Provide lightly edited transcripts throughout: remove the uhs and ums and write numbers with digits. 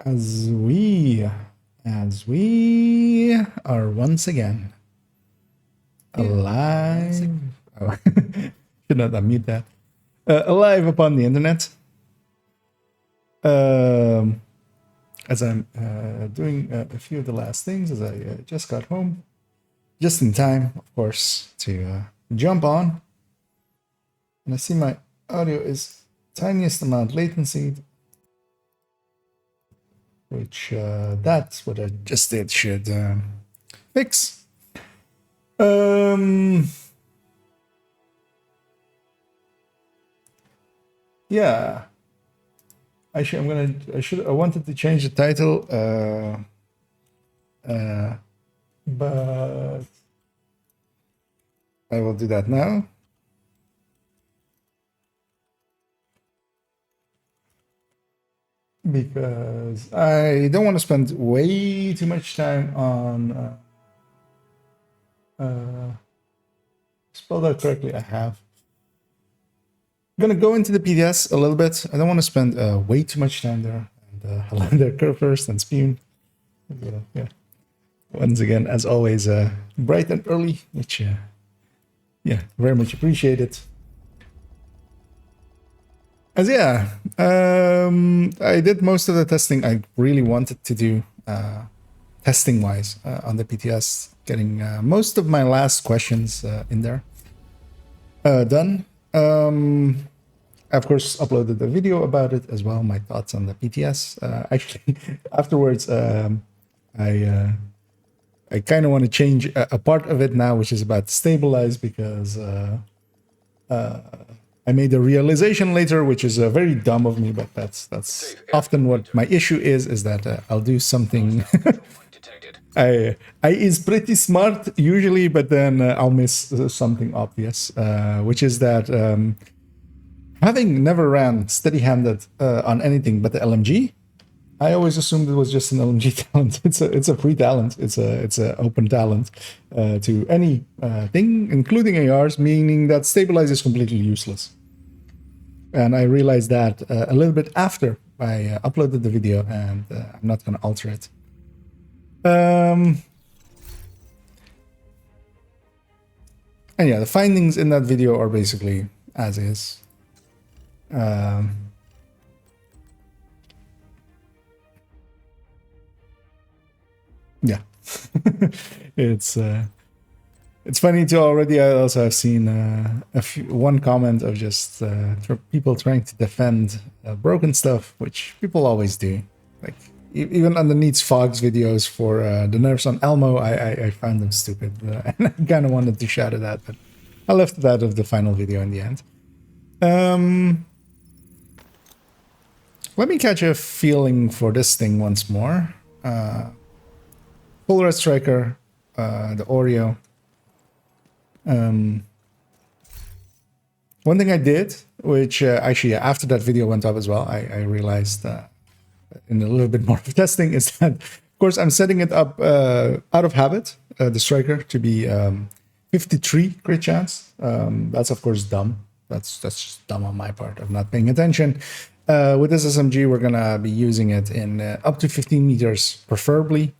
as we are once again alive. Oh, should not unmute that. Alive upon the internet. As I'm doing a few of the last things, as I just got home, just in time, of course, to jump on. And I see my audio is tiniest amount latency, which that's what I just did should fix. Yeah. Actually, I wanted to change the title, but I will do that now. Because I don't want to spend way too much time on spell that correctly. I have. I'm gonna go into the PDS a little bit. I don't want to spend way too much time there. And hello there, Kurt first and Spoon. Yeah. Once again, as always, bright and early, which yeah, very much appreciated. As yeah, I did most of the testing I really wanted to do, testing-wise, on the PTS, getting most of my last questions in there done. I, of course, uploaded a video about it as well, my thoughts on the PTS. Actually, afterwards, I kind of want to change a part of it now, which is about stabilize, because I made a realization later, which is very dumb of me, but that's often what my issue is that I'll do something. I is pretty smart usually, but then I'll miss something obvious, which is that having never ran steady-handed on anything but the LMG, I always assumed it was just an LMG talent. It's a free talent. It's a open talent to any thing, including ARs, meaning that stabilize is completely useless. And I realized that a little bit after I uploaded the video, and I'm not going to alter it. And yeah, the findings in that video are basically as is. Yeah, it's funny too. Already, I also have seen one comment of just people trying to defend broken stuff, which people always do. Like even underneath Fogg's videos for the nerfs on Elmo, I found them stupid, and I kind of wanted to shout at that, but I left it out of the final video in the end. Let me catch a feeling for this thing once more. Full Red Striker, the Oreo. One thing I did, which actually after that video went up as well, I realized in a little bit more of testing, is that, of course, I'm setting it up out of habit, the Striker, to be 53 crit chance. That's, of course, dumb. That's just dumb on my part of not paying attention. With this SMG, we're going to be using it in up to 15 meters, preferably.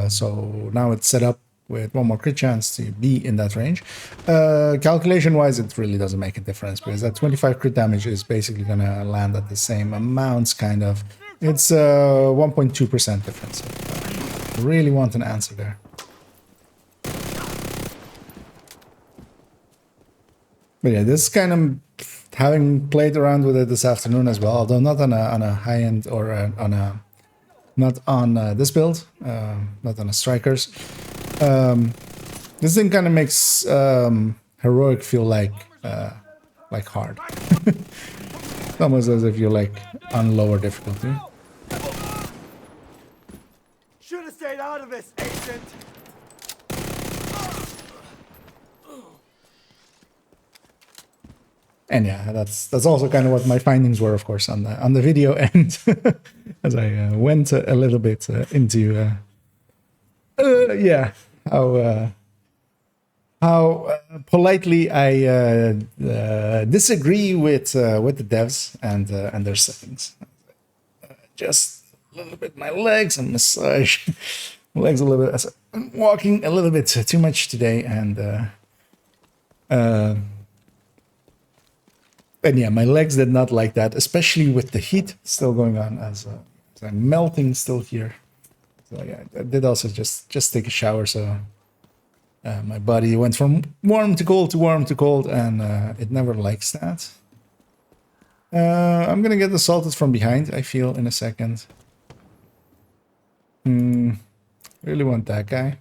So now it's set up with one more crit chance to be in that range. Calculation-wise, it really doesn't make a difference, because that 25 crit damage is basically going to land at the same amounts, kind of. It's 1.2% difference. I really want an answer there. But yeah, this kind of, having played around with it this afternoon as well, although not on a high-end or not on this build, not on a Strikers. This thing kind of makes heroic feel like hard. It's almost as if you're like on lower difficulty. Should have stayed out of this, agent. And yeah, that's also kind of what my findings were, of course, on the video end, as I went a little bit into yeah, how politely I disagree with the devs and their settings. Just little bit my legs and massage my legs a little bit. As I'm walking a little bit too much today, and yeah, my legs did not like that, especially with the heat still going on as I'm melting still here. So yeah, I did also just take a shower, so my body went from warm to cold to warm to cold, and it never likes that. I'm gonna get assaulted from behind, I feel, in a second. Really want that guy.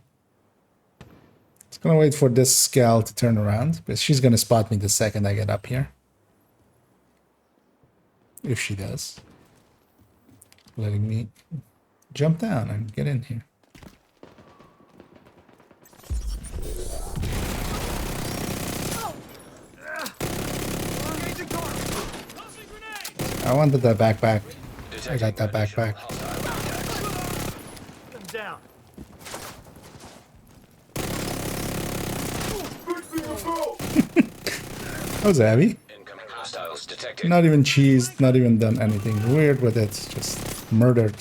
Just gonna wait for this scowl to turn around, because she's gonna spot me the second I get up here. If she does. Letting me jump down and get in here. I wanted that backpack. I got that backpack. Them down. That was heavy. Incoming hostiles detected. Not even cheesed, not even done anything weird with it. Just murdered.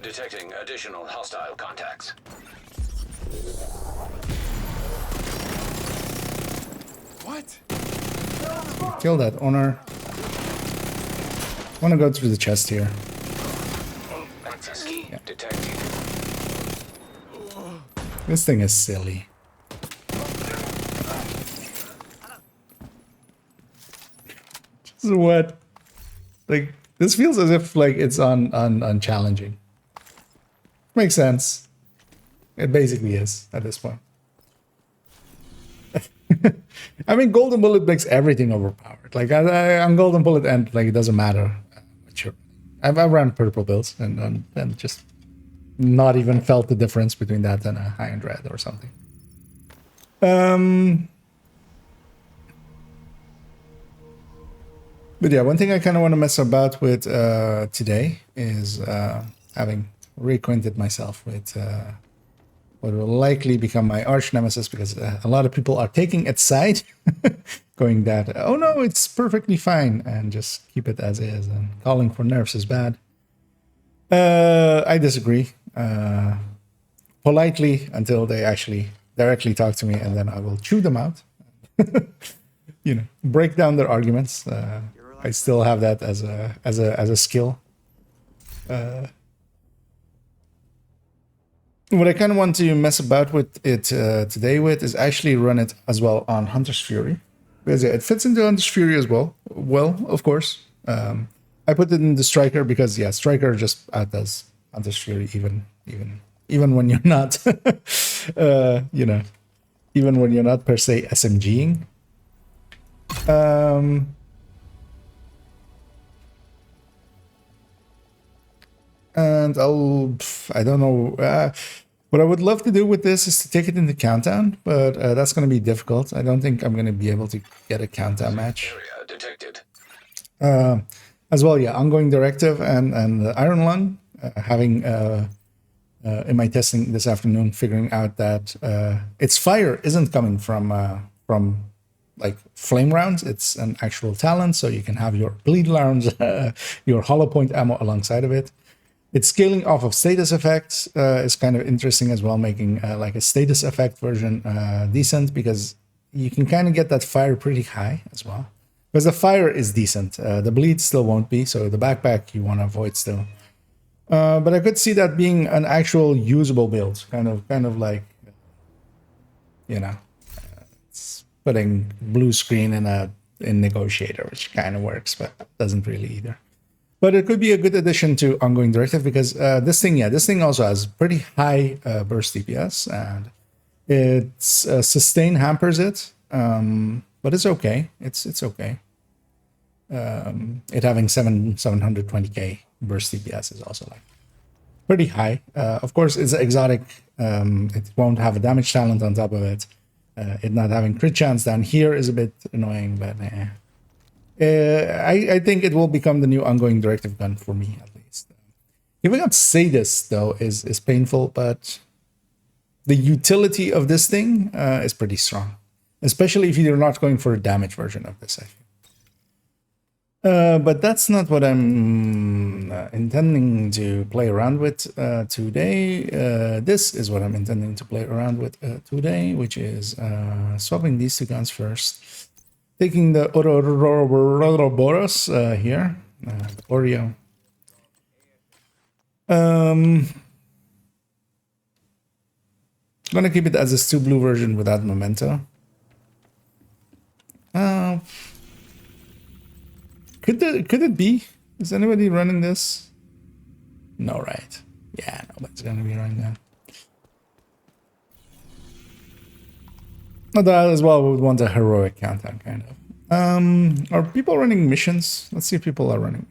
Detecting additional hostile contacts. What? Kill that owner. Want to go through the chest here. Access key detected. This thing is silly. Just what? Like, this feels as if like it's on challenging. Makes sense. It basically is at this point. I mean, Golden Bullet makes everything overpowered. Like on Golden Bullet, and like it doesn't matter. Sure, I've run purple builds and just not even felt the difference between that and a high-end red or something. But yeah, one thing I kind of want to mess about with today is having reacquainted myself with what will likely become my arch nemesis, because a lot of people are taking its side, going that, oh no, it's perfectly fine, and just keep it as is, and calling for nerfs is bad. I disagree. Politely, until they actually directly talk to me, and then I will chew them out. You know, break down their arguments. I still have that as a skill. What I kind of want to mess about with it today with is actually run it as well on Hunter's Fury, because yeah, it fits into Hunter's Fury as well. Well, of course, I put it in the Striker because yeah, Striker just outdoes Hunter's Fury even when you're not, you know, even when you're not per se SMGing. And I don't know. What I would love to do with this is to take it into countdown, but that's going to be difficult. I don't think I'm going to be able to get a countdown match. Area detected. As well, yeah, ongoing directive and Iron Lung, having in my testing this afternoon, figuring out that its fire isn't coming from like flame rounds. It's an actual talent, so you can have your bleed rounds, your hollow point ammo alongside of it. It's scaling off of status effects is kind of interesting as well, making like a status effect version decent, because you can kind of get that fire pretty high as well. Because the fire is decent. The bleed still won't be, so the backpack you want to avoid still. But I could see that being an actual usable build, kind of like, you know, it's putting blue screen in Negotiator, which kind of works, but doesn't really either. But it could be a good addition to ongoing directive, because this thing also has pretty high burst DPS, and its sustain hampers it, but it's okay. It's okay. It having 720k burst DPS is also like pretty high. Of course, it's exotic. It won't have a damage talent on top of it. It not having crit chance down here is a bit annoying, but I think it will become the new ongoing directive gun for me, at least. Giving up Sadist, though, is painful, but the utility of this thing is pretty strong, especially if you're not going for a damage version of this, I But that's not what I'm intending to play around with today. This is what I'm intending to play around with today, which is swapping these two guns first. Taking the Ouroboros here, Oreo. Gonna keep it as a Stu Blue version without memento. Could it be? Is anybody running this? No, right? Yeah, nobody's gonna be running that. Although I as well would want a heroic countdown, kind of. Are people running missions? Let's see if people are running.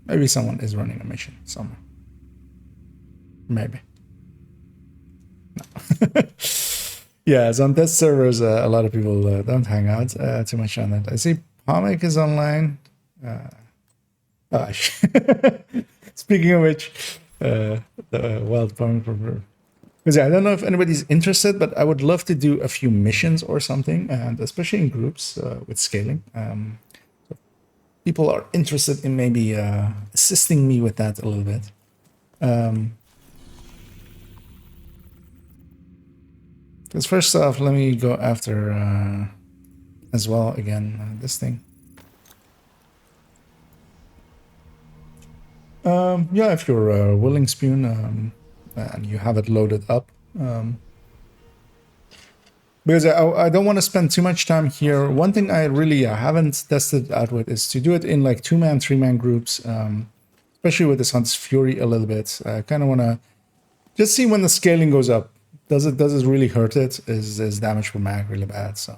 Maybe someone is running a mission somewhere. Maybe. No. Yeah, so on test servers, a lot of people don't hang out too much on it. I see Pomic is online. Speaking of which, the wild Pomic. Because I don't know if anybody's interested, but I would love to do a few missions or something, and especially in groups with scaling. So people are interested in maybe assisting me with that a little bit. Because first off, let me go after as well again this thing. Yeah, if you're willing, Spoon, and you have it loaded up. Because I don't want to spend too much time here. One thing I really haven't tested out with is to do it in like 2-man, 3-man groups, especially with this Hunt's Fury a little bit. I kind of want to just see when the scaling goes up. Does it really hurt it? Is damage per mag really bad? So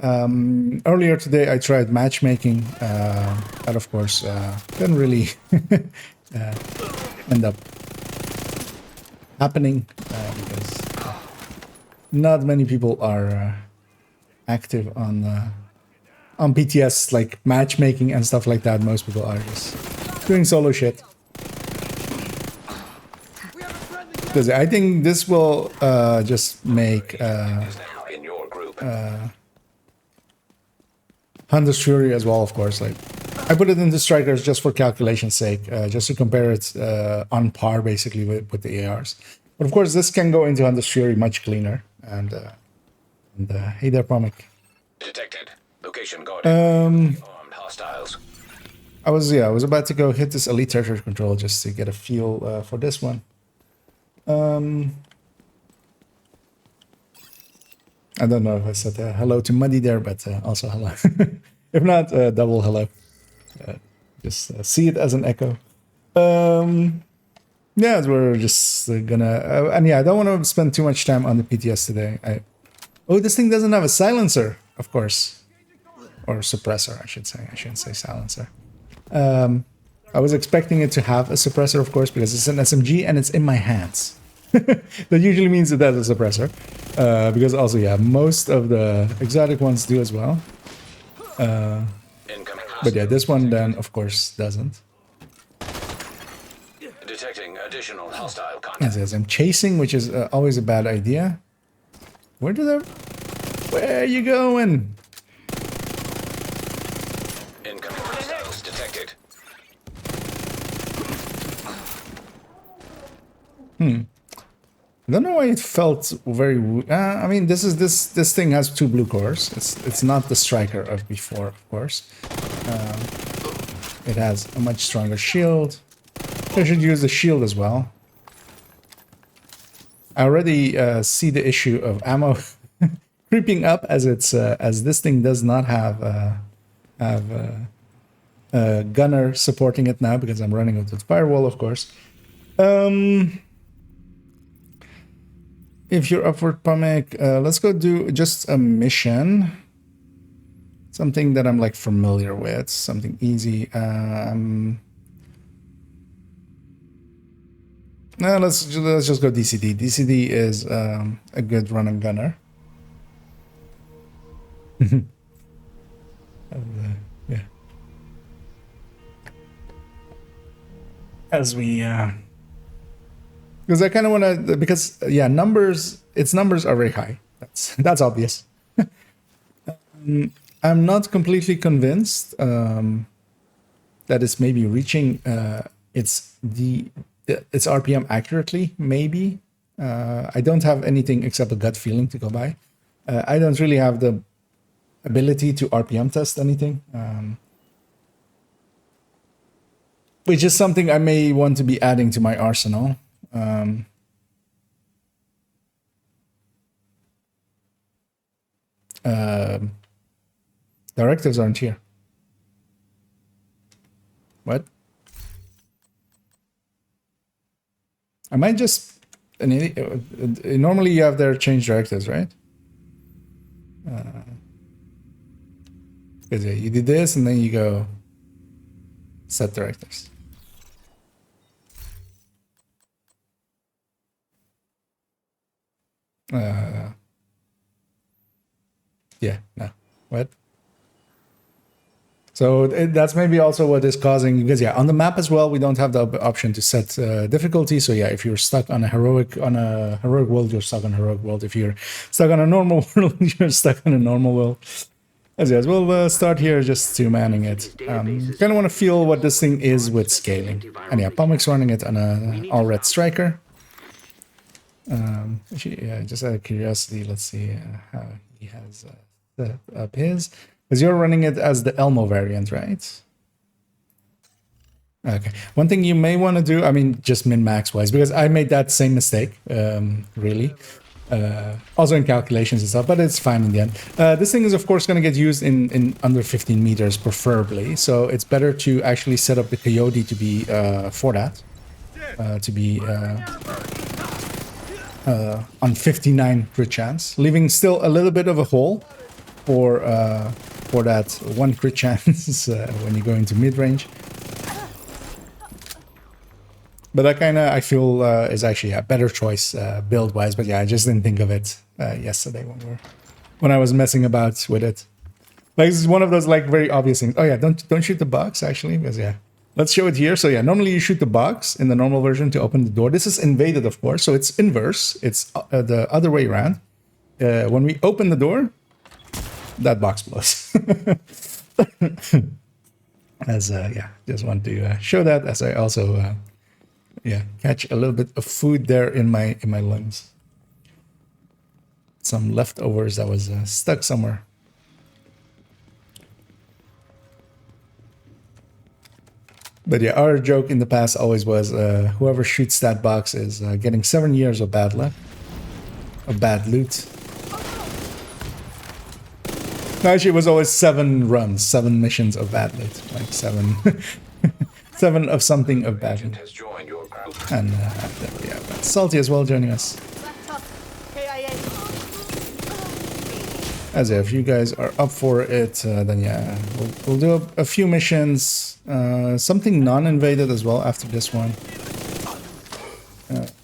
earlier today I tried matchmaking. That of course didn't really end up happening because not many people are active on PTS, like matchmaking and stuff like that. Most people are just doing solo shit. Because I think this will just make in your group. Hunter's Fury as well, of course. Like I put it into Strikers just for calculation's sake, just to compare it on par basically with the ARs. But of course, this can go into Hunter's Fury much cleaner. And hey there, Pomic. Detected. Location guarded. Armed hostiles. I was about to go hit this Elite Territory Control just to get a feel for this one. I don't know if I said hello to Muddy there, but also hello. If not, double hello. Just see it as an echo. Yeah, we're just gonna... and yeah, I don't want to spend too much time on the PTS today. Oh, this thing doesn't have a silencer, of course. Or suppressor, I should say. I shouldn't say silencer. I was expecting it to have a suppressor, of course, because it's an SMG and it's in my hands. That usually means it has a suppressor. Because also, yeah, most of the exotic ones do as well. But yeah, this one then, of course, doesn't. Detecting additional hostile contact. As I'm chasing, which is always a bad idea. Where are you going? Incoming hostiles detected. I don't know why it felt very... I mean, this thing has 2 blue cores. It's not the Striker of before, of course. It has a much stronger shield. I should use the shield as well. I already see the issue of ammo creeping up as this thing does not have a gunner supporting it now because I'm running it with firewall, of course. If you're up for Pomic, let's go do just a mission. Something that I'm like familiar with, something easy. No, let's just go DCD. DCD is a good run and gunner. Yeah. As we because I kind of want to, because yeah, its numbers are very high. That's obvious. I'm not completely convinced that it's maybe reaching its RPM accurately. Maybe I don't have anything except a gut feeling to go by. I don't really have the ability to RPM test anything, which is something I may want to be adding to my arsenal. Directives aren't here. What? I might just... normally you have their change directives, right? Because you did this and then you go set directives. Yeah, no. What? So that's maybe also what is causing, because yeah, on the map as well, we don't have the option to set difficulty. So yeah, if you're stuck on a heroic world, you're stuck on a heroic world. If you're stuck on a normal world, you're stuck on a normal world. As yes, we'll start here just to manning it. Kind of want to feel what this thing is with scaling. And yeah, Pomic's running it on a all red striker. Actually, yeah, just out of curiosity, let's see how he has set up his. Because you're running it as the Elmo variant, right? Okay. One thing you may want to do, I mean, just min-max wise, because I made that same mistake, really. Also in calculations and stuff, but it's fine in the end. This thing is, of course, going to get used in under 15 meters, preferably. So it's better to actually set up the Coyote to be for that. To be on 59 crit chance, leaving still a little bit of a hole for that 1 crit chance when you go into mid-range. But that kind of, I feel, is actually a better choice build-wise. But yeah, I just didn't think of it yesterday when I was messing about with it. Like, this is one of those like very obvious things. Oh yeah, don't shoot the box actually, because yeah, let's show it here. So yeah, normally you shoot the box in the normal version to open the door. This is invaded, of course, so it's inverse. It's the other way around. When we open the door, that box blows. As yeah, just want to show that, as I also yeah, catch a little bit of food there in my lungs. Some leftovers that was stuck somewhere. But yeah, our joke in the past always was whoever shoots that box is getting 7 years of bad luck, of bad loot. No, actually, it was always 7 runs, 7 missions of bad loot, like 7, 7 of something of bad loot. And there we have Salty as well joining us. As if you guys are up for it, then yeah, we'll do a few missions, something non-invaded as well after this one.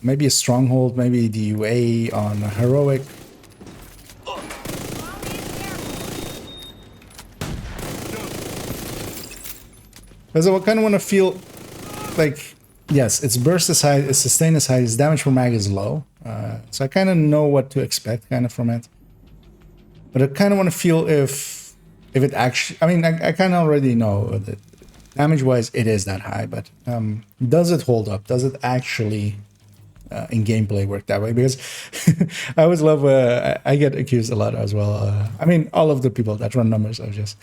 Maybe a stronghold, maybe the UA on a heroic. Because I kind of want to feel like, yes, its burst is high, its sustain is high, its damage per mag is low. So I kind of know what to expect kind of from it. But I kind of want to feel if it actually, I mean, I kind of already know that damage-wise it is that high, but does it hold up? Does it actually in gameplay work that way? Because I always love, I get accused a lot as well. I mean, all of the people that run numbers are just,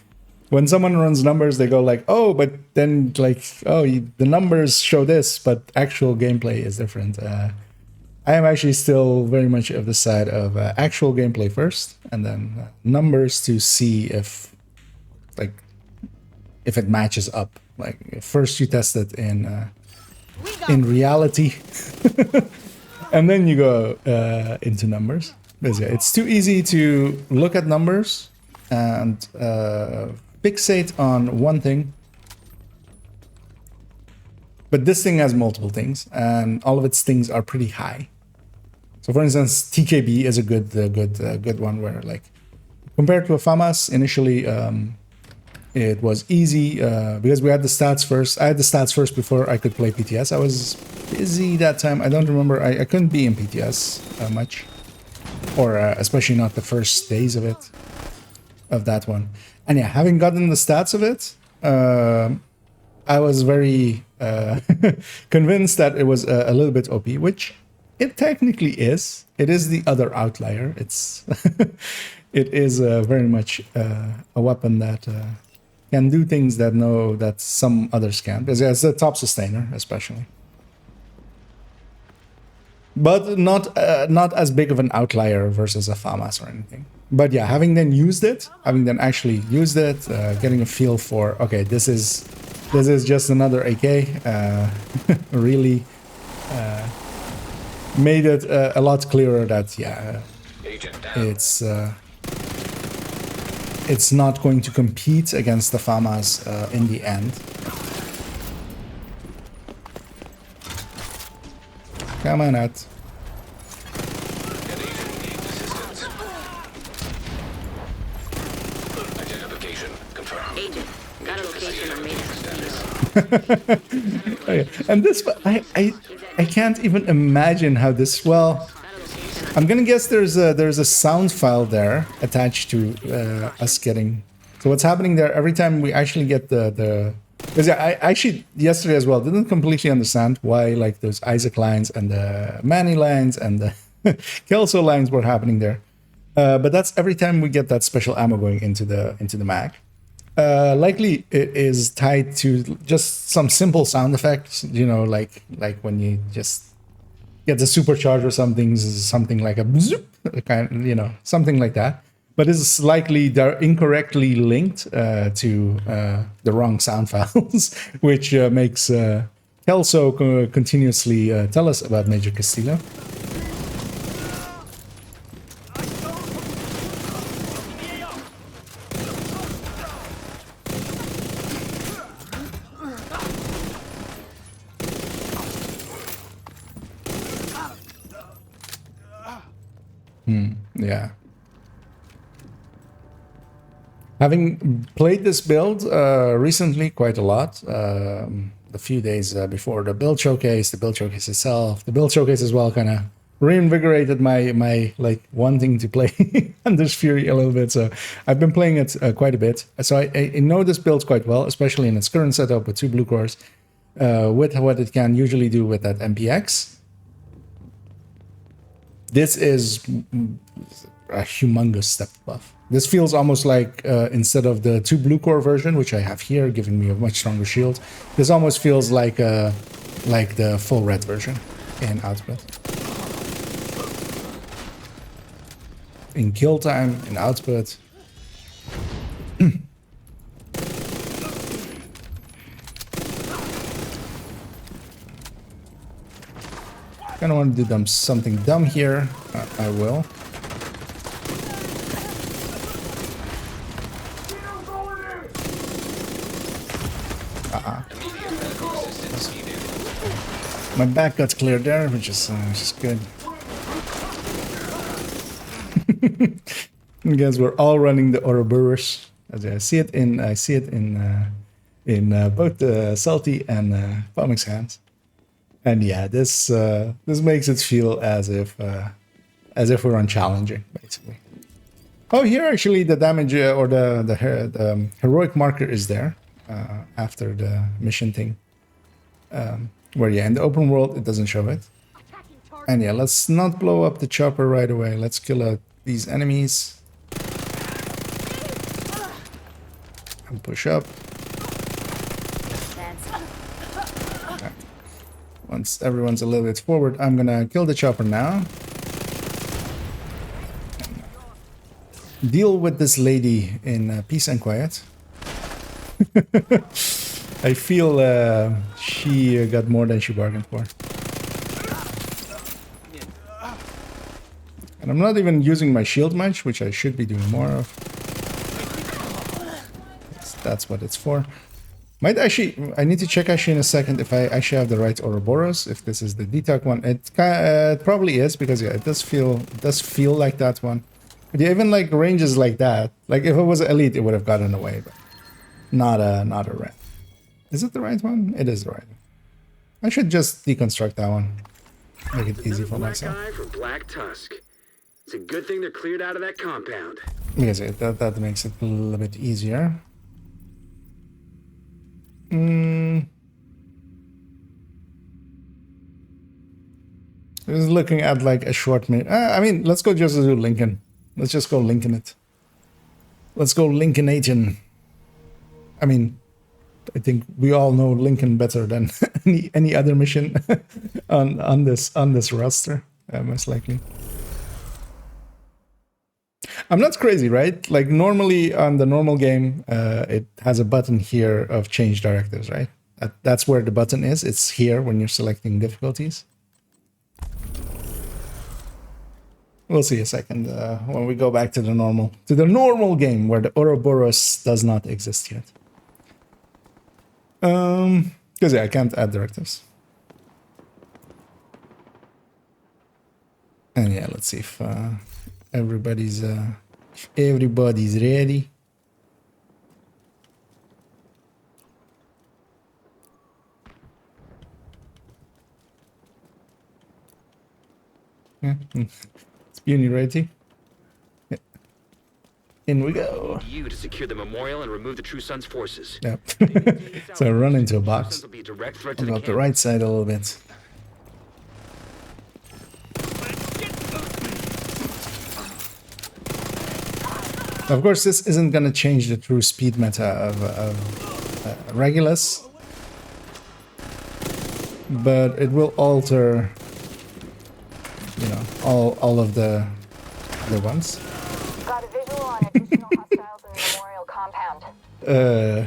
when someone runs numbers, they go like, oh, but then like, oh, the numbers show this, but actual gameplay is different. I am actually still very much of the side of actual gameplay first, and then numbers to see if, like, if it matches up. Like, first you test it in reality, and then you go into numbers. Because yeah, it's too easy to look at numbers and fixate on one thing. But this thing has multiple things, and all of its things are pretty high. So, for instance, TKB is a good one where, like, compared to a FAMAS, initially it was easy because we had the stats first. I had the stats first before I could play PTS. I was busy that time. I don't remember. I couldn't be in PTS much, or especially not the first days of it, of that one. And yeah, having gotten the stats of it, I was very convinced that it was a little bit OP, which it technically is. It is the other outlier. It's it is very much a weapon that can do things that some others can't. As a top sustainer, especially. But not as big of an outlier versus a FAMAS or anything. But yeah, having then actually used it, getting a feel for, okay, this is just another AK, really made it a lot clearer that, yeah, it's not going to compete against the FAMAS in the end. Come on out. Identification confirmed. Agent, got a location on Major Oh, yeah. And this, I can't even imagine how this. Well, I'm gonna guess there's a sound file there attached to us getting. So what's happening there every time we actually get the. Because yeah, I actually yesterday as well didn't completely understand why like those Isaac lines and the Manny lines and the Kelso lines were happening there. But that's every time we get that special ammo going into the mag. Likely it is tied to just some simple sound effects, you know, like when you just get the supercharge or something like a bzoop, kind, you know, something like that. But it's likely they're incorrectly linked to the wrong sound files, which makes Kelso continuously tell us about Major Castillo. Yeah. Having played this build recently quite a lot, a few days before the build showcase itself, the build showcase as well kind of reinvigorated my like wanting to play Anders Fury a little bit. So I've been playing it quite a bit. So I know this build quite well, especially in its current setup with 2 blue cores, with what it can usually do with that MPX. This is a humongous step buff. This feels almost like instead of the 2 blue core version, which I have here, giving me a much stronger shield, this almost feels like the full red version in output. In kill time, in output. Kind of want to do something dumb here. I will. My back got cleared there, which is good. I guess we're all running the Ouroboros. I see it in both the Salty and Pomix hands. And yeah, this makes it feel as if we're on challenging, basically. Oh, here actually the damage or the heroic marker is there after the mission thing. Where yeah, in the open world it doesn't show it. And yeah, let's not blow up the chopper right away. Let's kill these enemies. And push up. Okay. Once everyone's a little bit forward, I'm gonna kill the chopper now. And deal with this lady in peace and quiet. I feel she got more than she bargained for. And I'm not even using my shield much, which I should be doing more of. That's what it's for. Might actually, I need to check actually in a second if I actually have the right Ouroboros, if this is the DTAC one. It probably is, because yeah, it does feel like that one. But yeah, even like ranges like that, like if it was elite, it would have gotten away, but not a red. Is it the right one? It is the right one. I should just deconstruct that one. Make it easy for myself. Black eye for Black Tusk. It's a good thing they're cleared out of that compound. Because that makes it a little bit easier. Just looking at like a short minute. I mean, let's go just do Lincoln. Let's just go Lincoln it. Let's go Lincolnation. I mean, I think we all know Lincoln better than any other mission on this roster, most likely. I'm not crazy, right? Like normally on the normal game, it has a button here of change directives, right? That's where the button is. It's here when you're selecting difficulties. We'll see a second when we go back to the normal game where the Ouroboros does not exist yet. Because yeah, I can't add directives. And yeah, let's see if everybody's ready. Yeah. It's Uni ready. Yeah. In we go. You to secure the memorial and remove the True Sun's forces. Yep. So I run into a box. Will be a direct threat to I'll the go up the camp. right side a little bit. Of course, this isn't going to change the true speed meta of Regulus, but it will alter, you know, all of the other ones. Got a visual on additional hostiles in the memorial compound.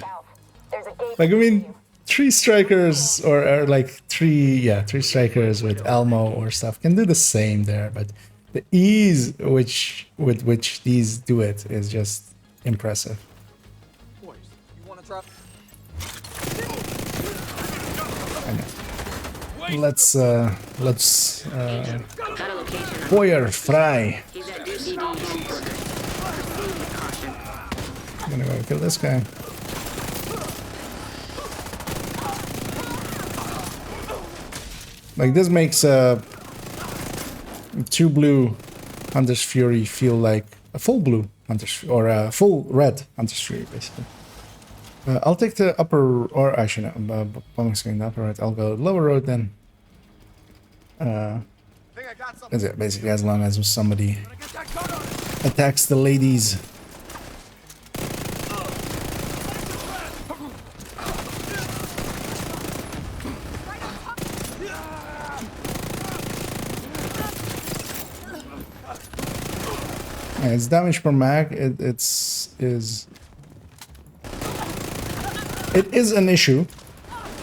South. There's a gate. Like I mean, three strikers or like three strikers with Elmo or stuff can do the same there, but the ease with which these do it is just impressive. Boys, you want to try? Let's Got a location. Feuer frei. He's at DCD headquarters. Proceed with caution. I'm gonna go kill this guy. Like this makes two blue Hunter's Fury feel like a full blue Hunter's or a full red Hunter's Fury, basically. I'll take the upper, or actually no, bombing screen, the upper right. I'll go lower road then. Is it basically as long as somebody attacks the ladies. Yeah, its damage per mag, it is an issue,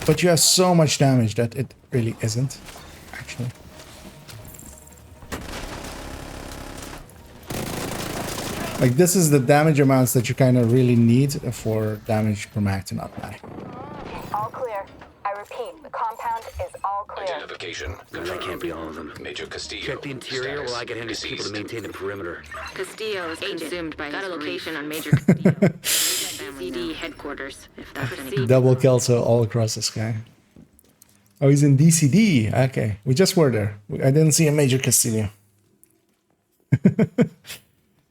but you have so much damage that it really isn't, actually. Like this is the damage amounts that you kind of really need for damage per mag to not die. All clear. I repeat, the compound is all clear. Identification. That can't be all of them. Major Castillo. Check the interior while I get Henry's people to Deceased. maintain the perimeter. Castillo is consumed by got a location on Major Castillo. DCD headquarters. If that's any. Double Kelso all across the sky. Oh, he's in DCD. Okay, we just were there. I didn't see a Major Castillo.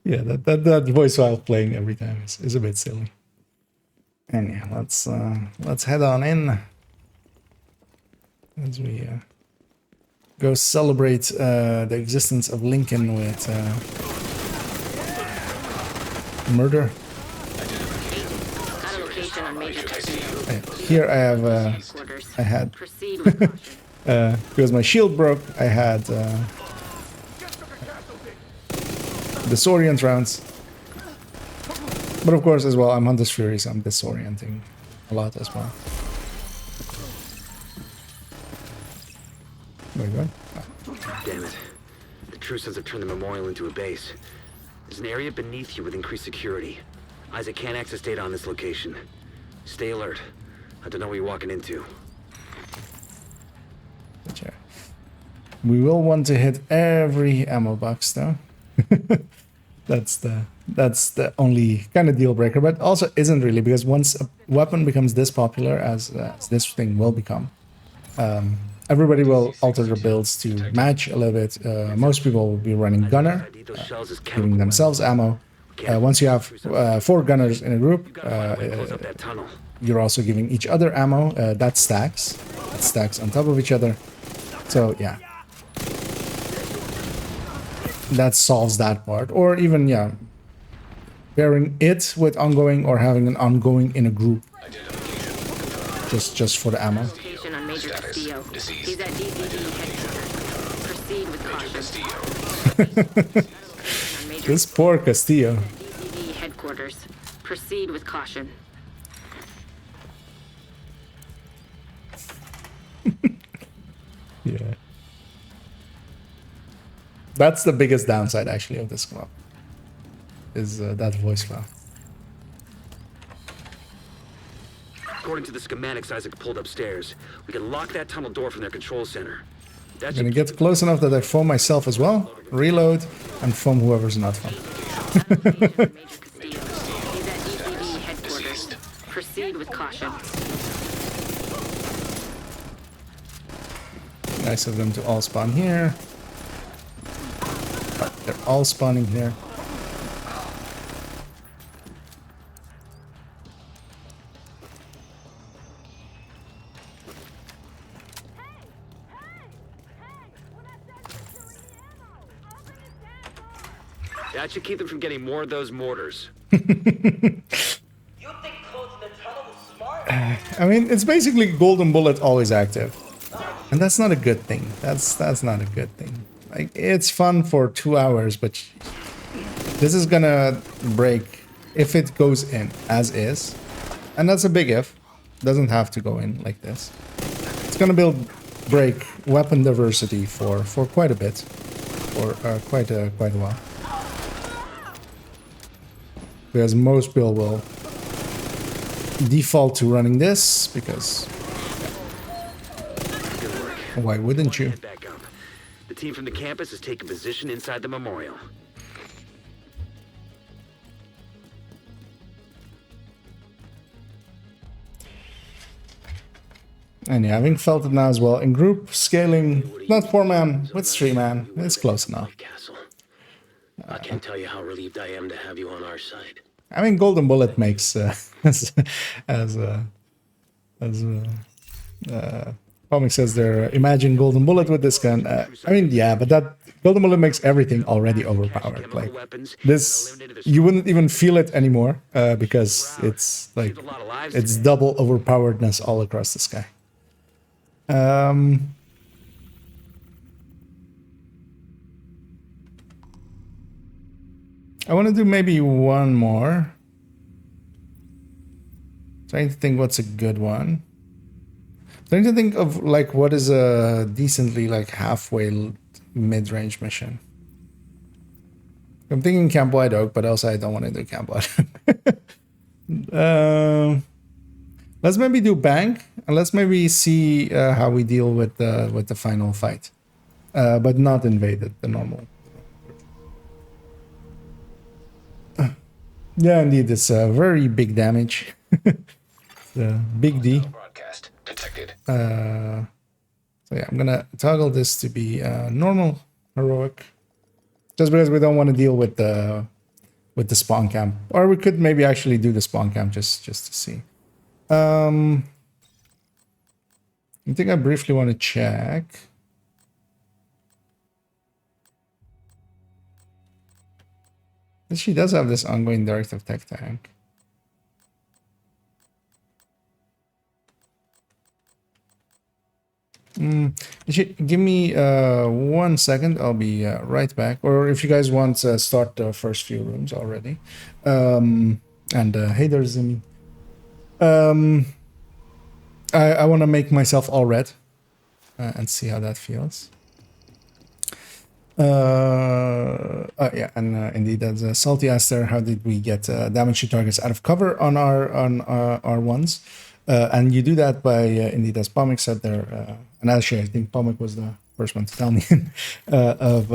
Yeah, that voice file playing every time is a bit silly. And yeah, let's head on in as we go celebrate the existence of Lincoln with murder. Got a location on Major Castillo. Here I have Headquarters. I had Proceed with caution. because my shield broke. I had disorient rounds, but of course as well I'm Hunter's Fury, so I'm disorienting a lot as well. Where are you going? Damn it. The True Sons have turned the memorial into a base. There's an area beneath you with increased security. Isaac can't access data on this location. Stay alert. I don't know what you're walking into. Gotcha. We will want to hit every ammo box though. That's the only kind of deal breaker, but also isn't really, because once a weapon becomes this popular as this thing will become, everybody will alter their builds to match a little bit. Most people will be running gunner, ID those shells as giving chemical themselves ammo, Once you have 4 gunners in a group, You gotta find a way to close up that tunnel. you're also giving each other ammo. That stacks. It stacks on top of each other. So yeah, that solves that part. Or even yeah, pairing it with ongoing or having an ongoing in a group. Just for the ammo. Location on Major Castillo. He's at DCD headquarters. Proceed with caution. On Major This poor Castillo. DCD headquarters. Proceed with caution. Yeah. That's the biggest downside actually of this club. Is that voice file. According to the schematics Isaac pulled upstairs, we can lock that tunnel door from their control center. That I'm should gonna get close enough that I foam myself as well. Reload and foam whoever's not foam. Location on Major Castillo. He's at DCD headquarters. Proceed with caution. Nice of them to all spawn here. Oh, they're all spawning here. That should keep them from getting more of those mortars. You think closing the tunnel is smart? I mean, it's basically golden bullet always active. And that's not a good thing. That's not a good thing. Like, it's fun for 2 hours, but this is gonna break if it goes in as is. And that's a big if. Doesn't have to go in like this. It's gonna break weapon diversity for quite a bit. For quite a while. Because most build will default to running this because Good work. why wouldn't you? Head back up. The team from the campus has taken position inside the memorial. And yeah, having felt it now as well in group scaling, not 4-man, with 3-man, it's close enough. Castle. I can't tell you how relieved I am to have you on our side. I mean, golden bullet makes Comic says there. Imagine golden bullet with this gun. I mean, yeah, but that golden bullet makes everything already overpowered. Like this, you wouldn't even feel it anymore because it's like it's double overpoweredness all across the sky. I want to do maybe one more. Trying to think what's a good one. Trying to think of like what is a decently like halfway mid-range mission. I'm thinking Camp White Oak, but also I don't want to do Camp White Oak. Let's maybe do Bank, and let's maybe see how we deal with the final fight, but not invaded, the normal. Yeah, indeed, it's very big damage. Big D. Broadcast detected. So yeah, I'm gonna toggle this to be normal heroic, just because we don't want to deal with the spawn camp, or we could maybe actually do the spawn camp just to see. I think I briefly want to check. She does have this ongoing directive tech tank. Give me 1 second. I'll be right back. Or if you guys want to start the first few rooms already. And hey there, Zimmy. I want to make myself all red and see how that feels. Yeah, and indeed, that's Salty asked there, how did we get damage to targets out of cover on our ones? And you do that by indeed, as Pomic said there, and actually I think Pomic was the first one to tell me of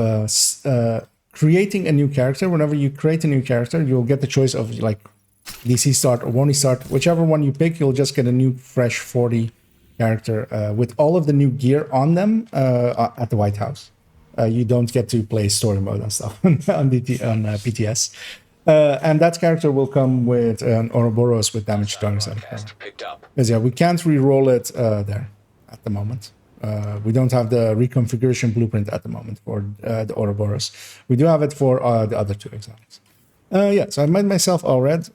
creating a new character. Whenever you create a new character, you'll get the choice of like DC start or Wony start, whichever one you pick. You'll just get a new fresh 40 character with all of the new gear on them at the White House. You don't get to play story mode and stuff on PTS. And that character will come with an Ouroboros with damage to dark side of cover. Picked up. Because yeah, we can't re-roll it there at the moment. We don't have the reconfiguration blueprint at the moment for the Ouroboros. We do have it for the other two exotics. Yeah, so I made myself all read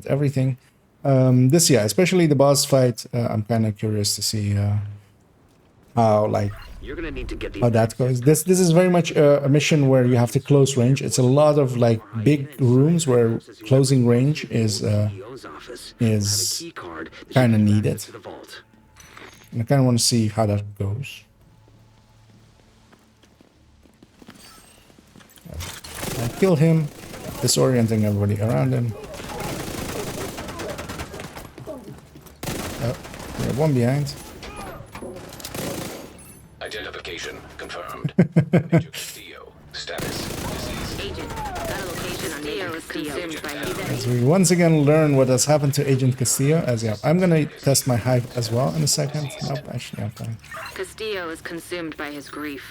everything. This, yeah, especially the boss fight, I'm kind of curious to see how You're gonna need to get these how that goes. This is very much a mission where you have to close range. It's a lot of like big rooms where closing range is kind of needed. to the vault. And I kind of want to see how that goes. I kill him, disorienting everybody around him. Oh, we have one behind. Identification confirmed. Major Castillo. Status. Disease. Agent, got a location on Castillo is consumed by As we once again learn what has happened to Agent Castillo. As yeah, I'm gonna test my hive as well in a second. Nope, actually I'm fine. Castillo is consumed by his grief.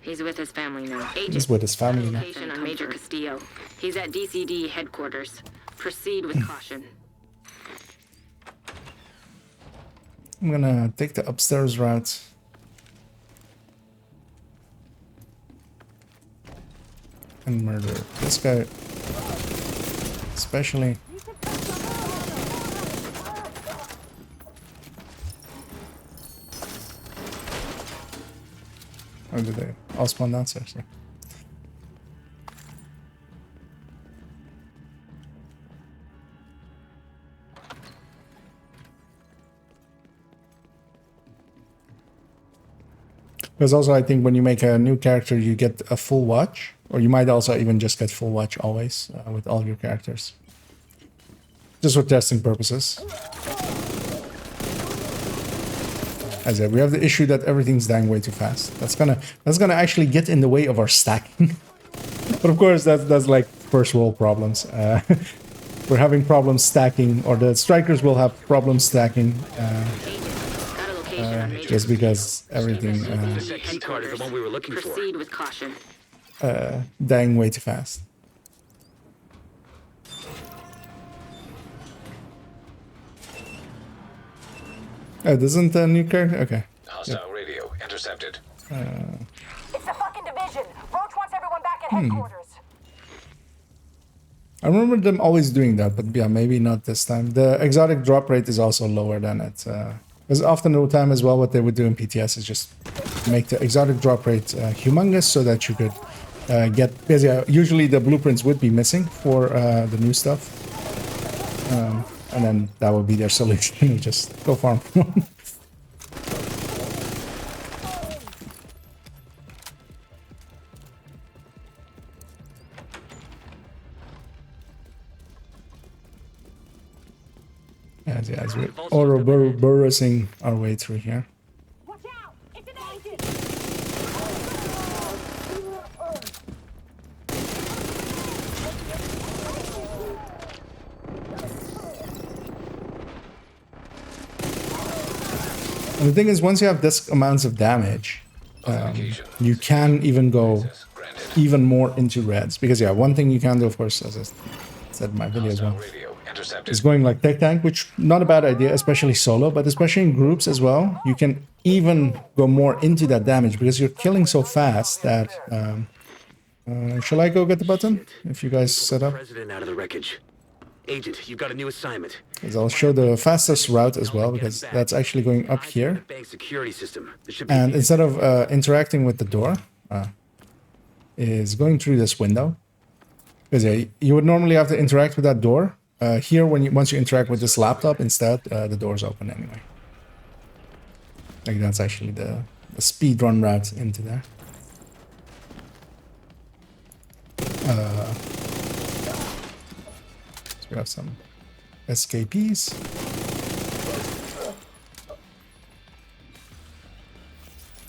He's with his family now. Agent, He's with his family now. location on Major Castillo. He's at DCD headquarters. Proceed with caution. I'm gonna take the upstairs route. And murder this guy. Especially. Or did they all spawn downstairs? Yeah. Because also I think when you make a new character, you get a full watch. Or you might also even just get full watch always with all your characters. Just for testing purposes. As I said, we have the issue that everything's dying way too fast. That's gonna actually get in the way of our stacking. But of course, that's like first world problems. We're having problems stacking, or the strikers will have problems stacking. Just because everything That key card is the one we were looking for. Proceed with caution. dying way too fast. Oh, doesn't the new character? Okay. Hostile radio intercepted. It's the fucking division. Roach wants everyone back at headquarters. I remember them always doing that, but yeah, maybe not this time. The exotic drop rate is also lower than it. Because often the time as well, what they would do in PTS is just make the exotic drop rate humongous so that you could get... Because yeah, usually the blueprints would be missing for the new stuff. And then that would be their solution. Just go farm. as we're Ouroborosing our way through here. Watch out! It's an agent! And the thing is, once you have this amounts of damage, you can even go even more into reds. Because yeah, one thing you can do, of course, as I said in my video as well, is going like tech tank, which not a bad idea, especially solo, but especially in groups as well. You can even go more into that damage because you're killing so fast that... shall I go get the button? If you guys set up. President out of the wreckage. Agent, you've got a new assignment. Because I'll show the fastest route as well, because that's actually going up here. Bank security system. There should be And instead of interacting with the door, is going through this window. Because yeah, you would normally have to interact with that door. Here, once you interact with this laptop, instead, the door's open anyway. Like that's actually the speed run route into there. So we have some escapees.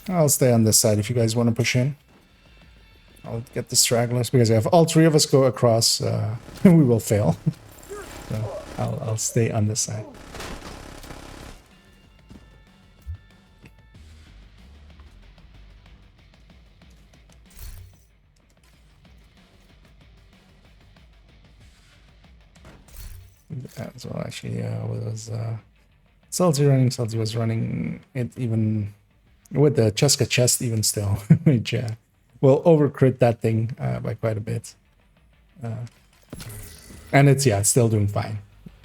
I'll stay on this side if you guys want to push in. I'll get the stragglers because if all three of us go across, we will fail. So I'll stay on this side. actually, was Salty running. Salty was running it even with the Cheska chest even still, which will overcrit that thing by quite a bit. And it's still doing fine,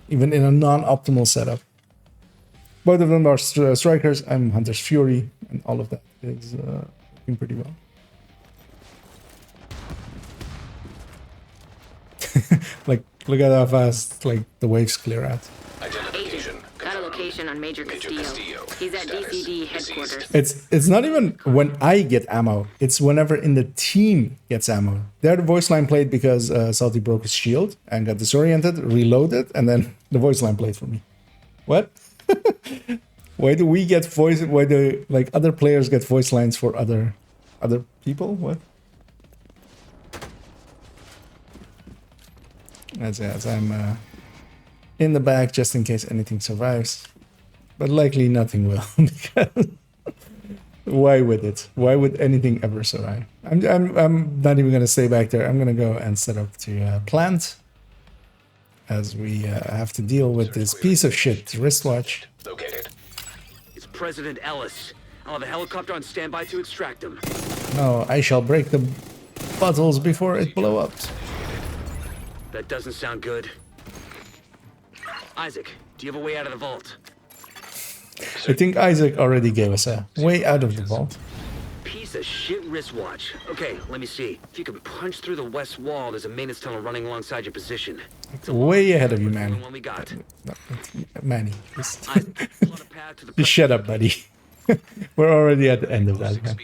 even in a non-optimal setup. Both of them are strikers. I'm Hunter's Fury, and all of that is working pretty well. Like, look at how fast like the waves clear out. Agent, got a location on Major Castillo. He's at DCD headquarters. It's not even when I get ammo. It's whenever in the team gets ammo. There the voice line played because Salty broke his shield and got disoriented, reloaded, and then the voice line played for me. What? Why do we get voice? Why do like other players get voice lines for other people? What? As I'm in the back just in case anything survives, but likely nothing will. Because why would it? Why would anything ever survive? I'm not even gonna stay back there. I'm gonna go and set up to plant, as we have to deal with this piece of shit wristwatch. Located. It's President Ellis. I'll have a helicopter on standby to extract him. No, I shall break the bottles before it blow up. That doesn't sound good. Isaac, do you have a way out of the vault? I think Isaac already gave us a way out of the vault. Piece of shit wristwatch. Okay, let me see. If you can punch through the west wall, there's a maintenance tunnel running alongside your position. It's Way ahead of you, Manny. the one we got. Manny, just, Isaac, plot a path to the just shut up, buddy. We're already at the end of that, man.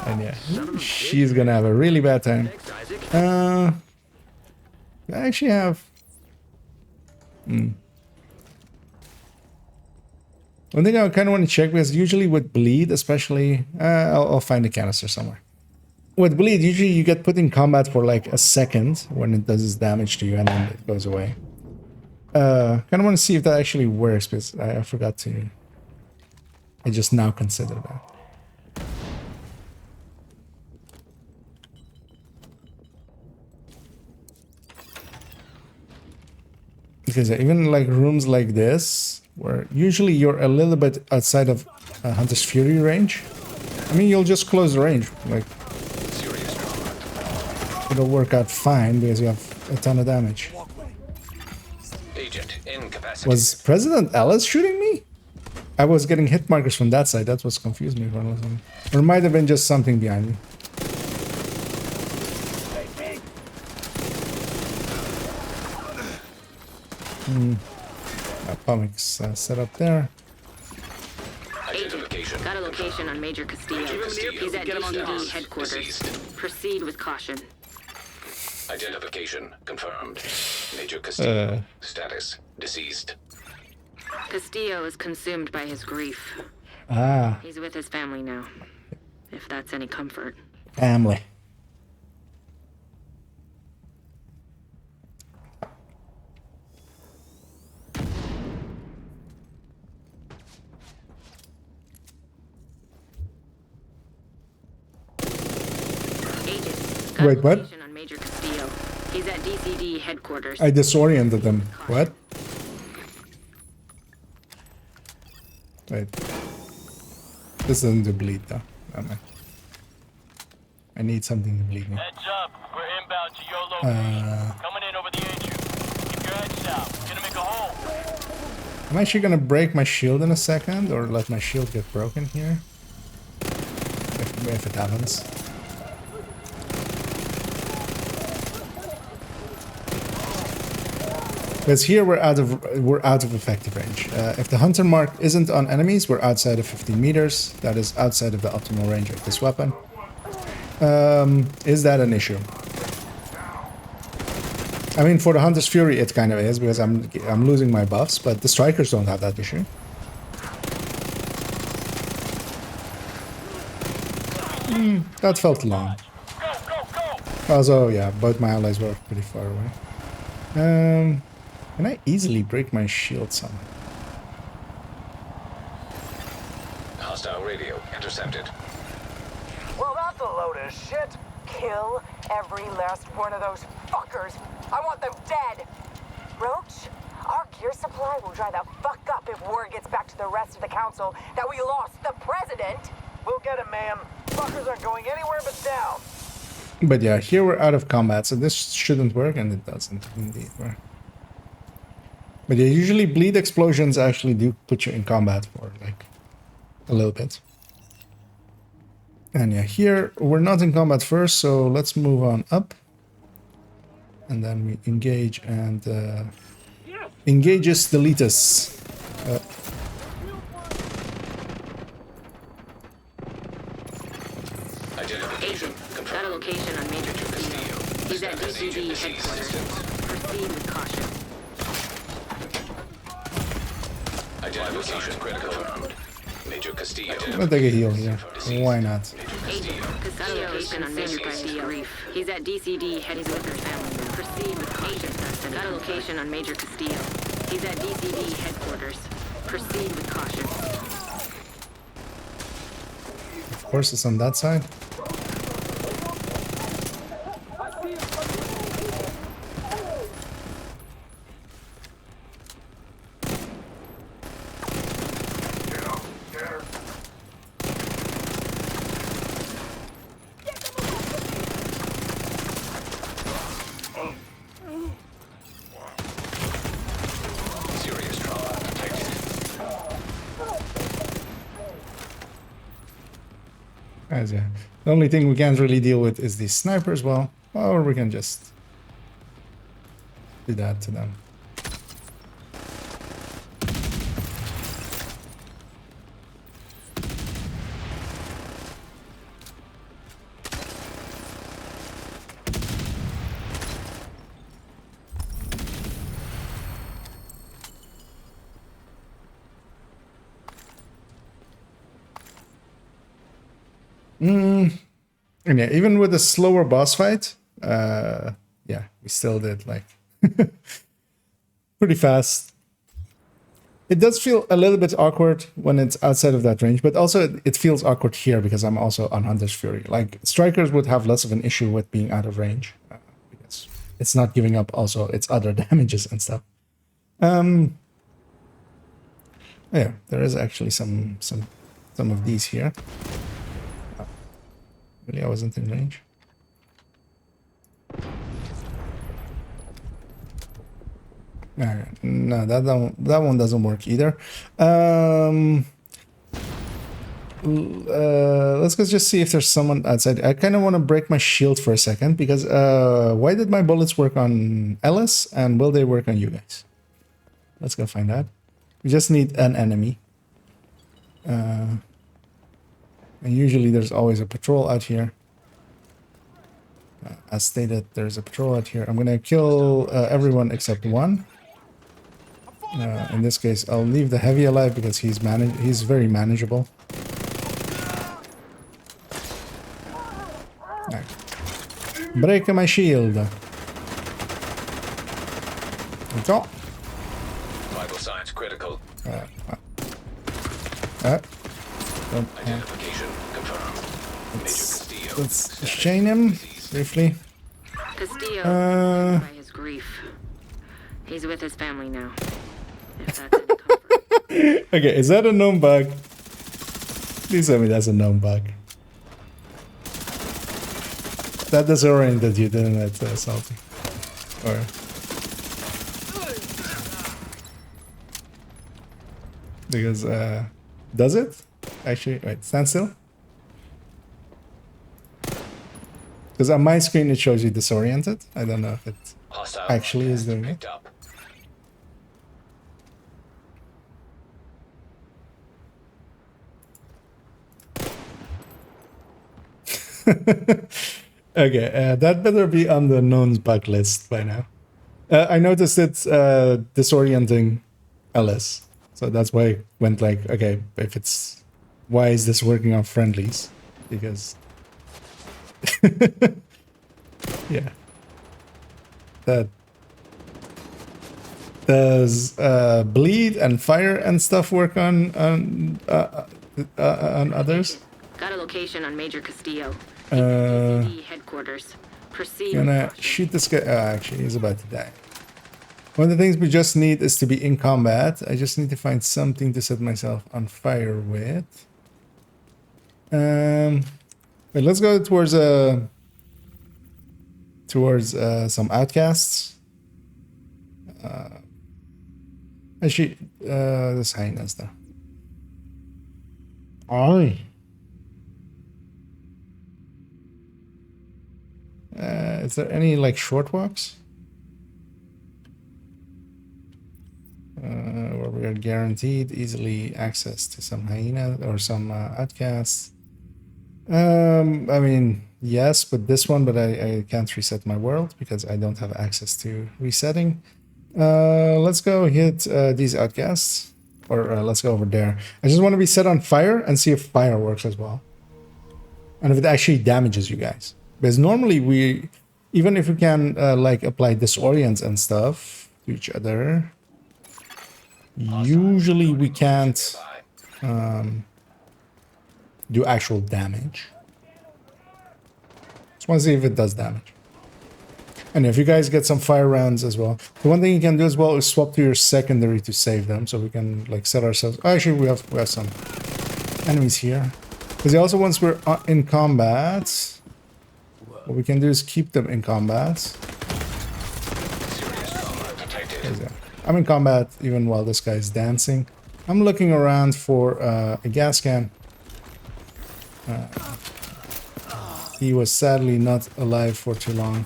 And yeah, she's gonna have a really bad time. Thanks, Isaac. I actually have... One thing I kind of want to check, because usually with bleed, especially... I'll find a canister somewhere. With bleed, usually you get put in combat for like a second when it does its damage to you, and then it goes away. Kind of want to see if that actually works, because I forgot to... I just now considered that. Because even like rooms like this, where usually you're a little bit outside of Hunter's Fury range, I mean, you'll just close the range. Like, it'll work out fine because you have a ton of damage. Agent incapacitated. Was President Ellis shooting me? I was getting hit markers from that side. That's what's confused me for a little second. Or it might have been just something behind me. Atomics set up there. Agent, got a location on Major Castillo. He's at DCD headquarters. Proceed with caution. Identification confirmed. Major Castillo. Status deceased. Castillo is consumed by his grief. Ah, He's with his family now, if that's any comfort. family. Agent, Wait, what? location on Major Castillo. He's at DCD headquarters. I disoriented them. What? Wait. This doesn't do bleed though. Oh, man. I need something to bleed me. Heads up, we're inbound to your location. Coming in over the HU. Keep your heads down. Gonna make a hole. I'm actually gonna break my shield in a second, or let my shield get broken here. If it happens. Because here we're out of effective range. If the hunter mark isn't on enemies, we're outside of 15 meters. That is outside of the optimal range of this weapon. Is that an issue? I mean, for the Hunter's Fury, it kind of is, because I'm losing my buffs, but the strikers don't have that issue. That felt long. Also, yeah, both my allies were pretty far away. Can I easily break my shield somehow? Hostile radio intercepted. Well, that's a load of shit. Kill every last one of those fuckers. I want them dead. Roach, our gear supply will dry the fuck up if word gets back to the rest of the council that we lost the president. We'll get him, ma'am. Fuckers aren't going anywhere but down. But yeah, here we're out of combat, so this shouldn't work, and it doesn't indeed work. But yeah, usually bleed explosions actually do put you in combat for like a little bit. And yeah, here we're not in combat first, so let's move on up. And then we engage and engages deletus. Agent, got a location on Major Castillo. He's at DCD headquarters. Proceed with caution. Identification critical. Major Castillo. I'll take a heal here. Why not? Agent, got a location on Major Castillo. He's at DCD headquarters with his family. Proceed with caution. Got a location on Major Castillo. He's at DCD headquarters. Proceed with caution. Of course, it's on that side. As yeah, the only thing we can't really deal with is these snipers. Well, or we can just do that to them. And yeah, even with a slower boss fight, yeah, we still did like pretty fast. It does feel a little bit awkward when it's outside of that range, but also it feels awkward here because I'm also on Hunter's Fury. Like, strikers would have less of an issue with being out of range because it's not giving up also its other damages and stuff. Yeah, there is actually some of these here. Really, I wasn't in range. No, that one doesn't work either. Let's go just see if there's someone outside. I kind of want to break my shield for a second because why did my bullets work on Ellis and will they work on you guys? Let's go find out. We just need an enemy. And usually there's always a patrol out here. As stated, there's a patrol out here. I'm gonna kill everyone except one. In this case, I'll leave the heavy alive because he's very manageable. Right. Break my shield. Go. Vital signs critical. Identification confirmed. Let's chain him briefly. Castillo by his grief. He's with his family now. If that's any comfort. Okay, is that a known bug? Please tell me that's a known bug. That disoriented you, didn't it, Salty? Or... because, does it? Actually, wait, stand still. Because on my screen it shows you disoriented. I don't know if it actually is doing it. Okay, that better be on the known bug list by now. I noticed it's disorienting LS. So that's why I went like, okay, if it's... why is this working on friendlies? Because... yeah. That... does bleed and fire and stuff work on others? Got a location on Major Castillo. DCD headquarters. Proceed. Gonna shoot this guy. Actually, he's about to die. One of the things we just need is to be in combat. I just need to find something to set myself on fire with. Wait, let's go towards some outcasts. Actually, this hyenas though. Oi. Is there any like short walks? Where we are guaranteed easily access to some hyena or some outcasts. I mean, yes, but this one, but I can't reset my world because I don't have access to resetting. Let's go hit these outcasts, or let's go over there. I just want to be set on fire and see if fire works as well, and if it actually damages you guys. Because normally even if we can like apply disorient and stuff to each other, usually we can't do actual damage. Just want to see if it does damage. And if you guys get some fire rounds as well, the one thing you can do as well is swap to your secondary to save them, so we can like set ourselves. Oh, actually, we have some enemies here. Because also once we're in combat, what we can do is keep them in combat. I'm in combat even while this guy is dancing. I'm looking around for a gas can. He was sadly not alive for too long.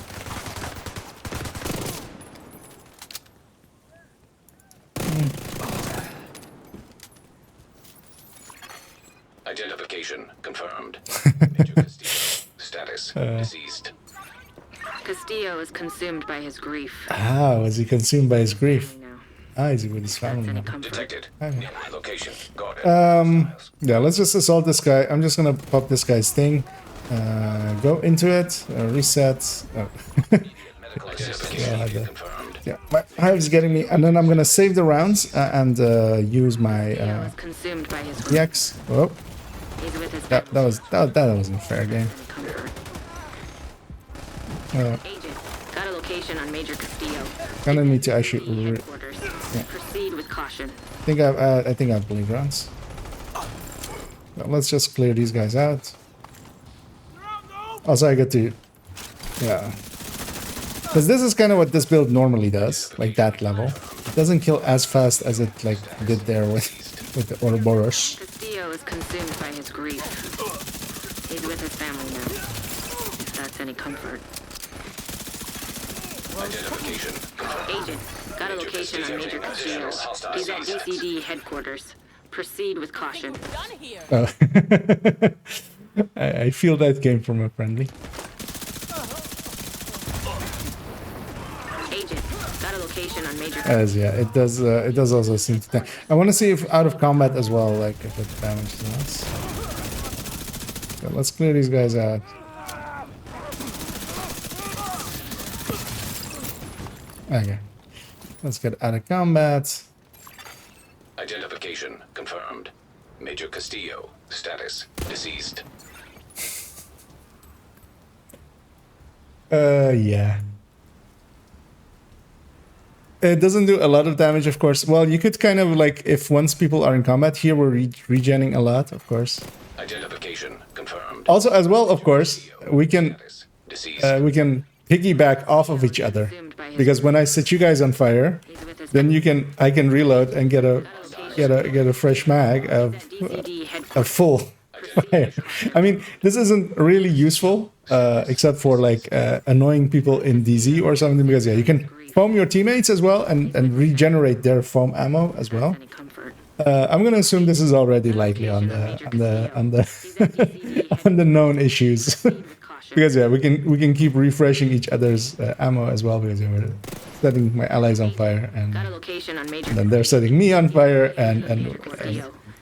Identification confirmed. Status deceased. Castillo is consumed by his grief. Ah, was he consumed by his grief? Ah, is he with his family now? Detected. Okay. Location. Got it. Yeah, let's just assault this guy. I'm just gonna pop this guy's thing. Go into it. Reset. Oh. Yeah, my hive's getting me, and then I'm gonna save the rounds and use my EX. Oh, that wasn't fair game. Agent, got a location on Major Castillo. Gonna need to actually. Yeah. Proceed with caution. I think I have blink rounds. But let's just clear these guys out. Also, I get to, yeah, because this is kind of what this build normally does, like that level. It doesn't kill as fast as it like did there with the Ouroboros. Castillo is consumed by his grief. He's with his family now. If that's any comfort. Identification. Agent, got a location on Major Castillo. He's at DCD headquarters. Proceed with caution. Oh. I feel that came from a friendly. Agent, got a location on Major. As yeah, it does also seem to. I want to see if out of combat as well, like if it damages us. So let's clear these guys out. Okay, let's get out of combat. Identification confirmed. Major Castillo. Status deceased. Yeah. It doesn't do a lot of damage, of course. Well, you could kind of like, if once people are in combat, here we're regenning a lot, of course. Identification confirmed. Also, as well, of course, we can piggyback off of each other, because when I set you guys on fire, then I can reload and get a fresh mag of full fire. I mean, this isn't really useful, except for like annoying people in DZ or something, because yeah, you can foam your teammates as well and regenerate their foam ammo as well. I'm gonna assume this is already likely on the on the known issues. Because yeah, we can keep refreshing each other's ammo as well, because yeah, we're setting my allies on fire, and then they're setting me on fire, and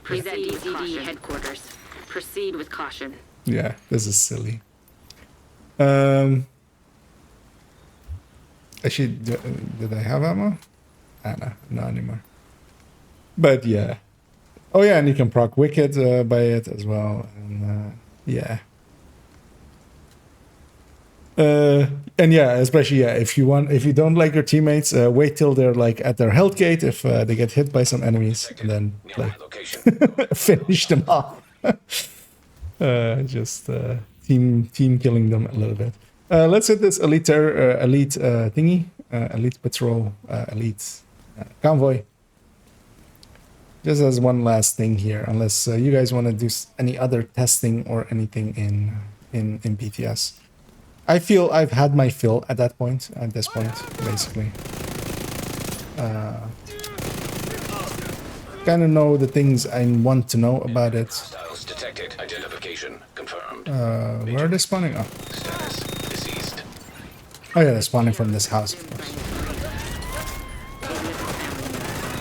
DCD headquarters. Proceed with caution. Yeah, this is silly. Actually, did I have ammo? No, not anymore. But yeah. Oh yeah, and you can proc Wicked by it as well, and yeah. And yeah, especially if you don't like your teammates, wait till they're like at their health gate if they get hit by some enemies, and then like finish them off. Just team killing them a little bit. Let's hit this elite thingy, elite patrol, elite convoy. Just as one last thing here, unless you guys want to do any other testing or anything in BTS. I feel I've had my fill at this point, basically. Kind of know the things I want to know about it. Styles detected. Identification confirmed. Where are they spawning? Oh. Status deceased. Oh yeah, they're spawning from this house, of course.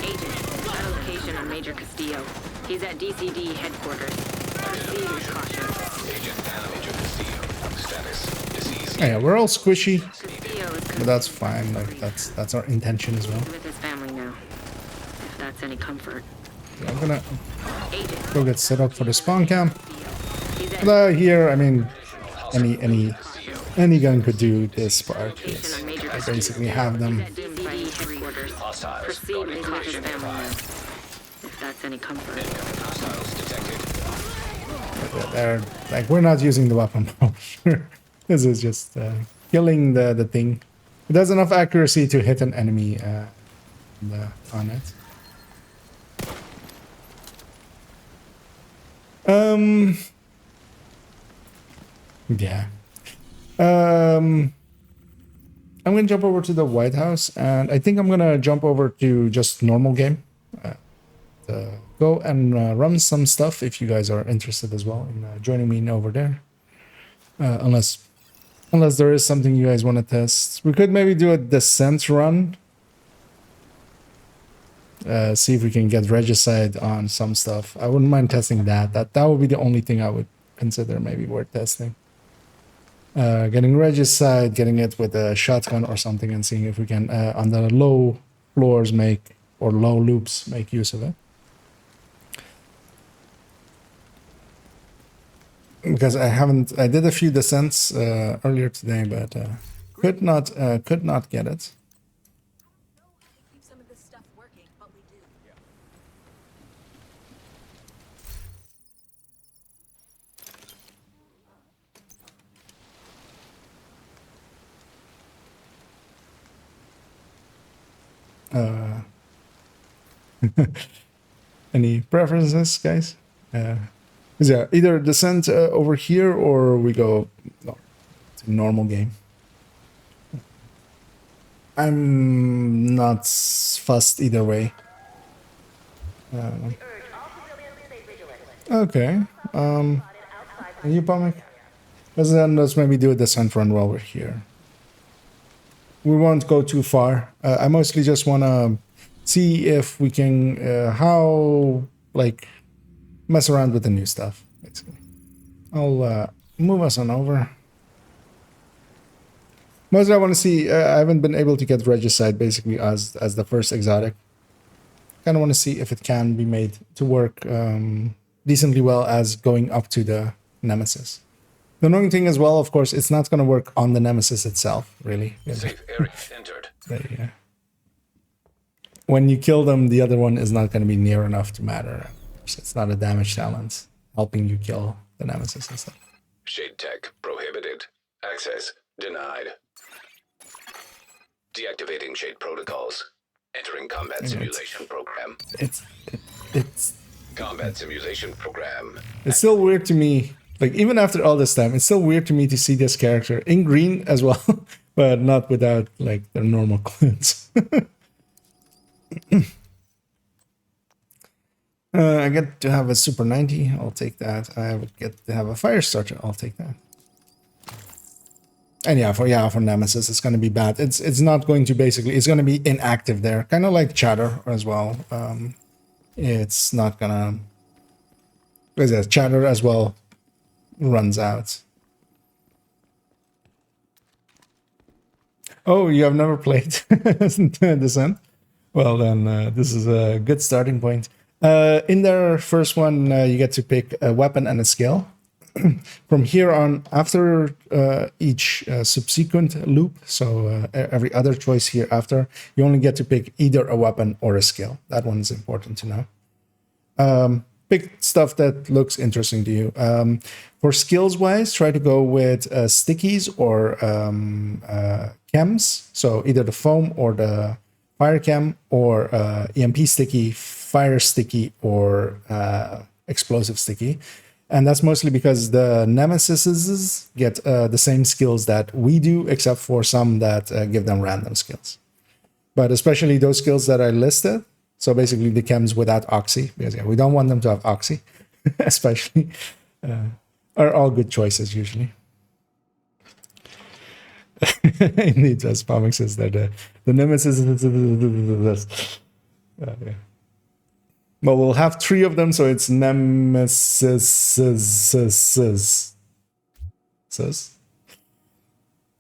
Agent, got a location on Major Castillo. He's at DCD headquarters. Proceed with caution. Agent and Major Castillo. Status deceased. Yeah, we're all squishy, Castillo is but that's fine. Like that's our intention as well. with his family now. If that's any comfort. Yeah, I'm gonna Agent, go get set up for the spawn camp. he's at But here, I mean, any gun could do this part. Yes. I basically have them. DCD headquarters. Proceed with his family now. If that's any comfort. Styles detected. They're like, we're not using the weapon power. This is just killing the thing. It has enough accuracy to hit an enemy on it. Yeah. I'm gonna jump over to the White House, and I think I'm gonna jump over to just normal game. Go and run some stuff if you guys are interested as well in joining me over there. Unless there is something you guys want to test, we could maybe do a descent run. See if we can get regicide on some stuff. I wouldn't mind testing that. That would be the only thing I would consider maybe worth testing. Getting regicide, getting it with a shotgun or something, and seeing if we can on the low floors low loops make use of it. Because I did a few descents earlier today, but could not get it. Some of this stuff working, but we do. Any preferences, guys? Yeah, either descent over here or we go to normal game. I'm not fussed either way. Okay. And you, Pomic? Let's maybe do a descent run while we're here. We won't go too far. I mostly just want to see if we can mess around with the new stuff, basically. I'll move us on over. Mostly I want to see, I haven't been able to get regicide basically as the first exotic. Kind of want to see if it can be made to work decently well as going up to the Nemesis. The annoying thing as well, of course, it's not going to work on the Nemesis itself, really. Safe area entered. Yeah. When you kill them, the other one is not going to be near enough to matter. It's not a damage talent helping you kill the Nemesis and stuff. Shade tech prohibited. Access denied. Deactivating shade protocols. Entering combat simulation program. It's Combat simulation program. It's still weird to me. Like, even after all this time, it's still weird to me to see this character in green as well, but not without like their normal clothes. I get to have a Super 90. I'll take that. I would get to have a Fire Starter. I'll take that. And for Nemesis, it's going to be bad. It's not going to basically. It's going to be inactive there, kind of like Chatter as well. It's not gonna. Chatter as well runs out. Oh, you have never played Descent? Well, then this is a good starting point. In their first one, you get to pick a weapon and a skill. from here on, after each subsequent loop, so every other choice here after, you only get to pick either a weapon or a skill. That one is important to know. Pick stuff that looks interesting to you. For skills wise, try to go with stickies or chems. So either the foam or the fire chem, or EMP sticky, fire sticky, or explosive sticky. And that's mostly because the nemesises get the same skills that we do, except for some that give them random skills. But especially those skills that I listed, so basically the chems without oxy, because we don't want them to have oxy, especially, are all good choices usually. Indeed, as Pomix says that the nemesis is yeah. But we'll have 3 of them, so it's nemesis.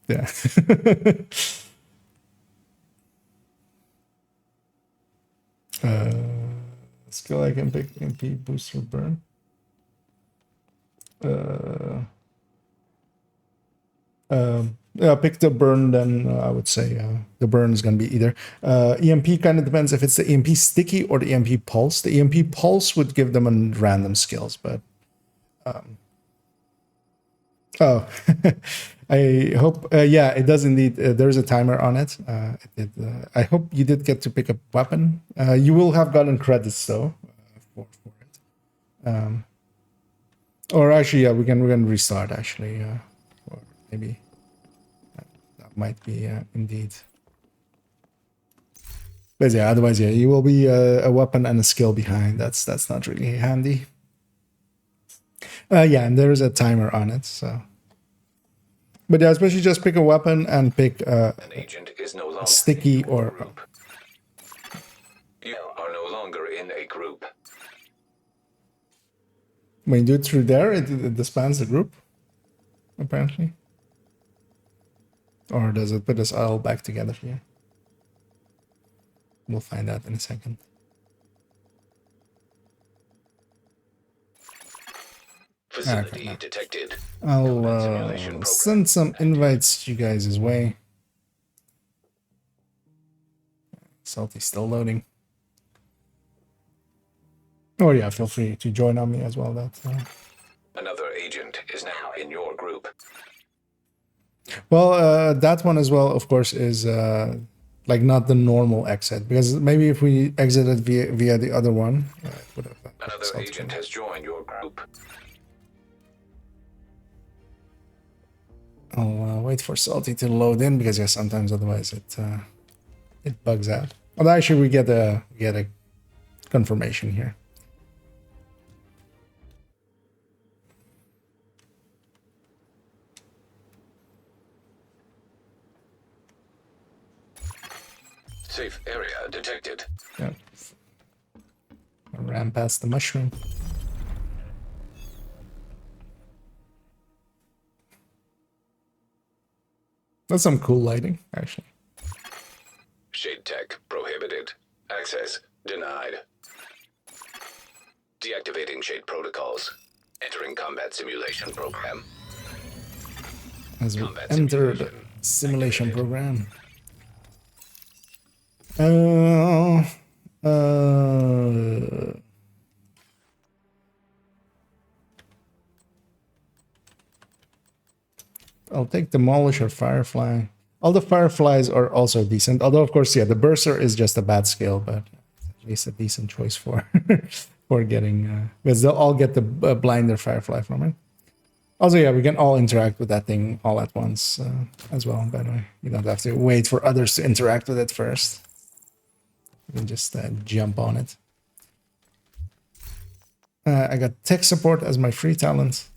Yeah. Skill I can pick MP booster burn. Yeah, pick the burn, then I would say the burn is going to be either. EMP kind of depends if it's the EMP sticky or the EMP pulse. The EMP pulse would give them a random skills, but oh, I hope, yeah, it does indeed. There's a timer on it. I hope you did get to pick a weapon. You will have gotten credits though for it. Or actually, yeah, we're gonna restart actually, or maybe that might be indeed. But yeah, otherwise, yeah, you will be a weapon and a skill behind. That's not really handy. Yeah, and there is a timer on it, so. But yeah, especially just pick a weapon and pick an agent is no longer sticky or. Group. You are no longer in a group. When you do it through there, it disbands the group, apparently. Or does it put us all back together here? We'll find out in a second. Facility detected. I'll send some invites to you guys' way. Salty's still loading. Oh yeah, feel free to join on me as well. That's Another agent is now in your group. well, that one as well, of course, is like not the normal exit, because maybe if we exited via the other one, would have another agent has joined your group. I'll wait for Salty to load in, because yeah, sometimes otherwise it bugs out. Well, actually, we get a confirmation here. Safe area detected. Yep. I ran past the mushroom. That's some cool lighting, actually. Shade tech prohibited. Access denied. Deactivating shade protocols. Entering combat simulation program. As we enter the simulation program. I'll take Demolish or Firefly. All the Fireflies are also decent. Although, of course, yeah, the Bursar is just a bad skill, but at least a decent choice for for getting... because they'll all get the Blinder Firefly from it. Also, yeah, we can all interact with that thing all at once as well, by the way. You don't have to wait for others to interact with it first. You can just jump on it. I got tech support as my free talent.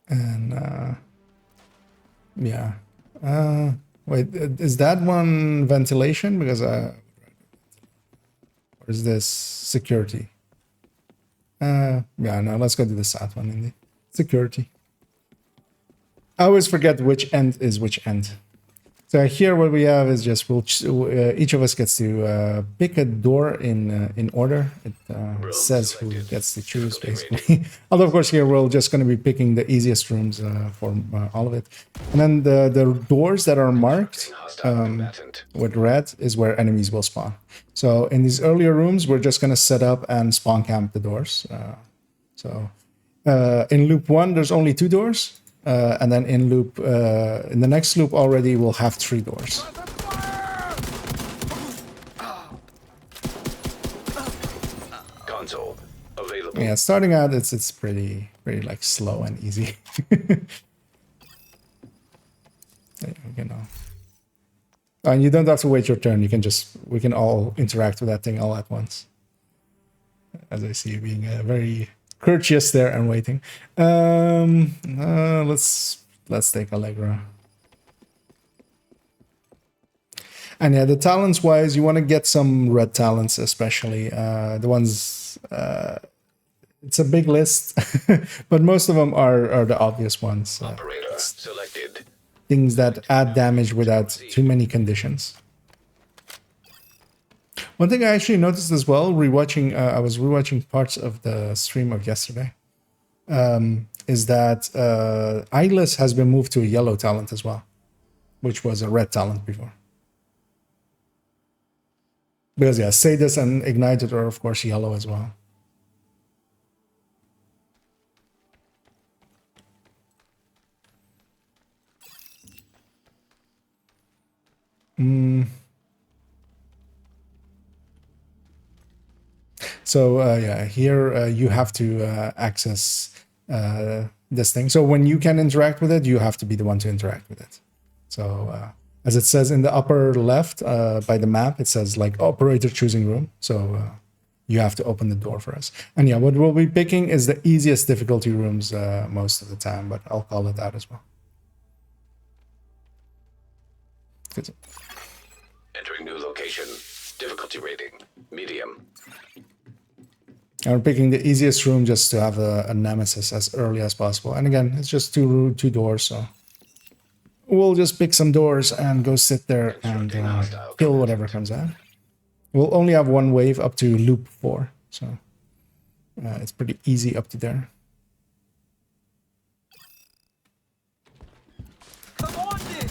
And yeah. Wait, is that one ventilation? Because or is this security? Yeah, no, let's go to the south one indeed. Security. I always forget which end is which end. So here what we have is just each of us gets to pick a door in order. It says who gets to choose basically. Although of course here we're just going to be picking the easiest rooms for all of it. And then the doors that are marked with red is where enemies will spawn. So in these earlier rooms we're just going to set up and spawn camp the doors. In loop 1 there's only 2 doors. And then in the next loop already we'll have 3 doors. Console available. Yeah, starting out it's pretty like slow and easy. You know. And you don't have to wait your turn. We can all interact with that thing all at once. As I see you being very courteous there and waiting. Let's take Allegra. And yeah, the talents wise, you want to get some red talents, especially the ones. It's a big list, but most of them are the obvious ones. Operator selected. Things that add damage without too many conditions. One thing I actually noticed as well, I was rewatching parts of the stream of yesterday, is that Eyeless has been moved to a yellow talent as well, which was a red talent before. Because yeah, Sadis and Ignited are of course yellow as well. So yeah, here you have to access this thing. So when you can interact with it, you have to be the one to interact with it. So as it says in the upper left by the map, it says like operator choosing room. So you have to open the door for us. And yeah, what we'll be picking is the easiest difficulty rooms most of the time, but I'll call it that as well. Good. Entering new location. Difficulty rating medium. And we're picking the easiest room just to have a nemesis as early as possible. And again, it's just two doors, so we'll just pick some doors and go sit there and kill whatever comes out. We'll only have one wave up to loop 4, so it's pretty easy up to there. Come on, then.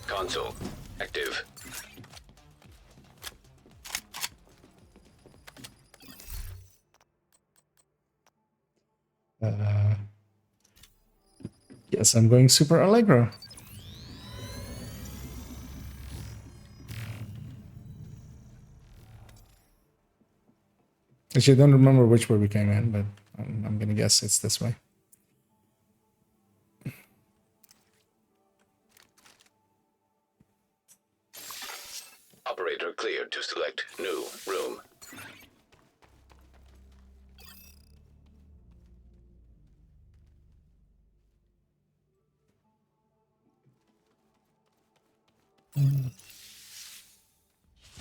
Console active. Yes, I'm going Super Allegro. Actually, I don't remember which way we came in, but I'm gonna guess it's this way. Operator cleared to select new room.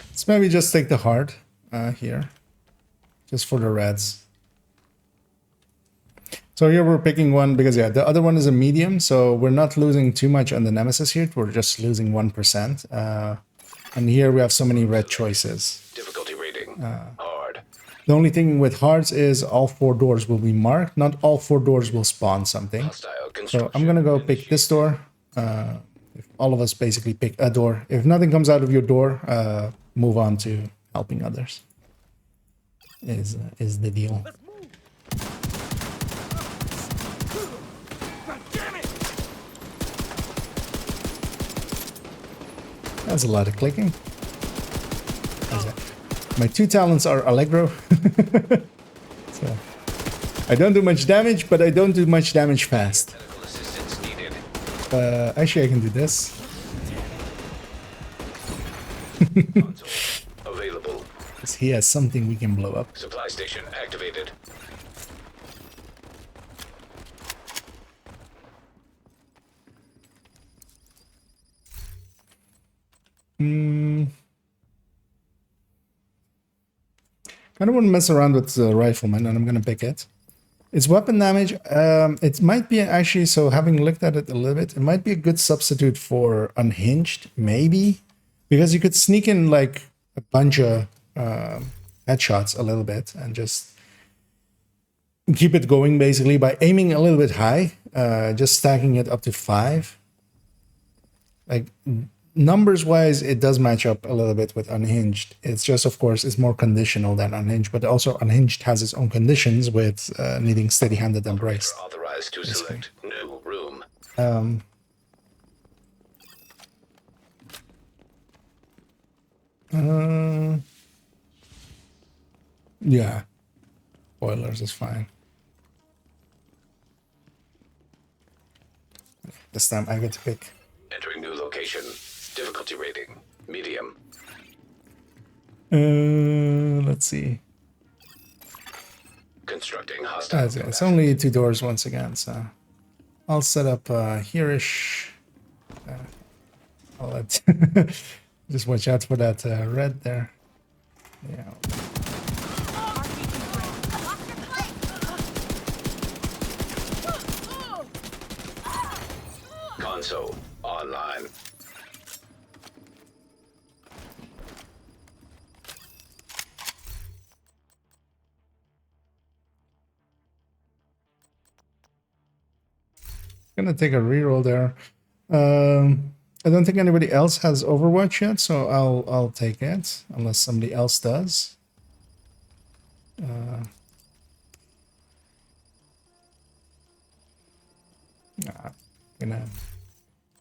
Let's maybe just take the heart here, just for the reds. So here we're picking one because yeah, the other one is a medium, so we're not losing too much on the nemesis here. We're just losing 1%. And here we have so many red choices. Difficulty rating hard. The only thing with hearts is all 4 doors will be marked. Not all 4 doors will spawn something. So I'm gonna go pick this door. If all of us basically pick a door. If nothing comes out of your door, move on to helping others. Is the deal. That's a lot of clicking. My 2 talents are Allegro. So I don't do much damage, but I don't do much damage fast. Actually, I can do this. Available. Because he has something we can blow up. Supply station activated. I don't want to mess around with the rifleman, and I'm gonna pick it. Its weapon damage, it might be actually, so having looked at it a little bit, it might be a good substitute for Unhinged, maybe? Because you could sneak in like a bunch of headshots a little bit and just keep it going basically by aiming a little bit high, just stacking it up to 5. Like, numbers wise, it does match up a little bit with Unhinged. It's just, of course, it's more conditional than Unhinged, but also Unhinged has its own conditions with needing steady-handed and braced. Authorized to select new room. Yeah, boilers is fine. This time I get to pick. Entering new location. Difficulty rating. Medium. Let's see. Constructing hostile. It's only 2 doors once again, so I'll set up here-ish. I'll let just watch out for that red there. Yeah. Console online. Gonna take a reroll there. I don't think anybody else has Overwatch yet, so I'll take it unless somebody else does.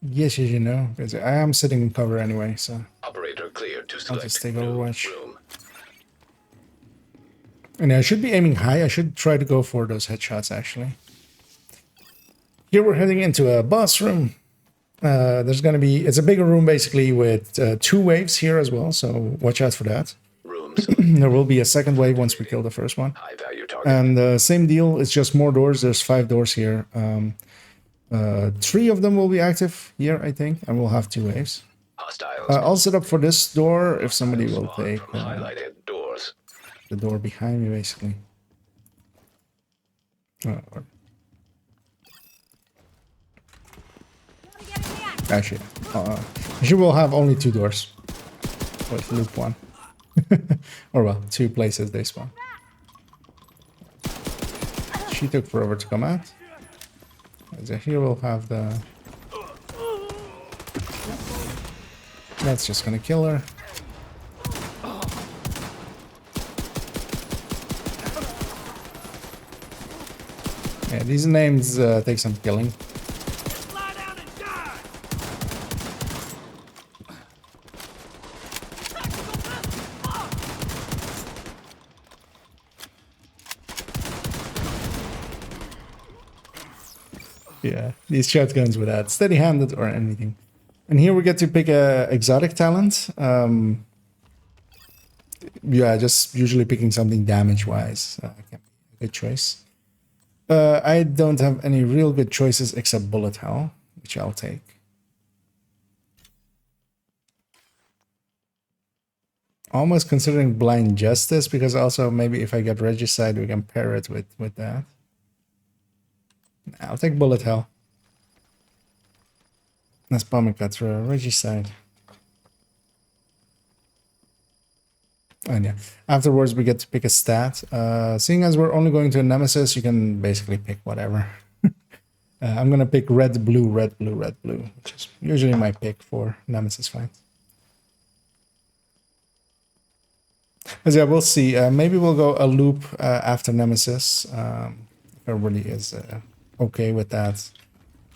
Yes, you know, because I am sitting in cover anyway, so Operator cleared to I'll select just take new Overwatch. room. And I should be aiming high. I should try to go for those headshots actually. Here we're heading into a boss room. There's gonna be, it's a bigger room basically with 2 waves here as well, so watch out for that. Rooms. There will be a second wave once we kill the first one. High value target. And same deal, it's just more doors. There's 5 doors here. 3 of them will be active here, I think, and we'll have 2 waves. Hostiles. I'll set up for this door if somebody will Spawn take from highlighted doors. the door behind me, basically. Actually, she will have only 2 doors with loop 1. Or well, 2 places they spawn. She took forever to come out. So here we'll have the... That's just gonna kill her. Yeah, these names take some killing. Yeah, these shotguns without steady-handed or anything. And here we get to pick a exotic talent. Yeah, just usually picking something damage-wise. Can be a good choice. I don't have any real good choices except bullet hell, which I'll take. Almost considering blind justice, because also maybe if I get regicide, we can pair it with that. I'll take bullet hell. That's bombing cuts for regicide. And yeah, afterwards we get to pick a stat. Seeing as we're only going to a nemesis, you can basically pick whatever. I'm gonna pick red, blue, red, blue, red, blue, which is usually my pick for nemesis fights. But yeah, we'll see. Maybe we'll go a loop after nemesis. If everybody is okay with that.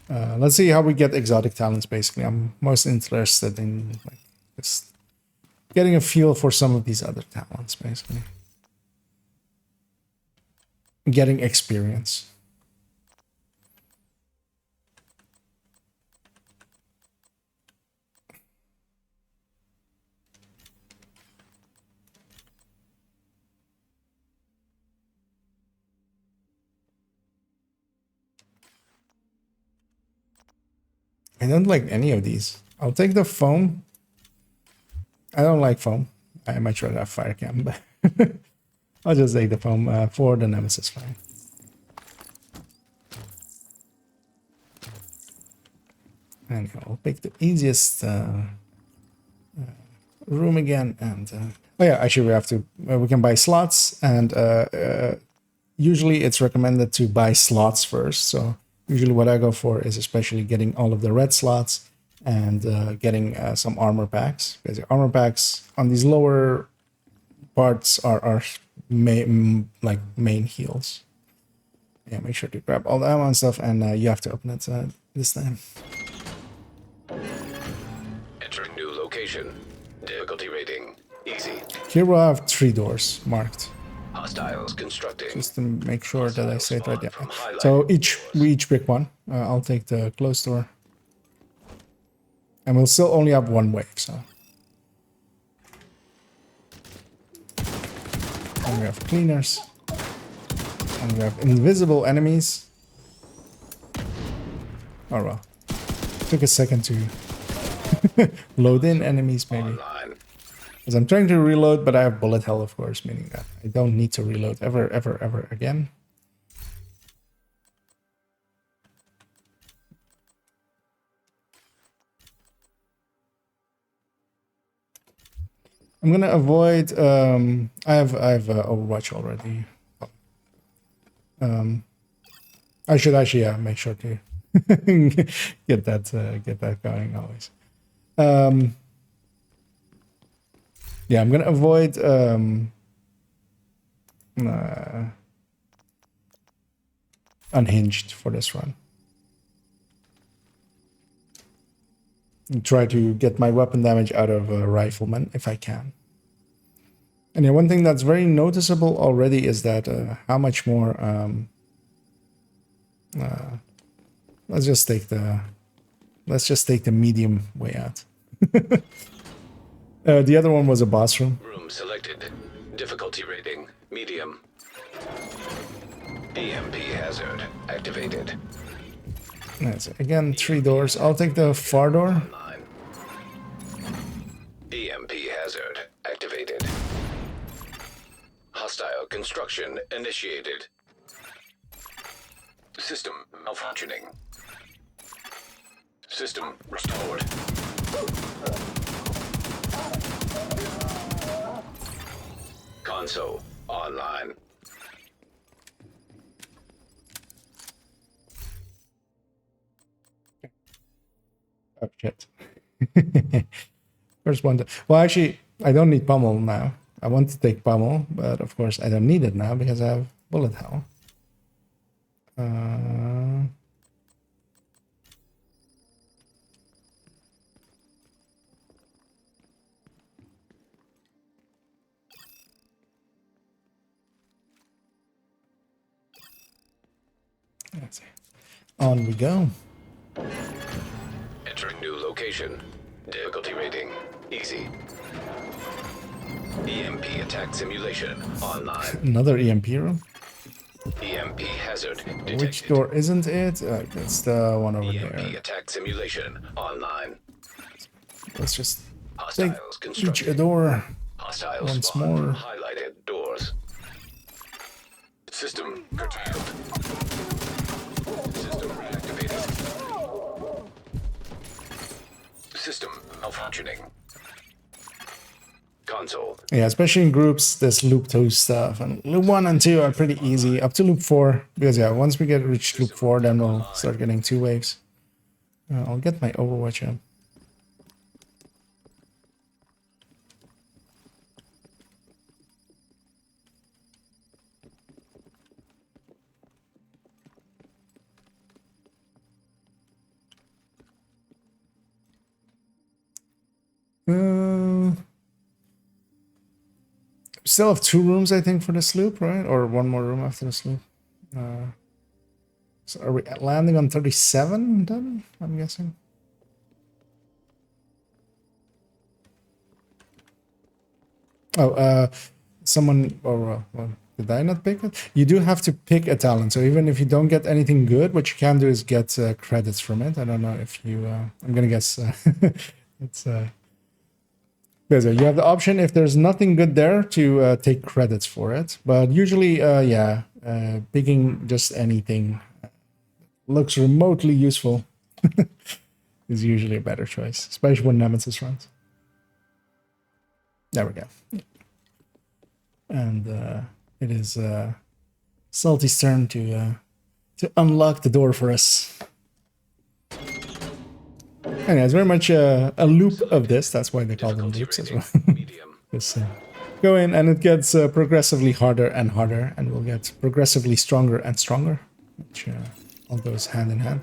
Let's see how we get exotic talents. Basically, I'm most interested in like just getting a feel for some of these other talents, basically. Getting experience. I don't like any of these. I'll take the foam. I don't like foam. I much rather have fire cam, but I'll just take the foam for the Nemesis fine. And I'll pick the easiest room again. And oh yeah, actually we have to. We can buy slots, and usually it's recommended to buy slots first. So usually what I go for is especially getting all of the red slots and getting some armor packs, because the armor packs on these lower parts are like main heals. Yeah, make sure to grab all the ammo and stuff, and you have to open it this time. Entering new location. Difficulty rating easy. Here we'll have 3 doors marked, Hostiles constructing. just to make sure that I say it right. Yeah. So we each pick one. I'll take the closed door, and we'll still only have 1 wave. So, and we have cleaners, and we have invisible enemies. Oh well, took a second to load in enemies maybe. Online. Because I'm trying to reload, but I have bullet hell, of course, meaning that I don't need to reload ever again. I'm gonna avoid. I have Overwatch already. I should actually make sure to get that going always. Yeah, I'm gonna avoid Unhinged for this run. And try to get my weapon damage out of a rifleman if I can. And yeah, one thing that's very noticeable already is that how much more. Let's just take the medium way out. The other one was a boss room. Room selected. Difficulty rating medium. EMP hazard activated. That's it. Again, 3 doors. I'll take the far door. Online. EMP hazard activated. Hostile construction initiated. System malfunctioning. System restored. Console online. Oh shit. First one. Well, actually, I don't need pummel now. I want to take pummel, but of course I don't need it now because I have bullet hell. Let's see. On we go. Entering new location. Difficulty rating easy. EMP attack simulation online. Another EMP room. EMP hazard detected. Which door isn't it? It's the one over EMP there. attack simulation online. Let's just take Hostiles each constructed. a door. Hostile once spawn. more. Highlighted doors. System curtailed. System reactivated. System malfunctioning. Console. Yeah, especially in groups, there's loop 2 stuff. And loop 1 and 2 are pretty easy, up to loop 4. Because yeah, once we reach loop 4, then we'll start getting 2 waves. I'll get my Overwatch up. Still have 2 rooms, I think, for this loop, right? Or 1 more room after this loop. So are we landing on 37 then? I'm guessing. Oh, someone. Oh, well, did I not pick it? You do have to pick a talent. So even if you don't get anything good, what you can do is get credits from it. I don't know if you. I'm gonna guess it's. Because you have the option if there's nothing good there to take credits for it. But usually, yeah, picking just anything looks remotely useful is usually a better choice, especially when Nemesis runs. There we go. And it is Salty's turn to unlock the door for us. And it's very much a loop of this. That's why they call them loops as well. Just go in and it gets progressively harder and harder, and we'll get progressively stronger and stronger, which all goes hand in hand.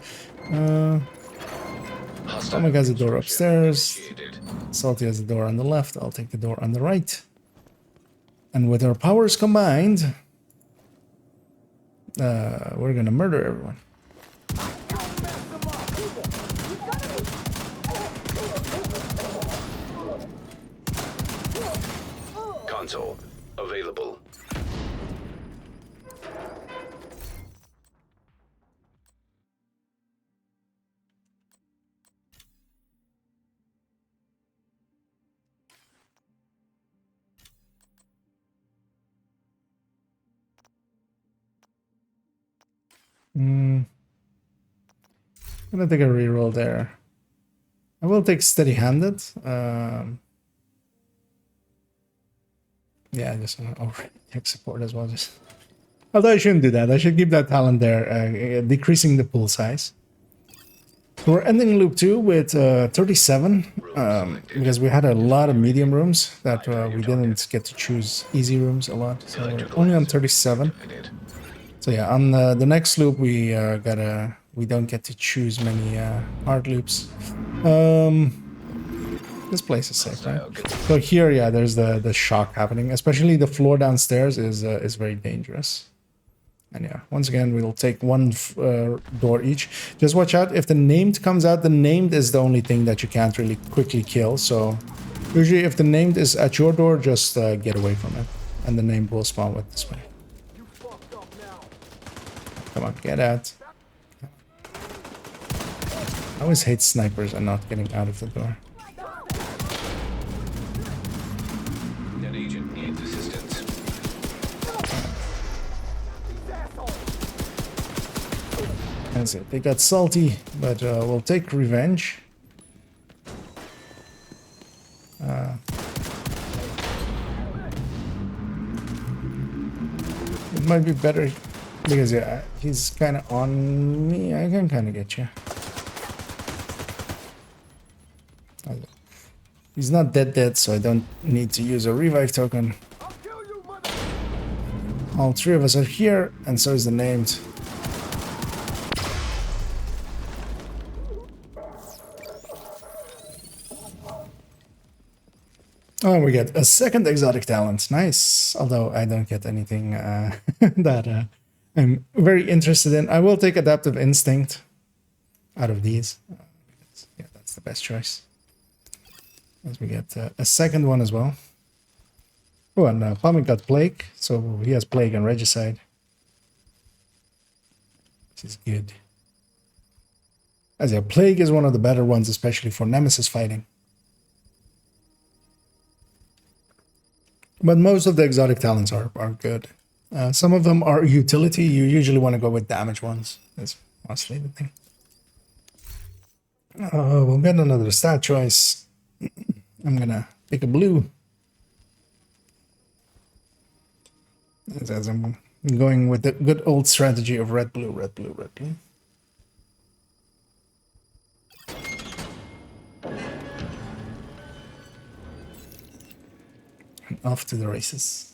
Omega has a door upstairs. Salty has a door on the left. I'll take the door on the right. And with our powers combined, we're gonna murder everyone. Console available. I'm gonna take a reroll there. I will take steady-handed. Yeah, just take support as well. Just although I shouldn't do that. I should keep that talent there, decreasing the pool size. So we're ending loop 2 with 37, because we had a lot of medium rooms that we didn't get to choose easy rooms a lot. So we're only on 37. So yeah, on the next loop we don't get to choose many hard loops. This place is safe, right? So here, yeah, there's the shock happening. Especially the floor downstairs is very dangerous. And yeah, once again, we'll take one door each. Just watch out. If the named comes out, the named is the only thing that you can't really quickly kill. So usually if the named is at your door, just get away from it. And the named will spawn with this way. Come on, get out. I always hate snipers and not getting out of the door. An agent needs assistance. That's it. They got salty, but we'll take revenge. It might be better because yeah, he's kind of on me. I can kind of get you. He's not dead, so I don't need to use a revive token. All three of us are here, and so is the named. Oh, we get a second exotic talent. Nice. Although I don't get anything that I'm very interested in. I will take Adaptive Instinct out of these. Yeah, that's the best choice. As we get a second one as well. Oh, and Palmy got Plague, so he has Plague and Regicide. Which is good. As yeah, Plague is one of the better ones, especially for Nemesis fighting. But most of the exotic talents are good. Some of them are utility. You usually want to go with damage ones. That's mostly the thing. We'll get another stat choice. I'm gonna pick a blue. As I'm going with the good old strategy of red, blue, red, blue, red, blue. And off to the races.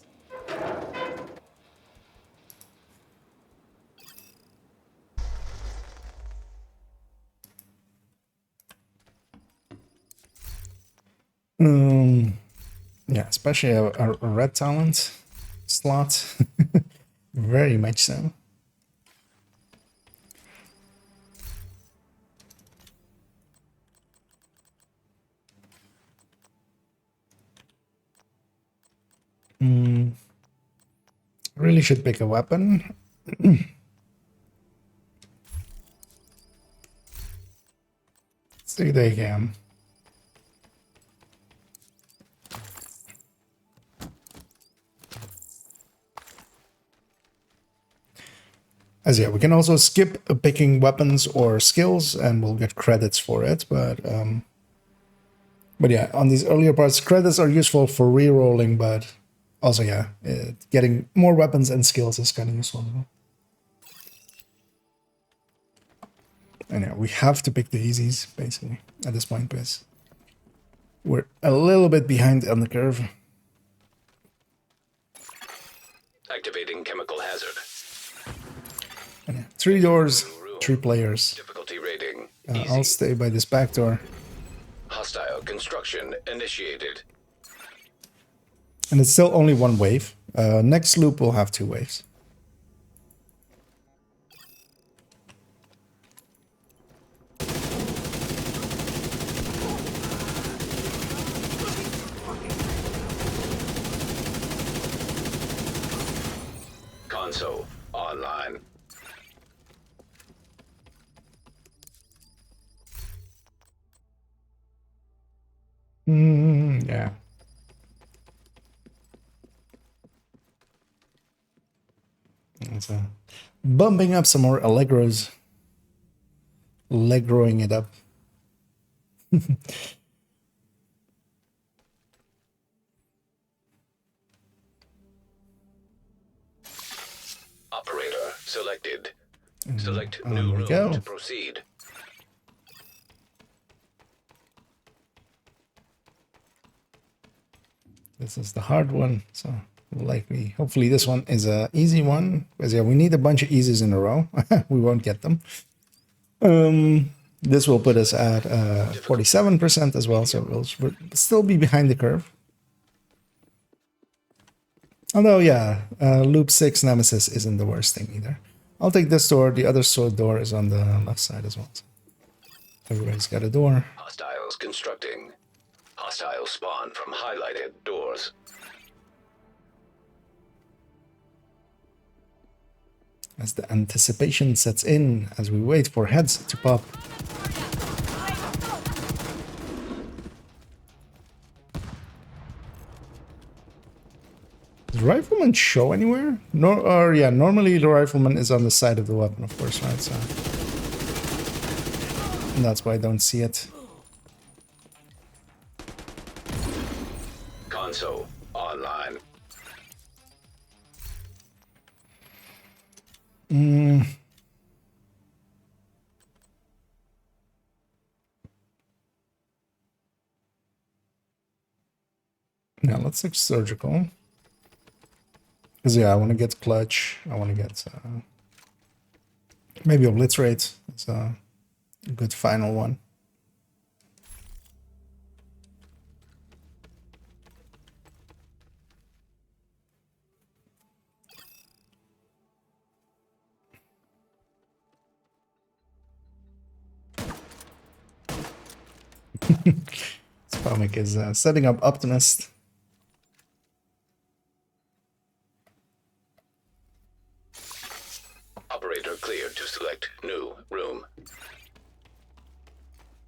Yeah, especially a red talent slot. Very much so. Really should pick a weapon. See, they can. As yeah, we can also skip picking weapons or skills, and we'll get credits for it. But yeah, on these earlier parts, credits are useful for re-rolling, but also yeah, getting more weapons and skills is kind of useful as well. And yeah, we have to pick the easies basically at this point because we're a little bit behind on the curve. Activating chemical hazard. And yeah, 3 doors, 3 players. Difficulty rating. I'll stay by this back door. Hostile construction initiated. And it's still only 1 wave. Next loop will have 2 waves. Console online. Yeah. So bumping up some more Allegros. Allegroing it up. Operator selected. Select new we room go. to proceed. This is the hard one, so likely, hopefully this one is a easy one. Because yeah, we need a bunch of easies in a row. We won't get them. This will put us at 47% as well, so we'll still be behind the curve. Although, yeah, loop 6 Nemesis isn't the worst thing either. I'll take this door. The other sword door is on the left side as well. So everybody's got a door. Hostiles constructing. Hostile spawn from highlighted doors. As the anticipation sets in, as we wait for heads to pop. Does Rifleman show anywhere? No, or yeah, normally the Rifleman is on the side of the weapon, of course, right? So and that's why I don't see it. Console online. Now let's take surgical. Because yeah, I want to get clutch. I want to get maybe obliterate. It's a good final one. Spalmic is setting up Optimist. Operator cleared to select new room.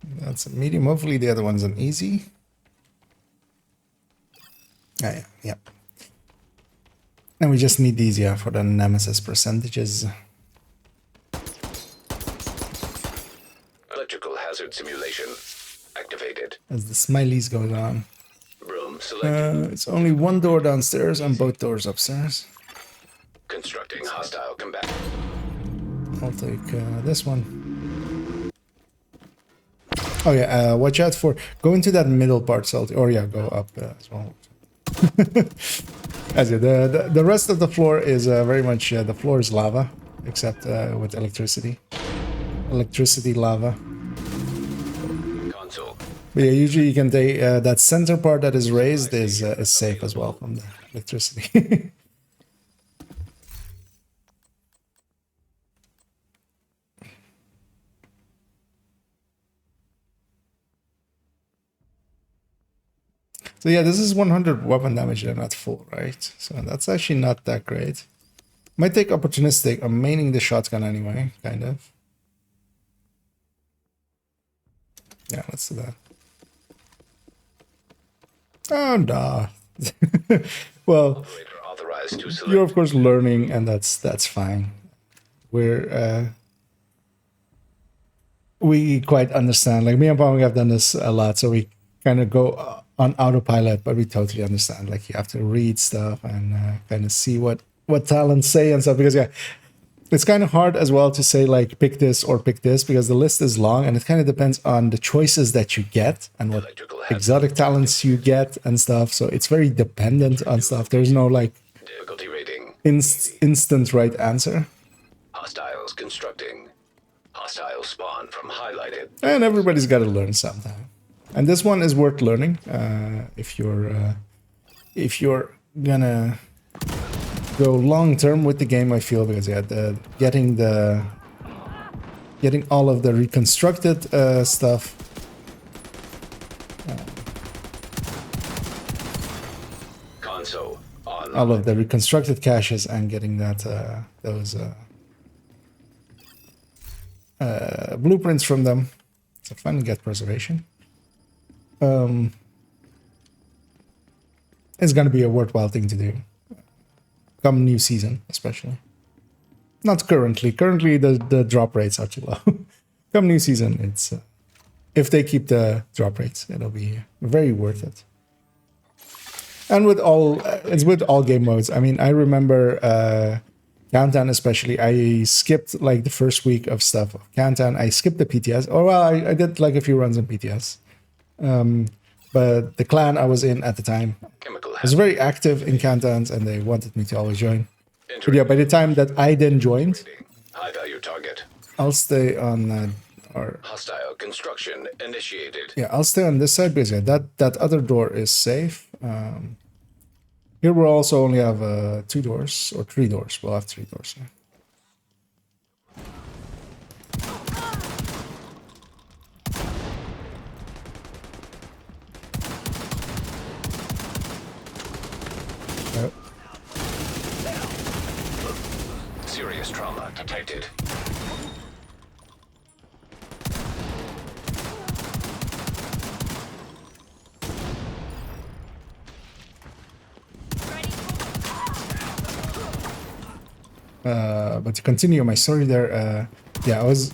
That's a medium. Hopefully the other one's an easy. Ah, yeah, yeah. And we just need these, yeah, for the Nemesis percentages. Electrical hazard simulation activated. As the smileys goes on. Room selected. It's only 1 door downstairs and both doors upstairs. Constructing hostile combat. I'll take this one. Oh yeah, watch out for... Go into that middle part, Salty. Or yeah, go up as well. As yeah, the rest of the floor is very much... the floor is lava, except with electricity. Electricity lava. Console. But yeah, usually you can take... that center part that is raised is safe as well from the electricity. So yeah, this is 100 weapon damage and not full, right? So that's actually not that great. Might take opportunistic. I'm maining the shotgun anyway, kind of. Yeah, let's do that. Oh, no. Well, Operator authorized to select. you're of course learning, and that's fine. we quite understand. Like me and Pong have done this a lot, so we kind of go on autopilot, but we totally understand. Like you have to read stuff and kind of see what talents say and stuff. Because yeah, it's kind of hard as well to say like pick this or pick this, because the list is long and it kind of depends on the choices that you get and what exotic talents you get and stuff. So it's very dependent on stuff. There's no like Difficulty rating. instant right answer. Hostiles constructing. Hostile spawn from highlighted. And everybody's got to learn sometime. And this one is worth learning if you're gonna go long term with the game. I feel, because yeah, getting all of the reconstructed stuff. Console on. All of the reconstructed caches and getting that those blueprints from them. So finally get preservation. It's going to be a worthwhile thing to do. Come new season, especially. Not currently. Currently, the drop rates are too low. Come new season, it's if they keep the drop rates, it'll be very worth it. And with all, it's with all game modes. I mean, I remember Countdown especially. I skipped like the first week of stuff of Countdown. I skipped the PTS. Oh well, I did like a few runs in PTS. But the clan I was in at the time was very active in Countdowns, and they wanted me to always join. But yeah, by the time that I then joined, high value target. I'll stay on or Hostile construction initiated. yeah, I'll stay on this side because yeah, that other door is safe. Here we'll also only have 2 doors or 3 doors. We'll have 3 doors. Yeah. Serious trauma detected. But to continue my story there, yeah, I was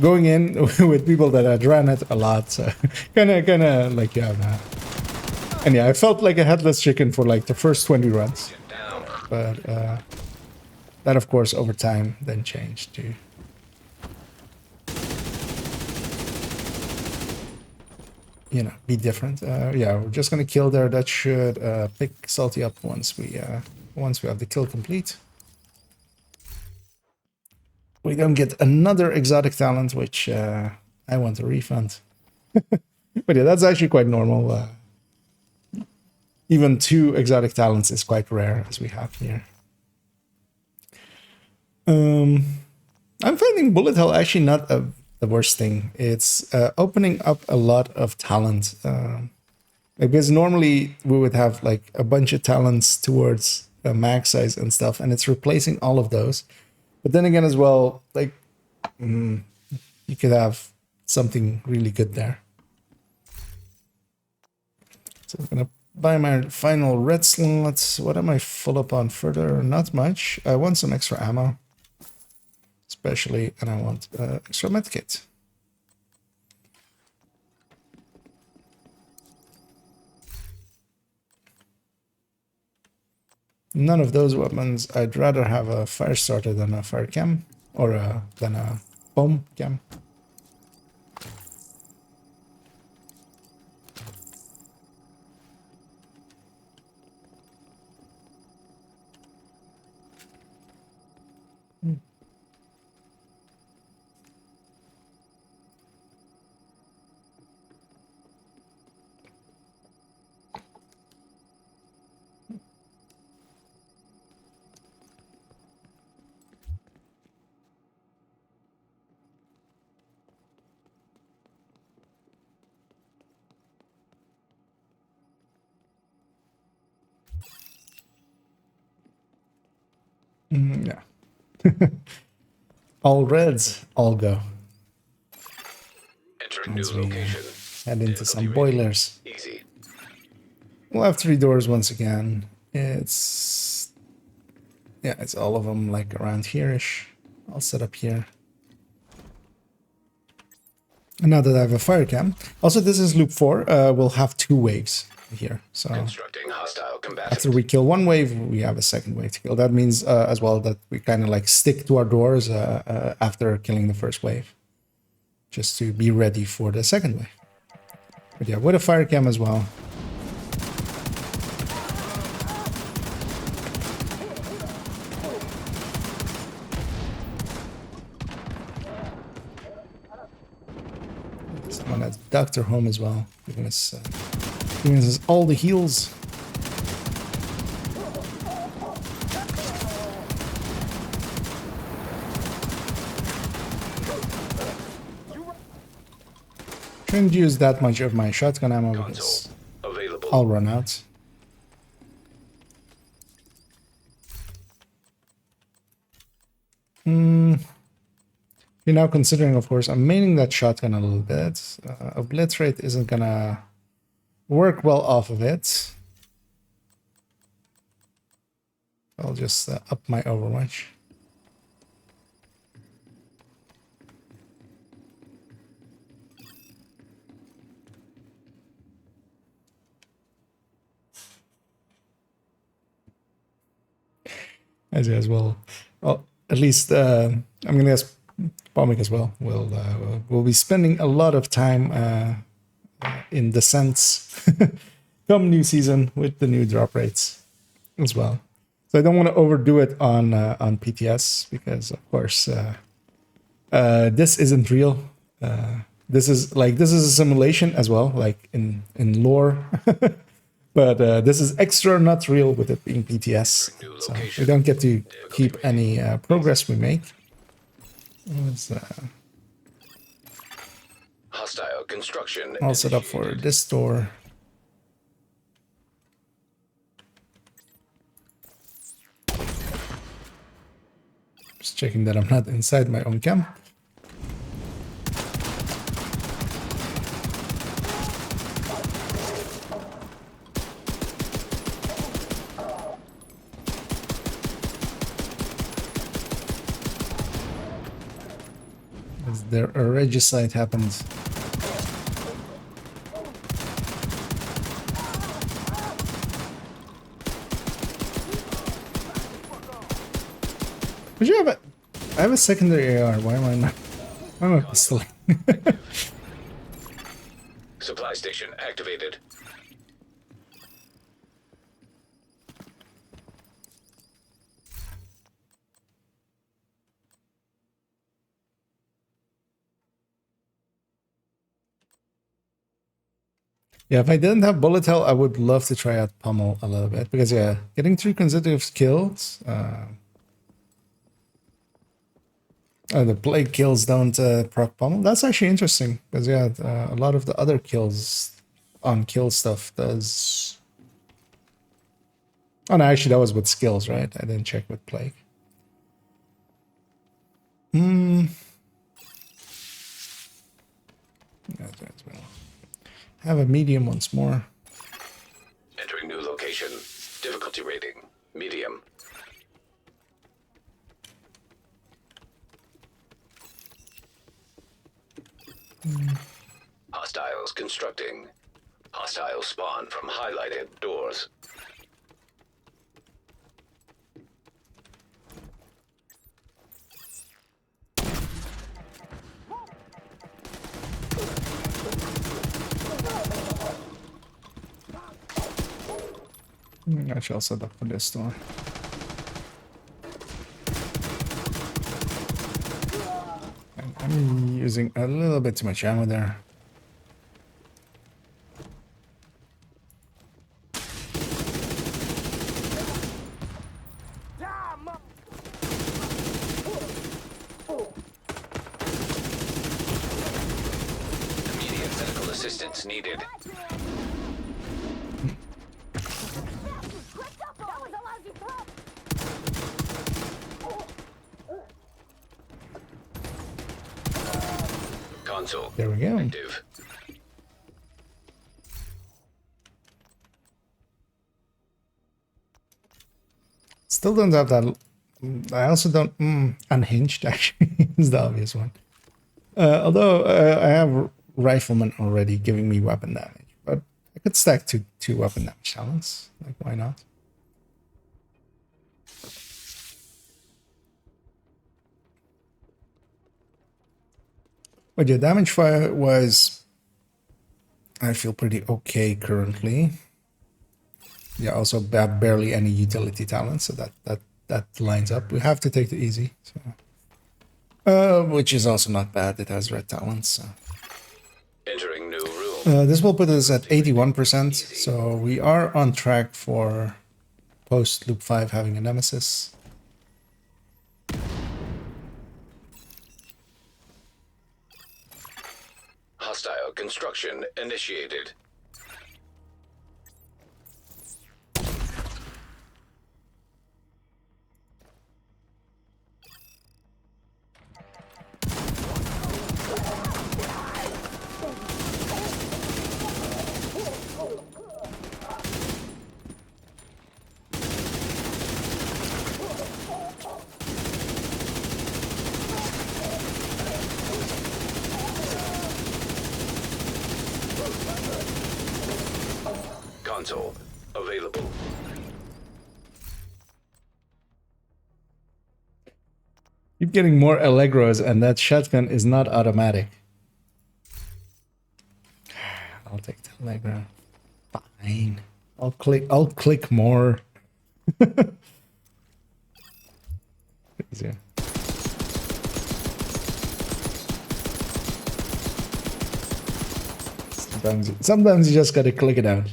going in with people that had ran it a lot, so kind of like yeah, man. And yeah, I felt like a headless chicken for like the first 20 runs, but that of course over time then changed to be different. Yeah, we're just gonna kill there. That should pick Salty up once we have the kill complete. We don't get another exotic talent, which I want a refund. But yeah, that's actually quite normal. Even 2 exotic talents is quite rare, as we have here. I'm finding bullet hell actually not the worst thing. It's opening up a lot of talent. Because normally we would have like a bunch of talents towards max size and stuff, and it's replacing all of those. But then again as well, like you could have something really good there. So I'm gonna buy my final red slots. What am I full up on further? Not much. I want some extra ammo, especially, and I want extra medkit. None of those weapons. I'd rather have a fire starter than a fire cam, or than a bomb cam. Yeah. All reds, all go. Enter new As we location. head into some Difficulty boilers. rating. Easy. We'll have 3 doors once again. It's Yeah, it's all of them like around here-ish. I'll set up here. And now that I have a fire cam. Also, this is loop 4. We'll have 2 waves here. So Constructing hostile combatant. after we kill 1 wave, we have a 2nd wave to kill. That means as well that we kind of like stick to our doors after killing the 1st wave. Just to be ready for the 2nd wave. But yeah, with a fire cam as well. Someone has Doctor Home as well, giving us all the heals. Shouldn't use that much of my shotgun ammo because available. I'll run out. You're now considering, of course, I'm maining that shotgun a little bit. Obliterate isn't gonna work well off of it. I'll just up my Overwatch. As well. Well, at least I'm gonna ask Pomik as well. We'll be spending a lot of time in Descents come new season with the new drop rates as well. So I don't want to overdo it on PTS because, of course, this isn't real. This is a simulation as well, like in lore. But this is extra not real with it being PTS. So we don't get to keep any progress we make. Hostile construction. I'll set up for this door. Just checking that I'm not inside my own camp. There a regicide happened. Would you have a? I have a secondary AR. Why am I not? I'm a pistol. Supply station activated. Yeah, if I didn't have bullet hell, I would love to try out pummel a little bit because yeah, getting 3 consecutive kills. The plague kills don't proc pummel. That's actually interesting because yeah, a lot of the other kills on kill stuff does. Oh no, actually that was with skills, right? I didn't check with plague. Yeah, that's well. Have a medium once more. Entering new location. Difficulty rating. Medium. Hostiles constructing. Hostiles spawn from highlighted doors. I shall set up for this door. I'm using a little bit too much ammo there. Immediate medical assistance needed. Console. There we go. Active. Still don't have that I also don't... unhinged, actually, is the obvious one. Although I have Rifleman already giving me weapon damage. But I could stack two weapon damage talents. Like, why not? But yeah, damage fire was... I feel pretty okay currently. Yeah, also barely any utility talents, so that lines up. We have to take the easy, so. Which is also not bad. It has red talents. So. Entering new room. This will put us at 81%, so we are on track for post loop 5 having a nemesis. Hostile construction initiated. Console available. Keep getting more Allegros, and that shotgun is not automatic. I'll take the Allegro. Fine. I'll click more. Easier. Sometimes you just gotta click it out.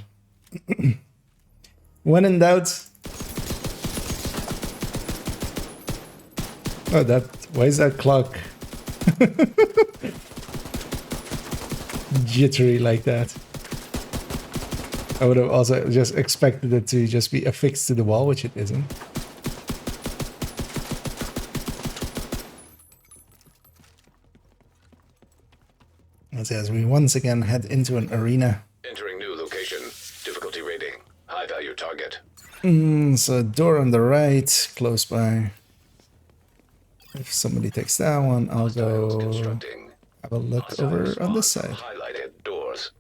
When in doubt. Oh, why is that clock jittery like that? I would have also just expected it to just be affixed to the wall, which it isn't. As we once again head into an arena. Entering new location. Difficulty rating. High value target. So door on the right, close by. If somebody takes that one, I'll go have a look over on this side. Highlighted doors.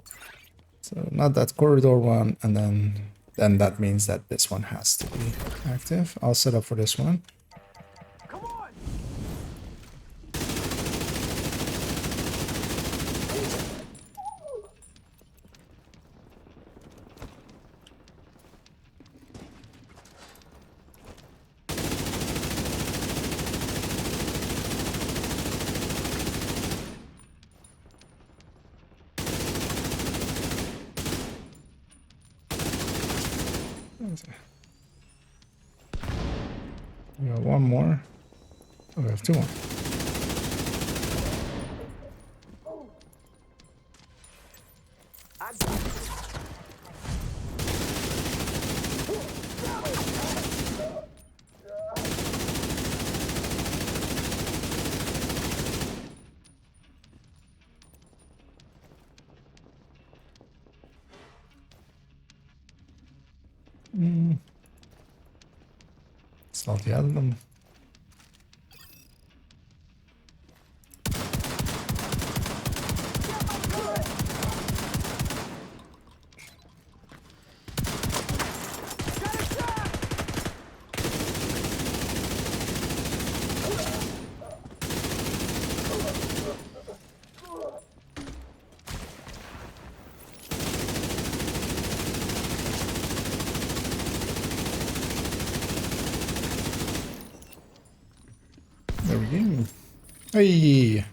So not that corridor one, and then that means that this one has to be active. I'll set up for this one. We got one more. Oh, we have two more. Salteado them. There we go. Hey,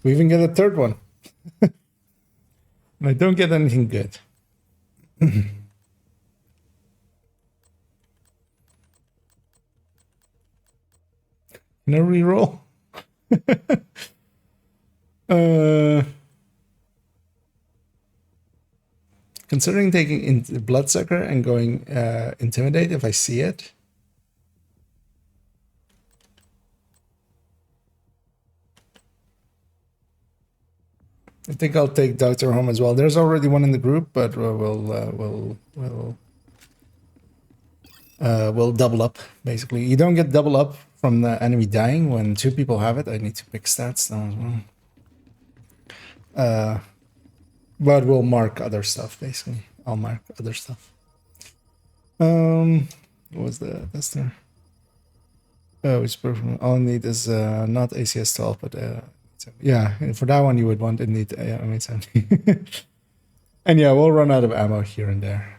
we even get a third one. And I don't get anything good. No reroll. Considering taking Bloodsucker and going Intimidate if I see it. I think I'll take Doctor home as well. There's already one in the group, but we'll will double up. Basically, you don't get double up from the enemy dying when 2 people have it. I need to pick stats now as well. But we'll mark other stuff. Basically, I'll mark other stuff. What was the tester? Oh, it's perfect. All I need is not ACS 12, but yeah, for that one you would want to need M870. And yeah, we'll run out of ammo here and there.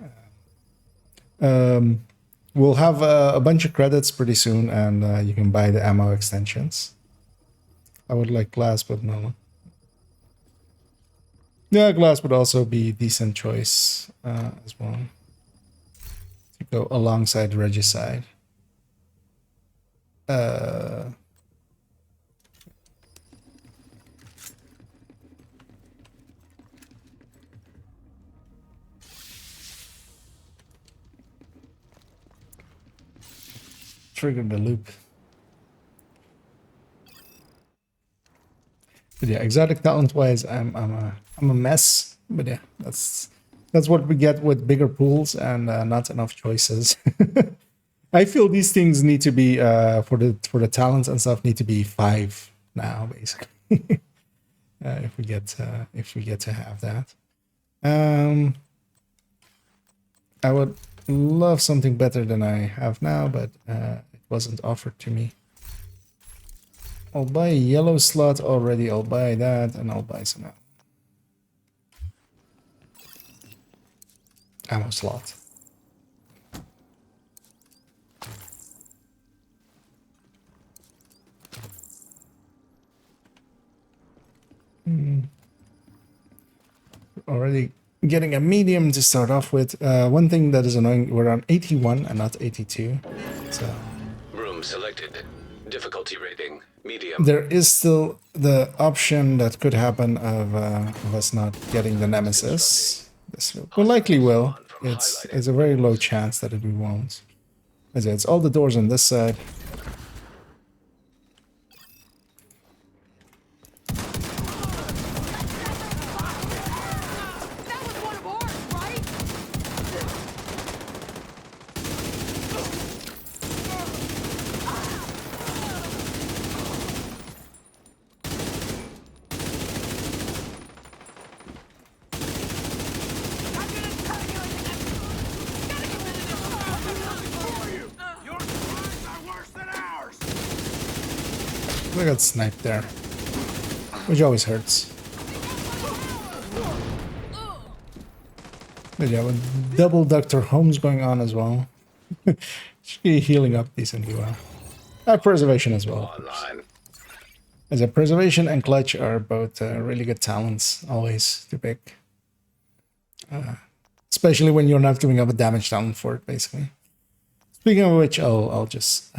We'll have a bunch of credits pretty soon, and you can buy the ammo extensions. I would like glass, but no. Yeah, glass would also be a decent choice as well to go alongside Regicide. Trigger the loop. But yeah, exotic talent wise, I'm a mess. But yeah, that's what we get with bigger pools and not enough choices. I feel these things need to be for the talents and stuff need to be 5 now, basically. If we get to have that. I would love something better than I have now, but it wasn't offered to me. I'll buy a yellow slot already. I'll buy that, and I'll buy some ammo slot. Already getting a medium to start off with. One thing that is annoying, we're on 81 and not 82. So Room selected. Difficulty rating medium. there is still the option that could happen of us not getting the Nemesis. This will likely will. It's a very low chance that we won't. As it's all the doors on this side. I got sniped there, which always hurts. But yeah, with double Dr. Holmes going on as well. Should be healing up decently well. Preservation as well. As a preservation and clutch are both really good talents, always to pick. Especially when you're not giving up a damage talent for it, basically. Speaking of which, I'll just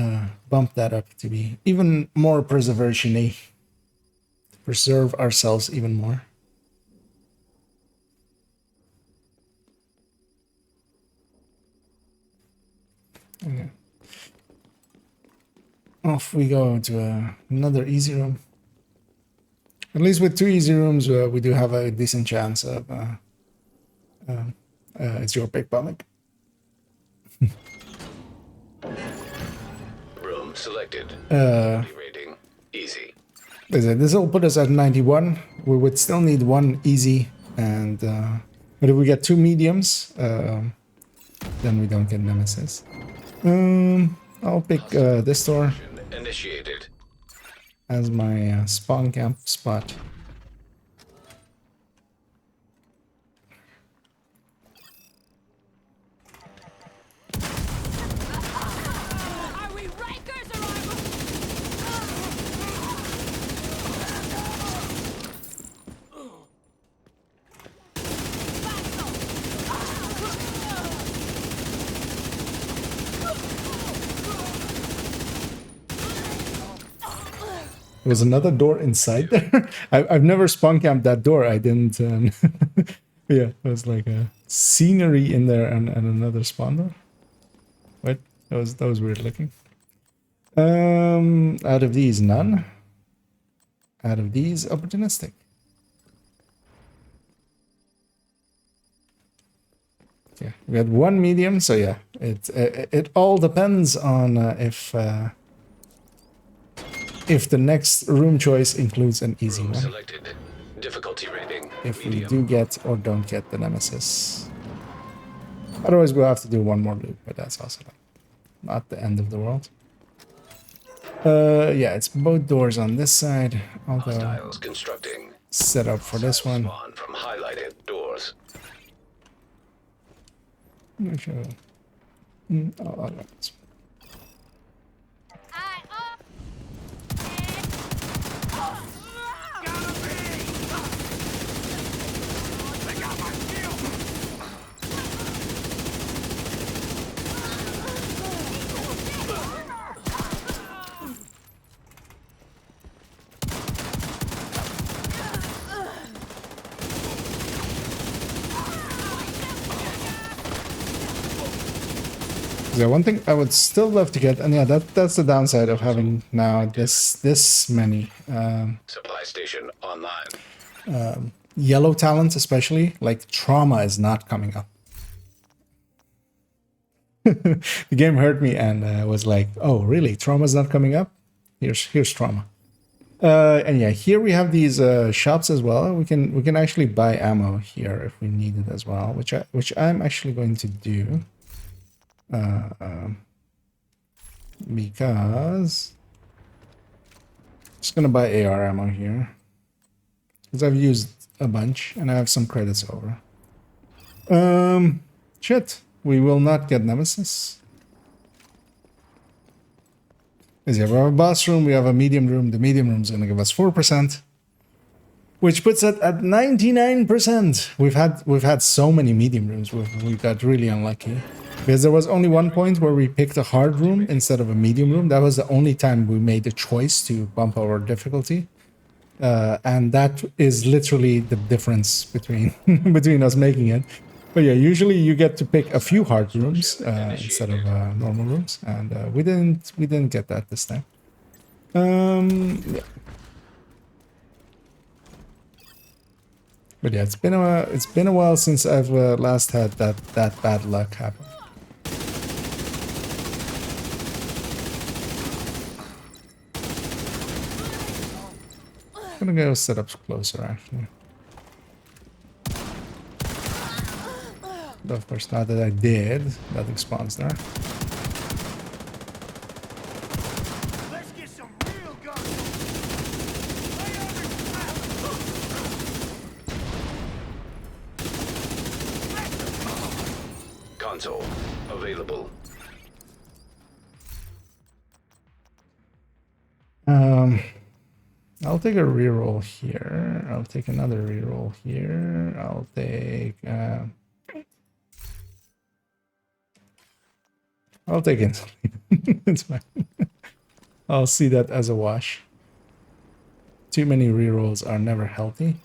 bump that up to be even more preservation-y. Preserve ourselves even more. Okay. Off we go to another easy room. At least with 2 easy rooms, we do have a decent chance of it's your pick, Bomic. Room selected. Rating easy. This will put us at 91. We would still need 1 easy, and but if we get 2 mediums, then we don't get Nemesis. I'll pick this door Initiated. as my spawn camp spot. There was another door inside there. I've never spawn camped that door. I didn't. Yeah, it was like a scenery in there and another spawn door. What? That was weird looking. Out of these, none. Out of these, opportunistic. Yeah, we had 1 medium, so yeah, It all depends on if the next room choice includes an easy Room one. selected. Difficulty rating. If we Medium. do get or don't get the Nemesis. Otherwise, we'll have to do one more loop, but that's also not the end of the world. Yeah, it's both doors on this side. I'll go Hostiles constructing. set up for this one. Spawn from highlighted doors. Make sure. I'll go this one. Yeah, one thing I would still love to get, and yeah, that's the downside of having now this many Supply station online. yellow talents, especially like trauma is not coming up. The game hurt me and was like, oh really, trauma's not coming up? Here's trauma. And yeah, here we have these shops as well. We can actually buy ammo here if we need it as well, which I'm actually going to do. Because I'm just gonna buy AR ammo here because I've used a bunch and I have some credits over. Shit, we will not get Nemesis. Because yeah, we have a boss room, we have a medium room. The medium room is gonna give us 4%, which puts it at 99%. We've had so many medium rooms. We got really unlucky. Because there was only one point where we picked a hard room instead of a medium room. That was the only time we made the choice to bump our difficulty. And that is literally the difference between between us making it. But yeah, usually you get to pick a few hard rooms instead of normal rooms. And we didn't get that this time. Yeah. But yeah, it's been a while since I've last had that bad luck happen. I'm gonna go set up closer actually. But of course, now that I did, nothing spawns there. Let's get some real guns. Console available. I'll take a reroll here. I'll take another reroll here. I'll take it. It's fine. I'll see that as a wash. Too many rerolls are never healthy.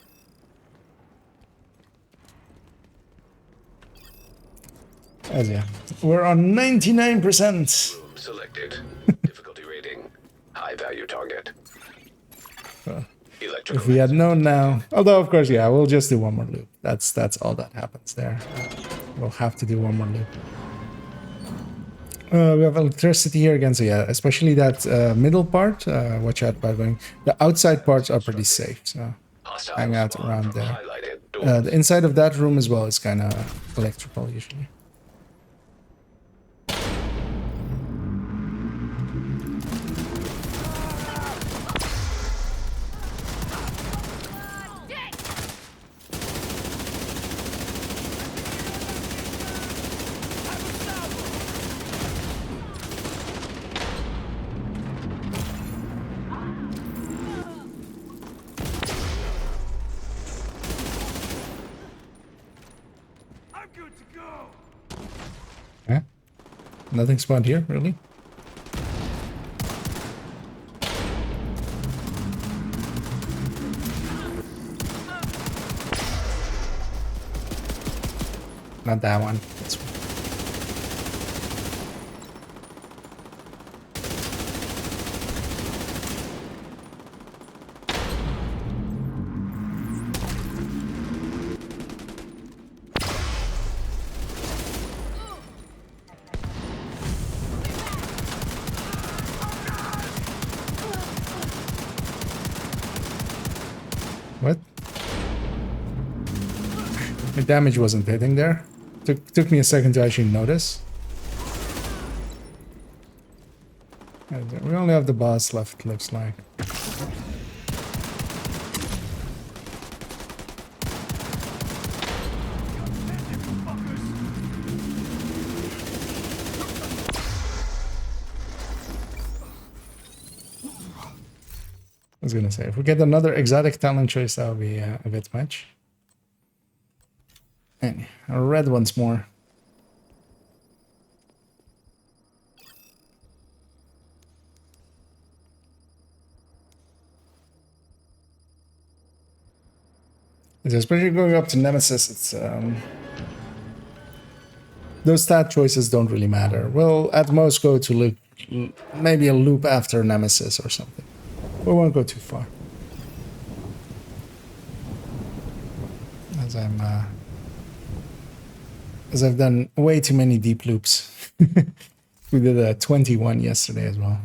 As yeah, we're on 99%. Room selected. Difficulty rating. High value target. If we had known now, although of course, yeah, we'll just do one more loop. That's all that happens there. We'll have to do one more loop. We have electricity here again, so yeah, especially that middle part. Watch out by going. The outside parts are pretty safe, so hang out around there. The inside of that room as well is kind of electrical usually. Nothing spawned here, really? Not that one. This one. My damage wasn't hitting there. Took me a second to actually notice. And we only have the boss left, looks like. I was gonna say, if we get another exotic talent choice, that would be a bit much. And a red once more. Especially going up to Nemesis, it's those stat choices don't really matter. We'll at most go to loop, maybe a loop after Nemesis or something. We won't go too far. As I've done way too many deep loops. We did a 21 yesterday as well.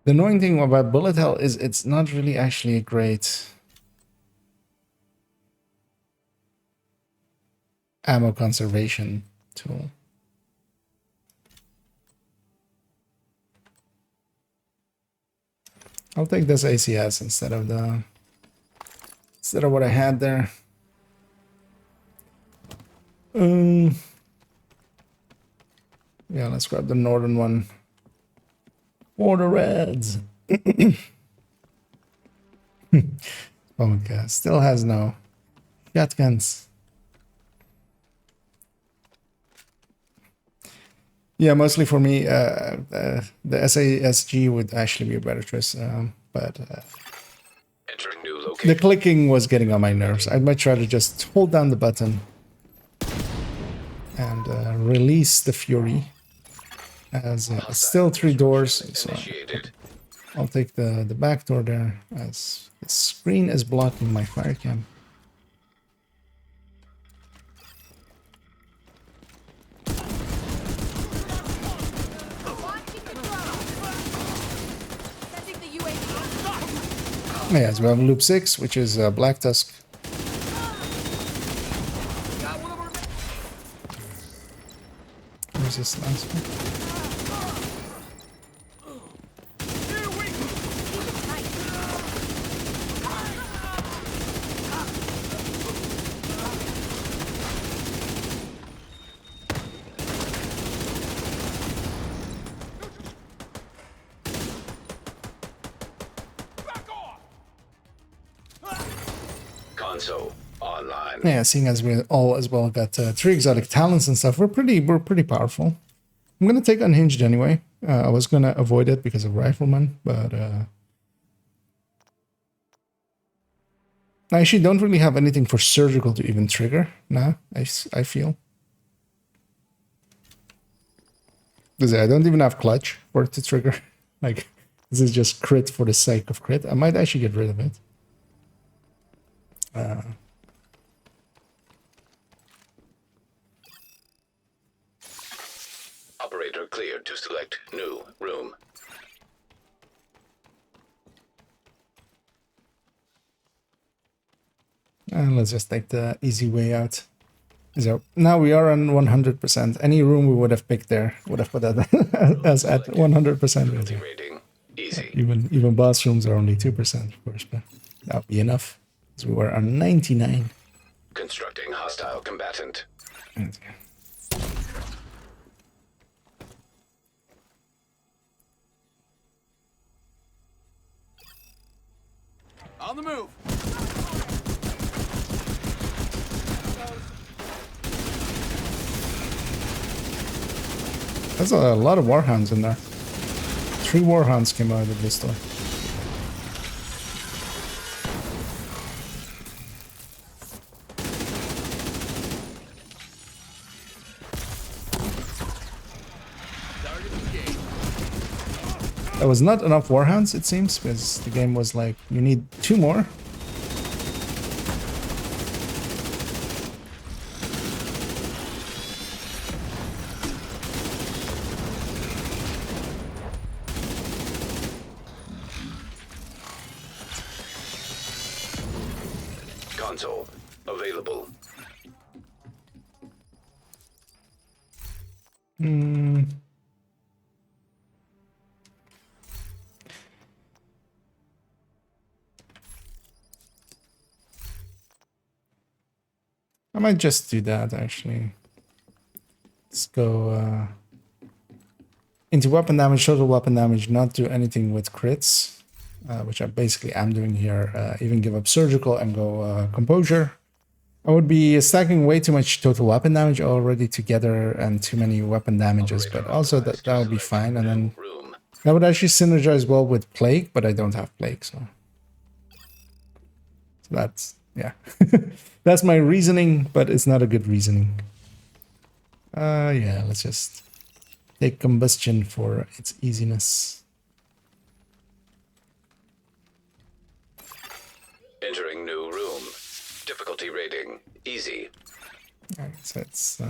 The annoying thing about bullet hell is it's not really actually a great ammo conservation tool. I'll take this ACS instead of what I had there. Yeah, let's grab the northern one. For the Reds. Okay, still has no shotguns. Yeah, mostly for me, the SASG would actually be a better choice, but Entering new location. the clicking was getting on my nerves. I'd much rather just hold down the button and release the fury. As still 3 doors, so I'll take the back door there, as the screen is blocking my fire cam. Yeah, so we have loop 6, which is Black Tusk. Where's this last one? Console online. Yeah, seeing as we all as well got 3 exotic talents and stuff, we're pretty powerful. I'm gonna take Unhinged anyway. I was gonna avoid it because of Rifleman, but I actually don't really have anything for surgical to even trigger now. I feel because I don't even have clutch for it to trigger. Like, this is just crit for the sake of crit. I might actually get rid of it. Operator cleared to select new room. And let's just take the easy way out. So now we are on 100%. Any room we would have picked there would have put that as at 100%. Rating easy. Even boss rooms are only 2%, of course, but that would be enough. So we were on 99. Constructing hostile combatant. On the move. There's a lot of Warhounds in there. 3 Warhounds came out of this door. There was not enough Warhounds, it seems, because the game was like, you need 2 more. Console available. I might just do that, actually. Let's go into weapon damage, total weapon damage, not do anything with crits, which I basically am doing here. Even give up surgical and go composure. I would be stacking way too much total weapon damage already together and too many weapon damages, but also that would be fine. And then that would actually synergize well with Plague, but I don't have Plague, so that's, yeah. That's my reasoning, but it's not a good reasoning. Yeah, let's just take combustion for its easiness. Entering new room. Difficulty rating easy. Alright, so it's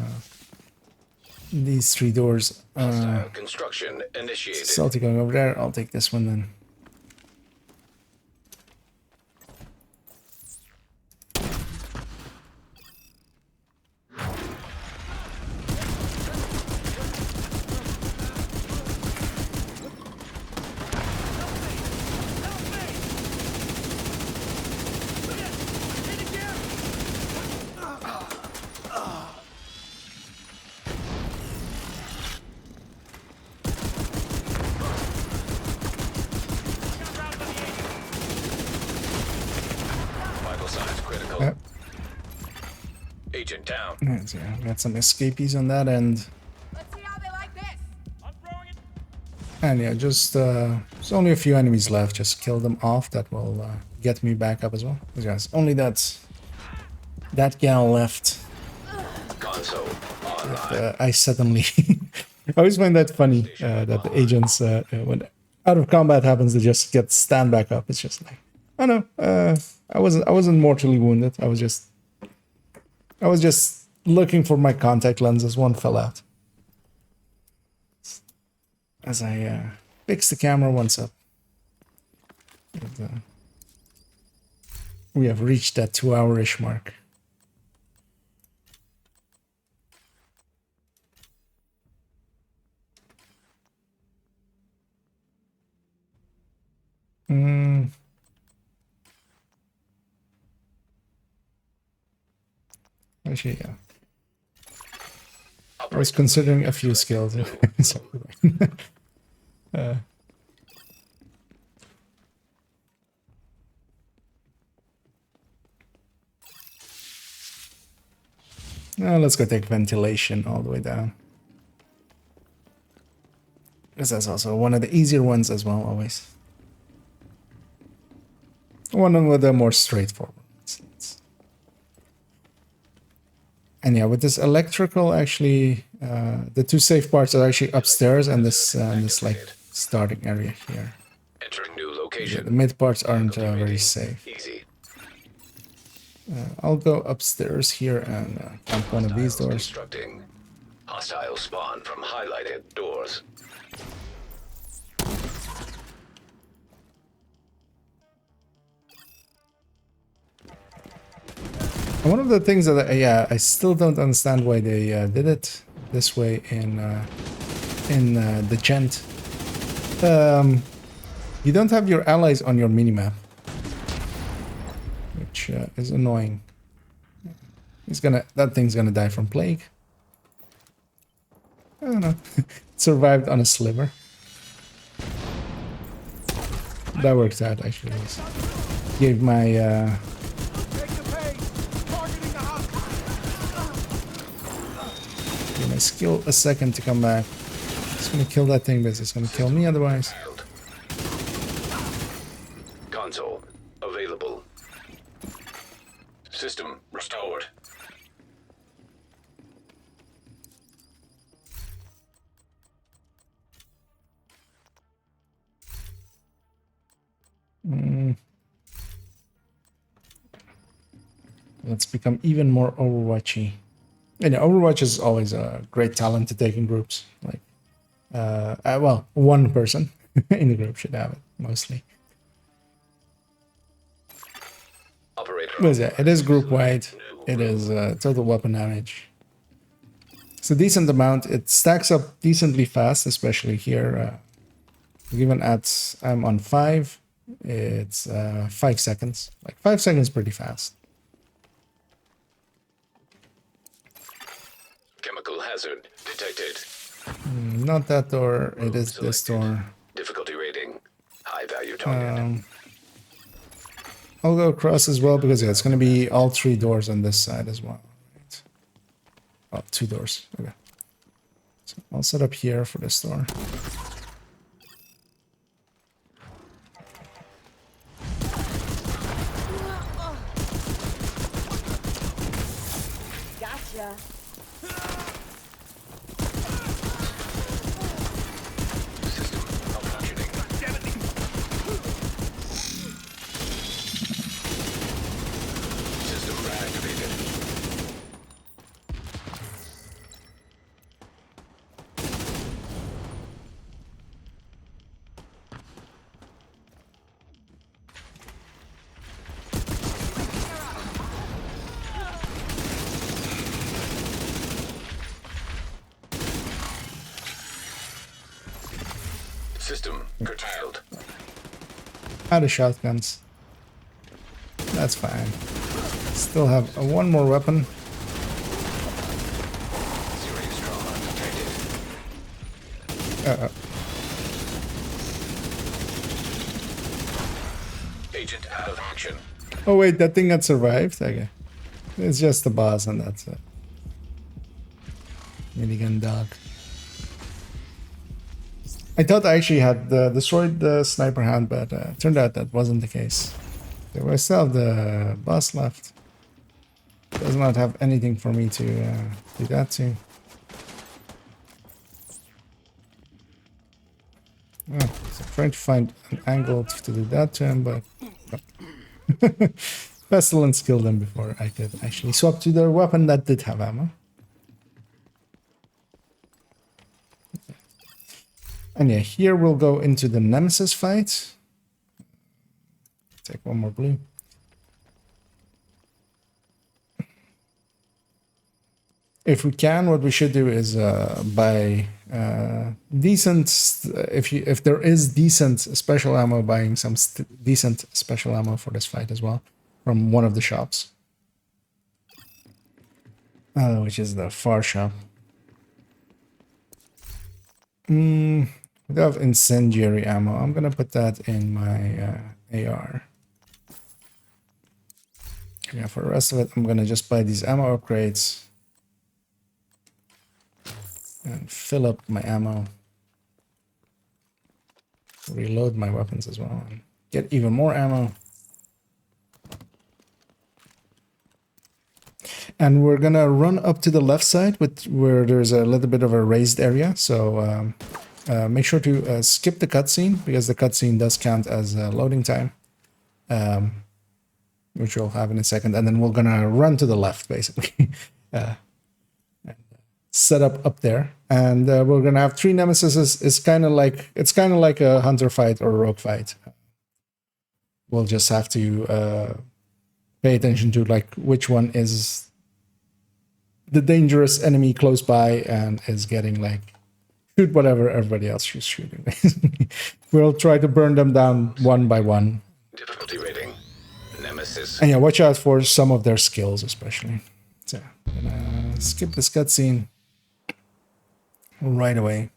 these 3 doors. Hostile construction initiated. Salty going over there. I'll take this one then. Vital signs critical. Yep. Agent down. Yeah, got some escapees on that end. Let's see how they like this. I'm throwing it. And yeah, just there's only a few enemies left. Just kill them off. That will get me back up as well. Yes, only that gal left. Console online. I suddenly, I always find that funny that the agents, when out of combat happens, they just stand back up. It's just like, oh no, I wasn't mortally wounded. I was just looking for my contact lenses. One fell out. As I fix the camera once up. And, we have reached that 2-hour-ish mark. Actually, yeah. I was considering a few skills. Let's go take ventilation all the way down. Because that's also one of the easier ones as well, always. One with the more straightforward ones. And yeah, with this electrical, actually, the 2 safe parts are actually upstairs and this like starting area here. Entering new location. Yeah, the mid parts aren't very safe. Easy. I'll go upstairs here and camp one of these doors. Constructing. Hostile spawn from highlighted doors. One of the things that I still don't understand why they did it this way in the Gent. You don't have your allies on your minimap, which is annoying. That thing's gonna die from plague. I don't know. It survived on a sliver. That worked out actually. Gave my skill a second to come back. It's gonna kill that thing, but it's gonna kill me otherwise. Console available. System restored. Let's become even more Overwatchy. And yeah, Overwatch is always a great talent to take in groups. Like, well, one person in the group should have it mostly. Operator. But yeah, it is group wide. It is total weapon damage. It's a decent amount. It stacks up decently fast, especially here. Even at I'm on 5, it's 5 seconds. Like 5 seconds, pretty fast. Chemical hazard detected. Not that door. It is this door. Difficulty rating. High value target. I'll go across as well because yeah, it's going to be all 3 doors on this side as well. Right. Oh, 2 doors. Okay. So I'll set up here for this door. Gotcha. System malfunctioning. System reactivated. System curtailed. Out of shotguns. That's fine. Still have one more weapon. Serious trauma detected. Agent out of action. Oh wait, that thing that survived? Okay. It's just the boss and that's it. Minigun dog. I thought I actually had destroyed the sniper hound, but turned out that wasn't the case. So I still have the boss left. Does not have anything for me to do that to. Oh, so I'm trying to find an angle to do that to him, but no. Pestilence killed him before I could actually swap to the weapon that did have ammo. And yeah, here we'll go into the Nemesis fight. Take one more blue. If we can, what we should do is buy decent. If there is decent special ammo, buying some decent special ammo for this fight as well from one of the shops, which is the far shop. We have incendiary ammo. I'm gonna put that in my AR. Yeah, for the rest of it, I'm gonna just buy these ammo upgrades and fill up my ammo. Reload my weapons as well and get even more ammo. And we're gonna run up to the left side where there's a little bit of a raised area. So make sure to skip the cutscene because the cutscene does count as loading time, which we'll have in a second. And then we're gonna run to the left basically, and set up there. And we're gonna have 3 nemesis. It's kind of like a hunter fight or a rogue fight. We'll just have to pay attention to like which one is the dangerous enemy close by and is getting like shoot whatever everybody else is shooting. We'll try to burn them down one by one. Difficulty rating. Nemesis. And yeah, watch out for some of their skills, especially. So I'm gonna skip this cutscene right away.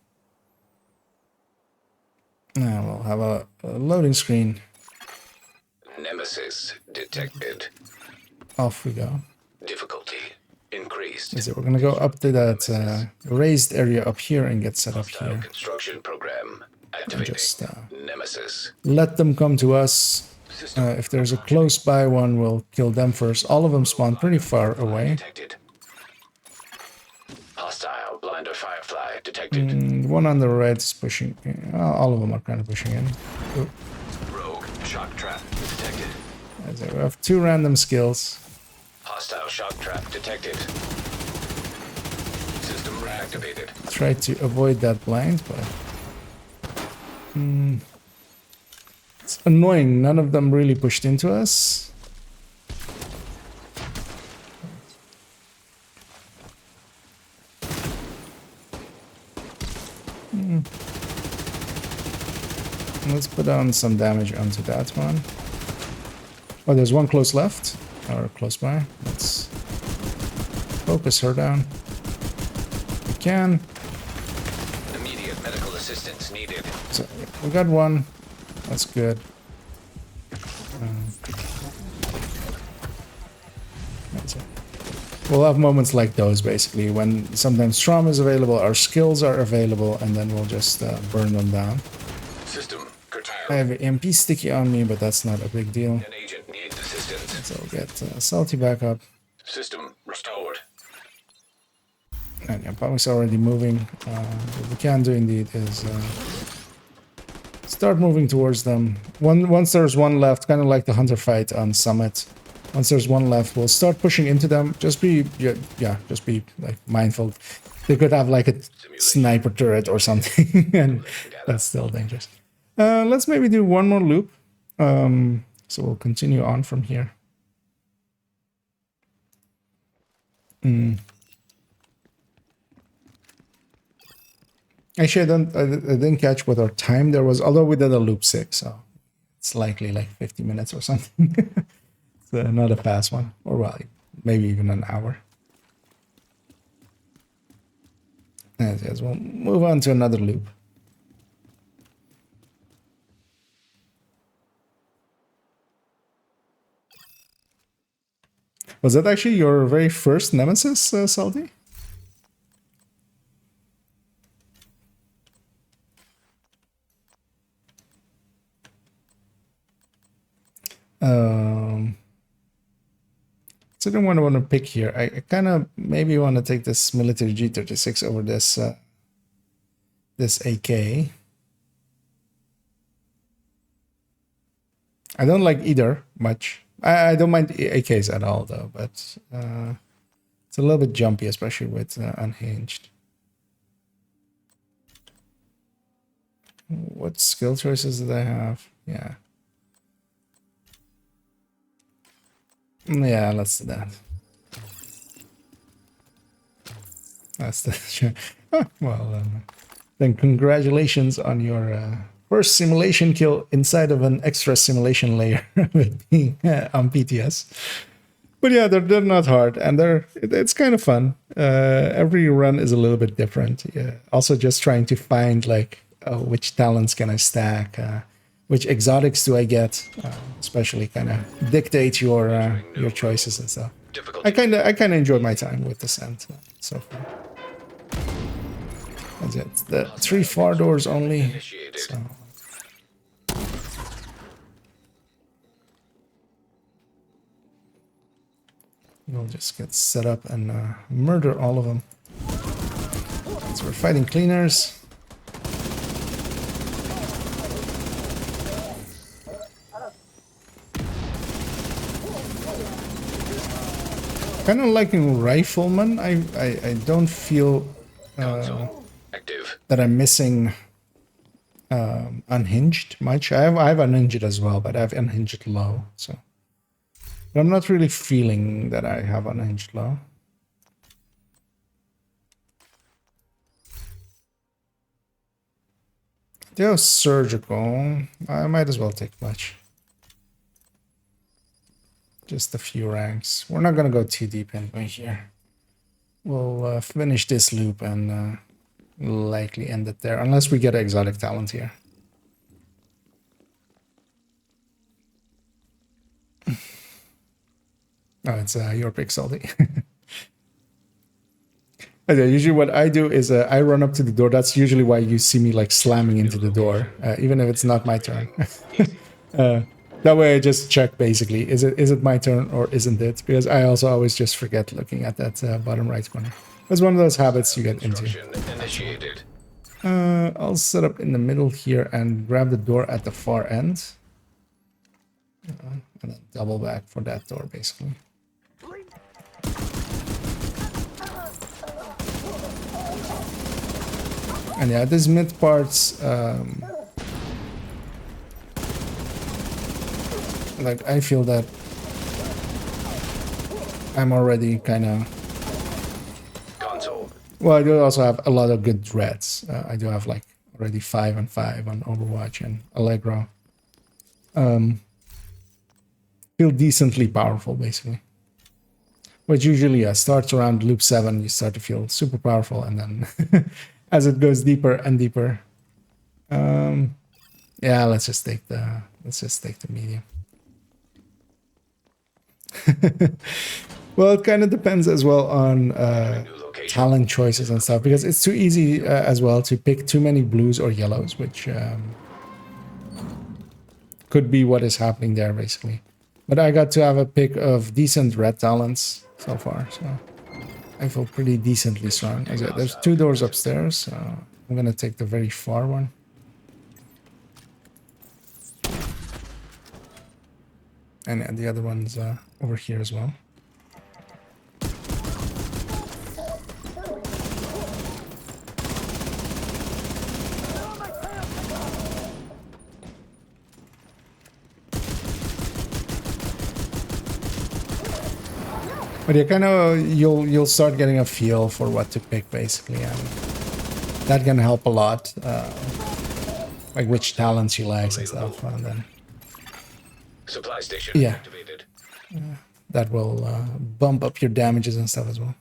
Now we'll have a loading screen. Nemesis detected. Off we go. Difficulty increased. So we're gonna go up to that raised area up here and get set up Hostile here. construction program And activating. just Nemesis. let them come to us. If there's a close by one, we'll kill them first. All of them spawn pretty far away. Detected. Hostile blinder firefly detected. One on the right is pushing. All of them are kind of pushing in. Oh, Rogue shock trap Detected. So we have 2 random skills. Hostile shock trap detected. System reactivated. Try to avoid that blind, but it's annoying. None of them really pushed into us. Let's put on some damage onto that one. Oh, there's one close left, or close by. Let's focus her down. We can. Immediate medical assistance needed. So we got one. That's good. That's it. We'll have moments like those, basically, when sometimes trauma is available, our skills are available, and then we'll just burn them down. System curtailed. I have an MP sticky on me, but that's not a big deal. An agent needs assistance. So I'll get Salty back up. System restored. And yeah, Pump's already moving. What we can do indeed is start moving towards them. Once there's one left, kind of like the hunter fight on Summit. Once there's one left, we'll start pushing into them. Just be, just be like mindful. They could have like a sniper turret or something, and that's still dangerous. Let's maybe do one more loop. So we'll continue on from here. Actually, I didn't catch what our time there was, although we did a loop 6, so it's likely like 50 minutes or something. It's not a fast one, or well, maybe even an hour. Yes, we'll move on to another loop. Was that actually your very first nemesis, Salty? So I don't want to pick here. I kind of maybe want to take this military G36 over this this AK. I don't like either much. I don't mind AKs at all though, but it's a little bit jumpy, especially with unhinged. What skill choices did I have? Yeah. Yeah, let's do that. That's the sure. Oh, well, then congratulations on your first simulation kill inside of an extra simulation layer with being on PTS. But yeah, they're not hard, and it's kind of fun. Every run is a little bit different. Yeah. Also, just trying to find like which talents can I stack. Which exotics do I get? Especially kind of dictate your choices and stuff. I kind of enjoyed my time with Descent so far. That's it. The 3 far doors only. So. We'll just get set up and murder all of them. So we're fighting cleaners. Kind of liking Rifleman. I don't feel that I'm missing Unhinged much. I have Unhinged as well, but I have Unhinged low. So but I'm not really feeling that I have Unhinged low. They're surgical. I might as well take much. Just a few ranks. We're not going to go too deep anyway here. We'll finish this loop and likely end it there, unless we get exotic talent here. Oh, it's your pick, Salty. Okay, usually what I do is I run up to the door. That's usually why you see me like slamming into the door, even if it's not my turn. That way I just check basically, is it my turn or isn't it? Because I also always just forget looking at that bottom right corner. That's one of those habits you get into. I'll set up in the middle here and grab the door at the far end. one, and then double back for that door, basically. And yeah, these mid parts, like I feel that I'm already kind of. Console. Well, I do also have a lot of good threads. I do have like already 5 and 5 on Overwatch and Allegro. Feel decently powerful, basically. Which usually starts around loop 7. You start to feel super powerful, and then as it goes deeper and deeper. Yeah, let's just take the medium. Well, it kind of depends as well on talent choices and stuff, because it's too easy as well to pick too many blues or yellows, which could be what is happening there, basically. But I got to have a pick of decent red talents so far, so I feel pretty decently strong. There's 2 doors upstairs, so I'm gonna take the very far one. And the other one's over here as well. But yeah, kind of you'll start getting a feel for what to pick, basically, and that can help a lot, like which talents you like and stuff, and then Supply station yeah, activated. that will bump up your damages and stuff as well.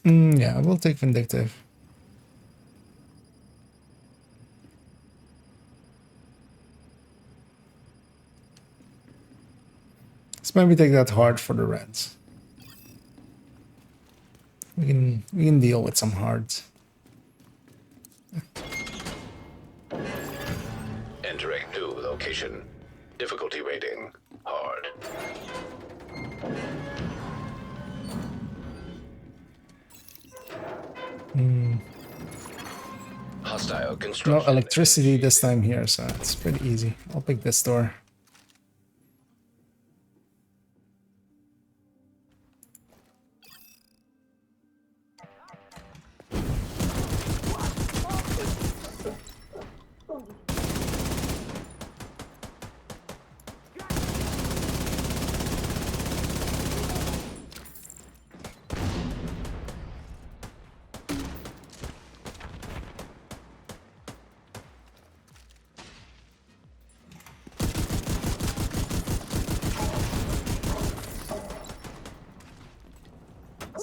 Yeah, we'll take Vindictive. Let's maybe take that hard for the reds. We can deal with some hards. Entering new location. Difficulty rating hard. Hostile No construction. electricity this time here, so it's pretty easy. I'll pick this door.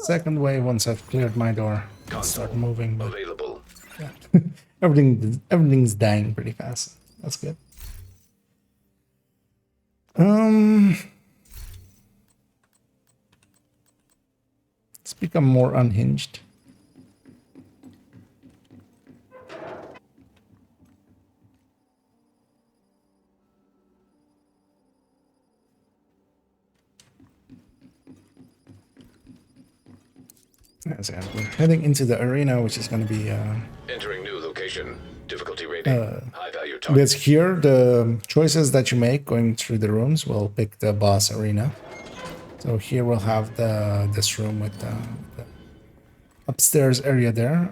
Second wave, once I've cleared my door, I'll start moving, but Available. yeah. everything's dying pretty fast. That's good. Let's become more unhinged. As we're heading into the arena, which is going to be Entering new location. Difficulty rating high value target. because here the choices that you make going through the rooms will pick the boss arena. So here we'll have this room with the upstairs area there.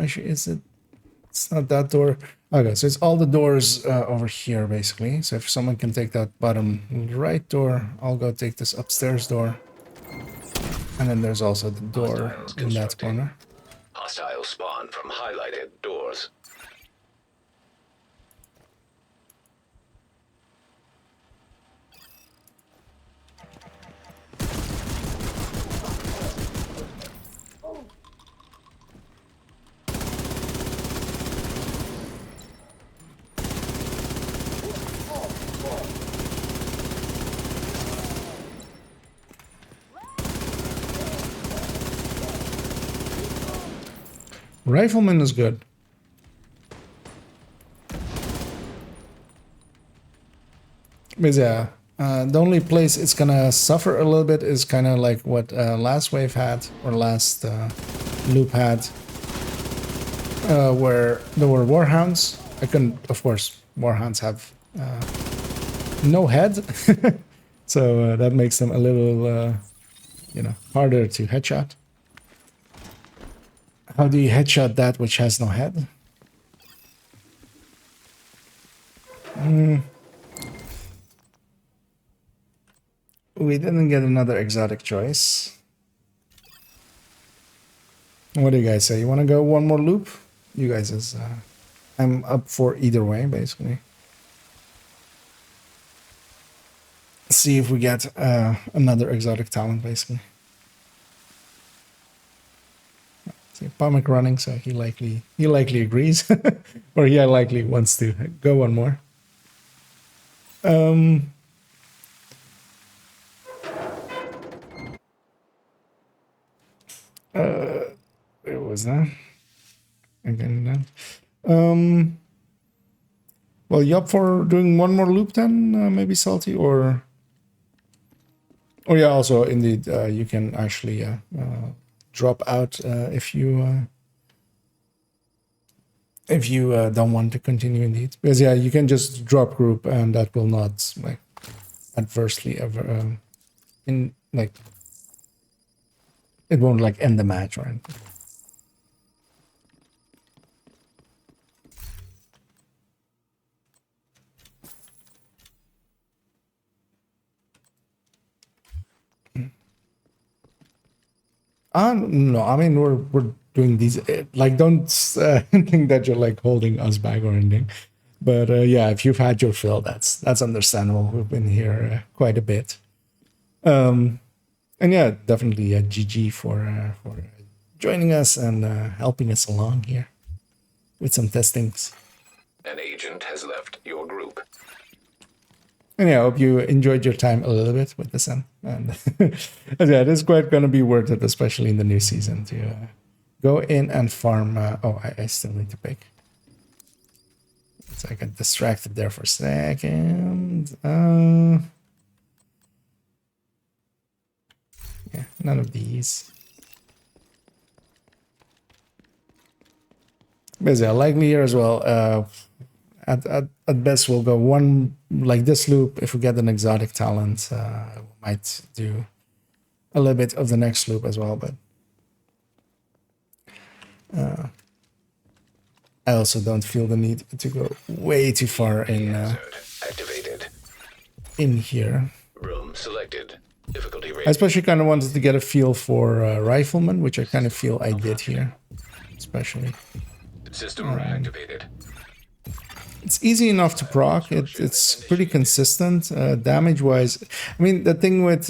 Actually, it's not that door. Okay, so it's all the doors over here, basically. So if someone can take that bottom right door, I'll go take this upstairs door. And then there's also the door in that corner. Hostile spawn from highlighted doors. Rifleman is good. But yeah, the only place it's gonna suffer a little bit is kind of like what last wave had, or last loop had, where there were warhounds. I couldn't, of course, warhounds have no head, so that makes them a little, you know, harder to headshot. How do you headshot that which has no head? We didn't get another exotic choice. What do you guys say? You want to go one more loop? You guys is... I'm up for either way, basically. See if we get another exotic talent, basically. See, Pomic running, so he likely agrees. Or he likely wants to go one more. Where was that? Again, that. Well, you up for doing one more loop then? Maybe Salty, or yeah, also indeed, you can actually drop out if you don't want to continue indeed. Because yeah, you can just drop group and that will not like adversely ever it won't like end the match or anything. No, I mean we're doing these like don't think that you're like holding us back or anything, but yeah, if you've had your fill, that's understandable. We've been here quite a bit, and yeah, definitely GG for joining us and helping us along here with some testings. An agent has left your group. And yeah, I hope you enjoyed your time a little bit with this, and yeah, it is quite going to be worth it, especially in the new season, to go in and farm. Oh, I still need to pick. So I got distracted there for a second. Yeah, none of these. But yeah, likely here as well. At best, we'll go one like this loop. If we get an exotic talent, we might do a little bit of the next loop as well. But I also don't feel the need to go way too far in Activated. In here. Room selected. Difficulty rating. I especially kind of wanted to get a feel for Rifleman, which I kind of feel I did here, especially. System reactivated. It's easy enough to proc. It's pretty consistent damage-wise. I mean, the thing with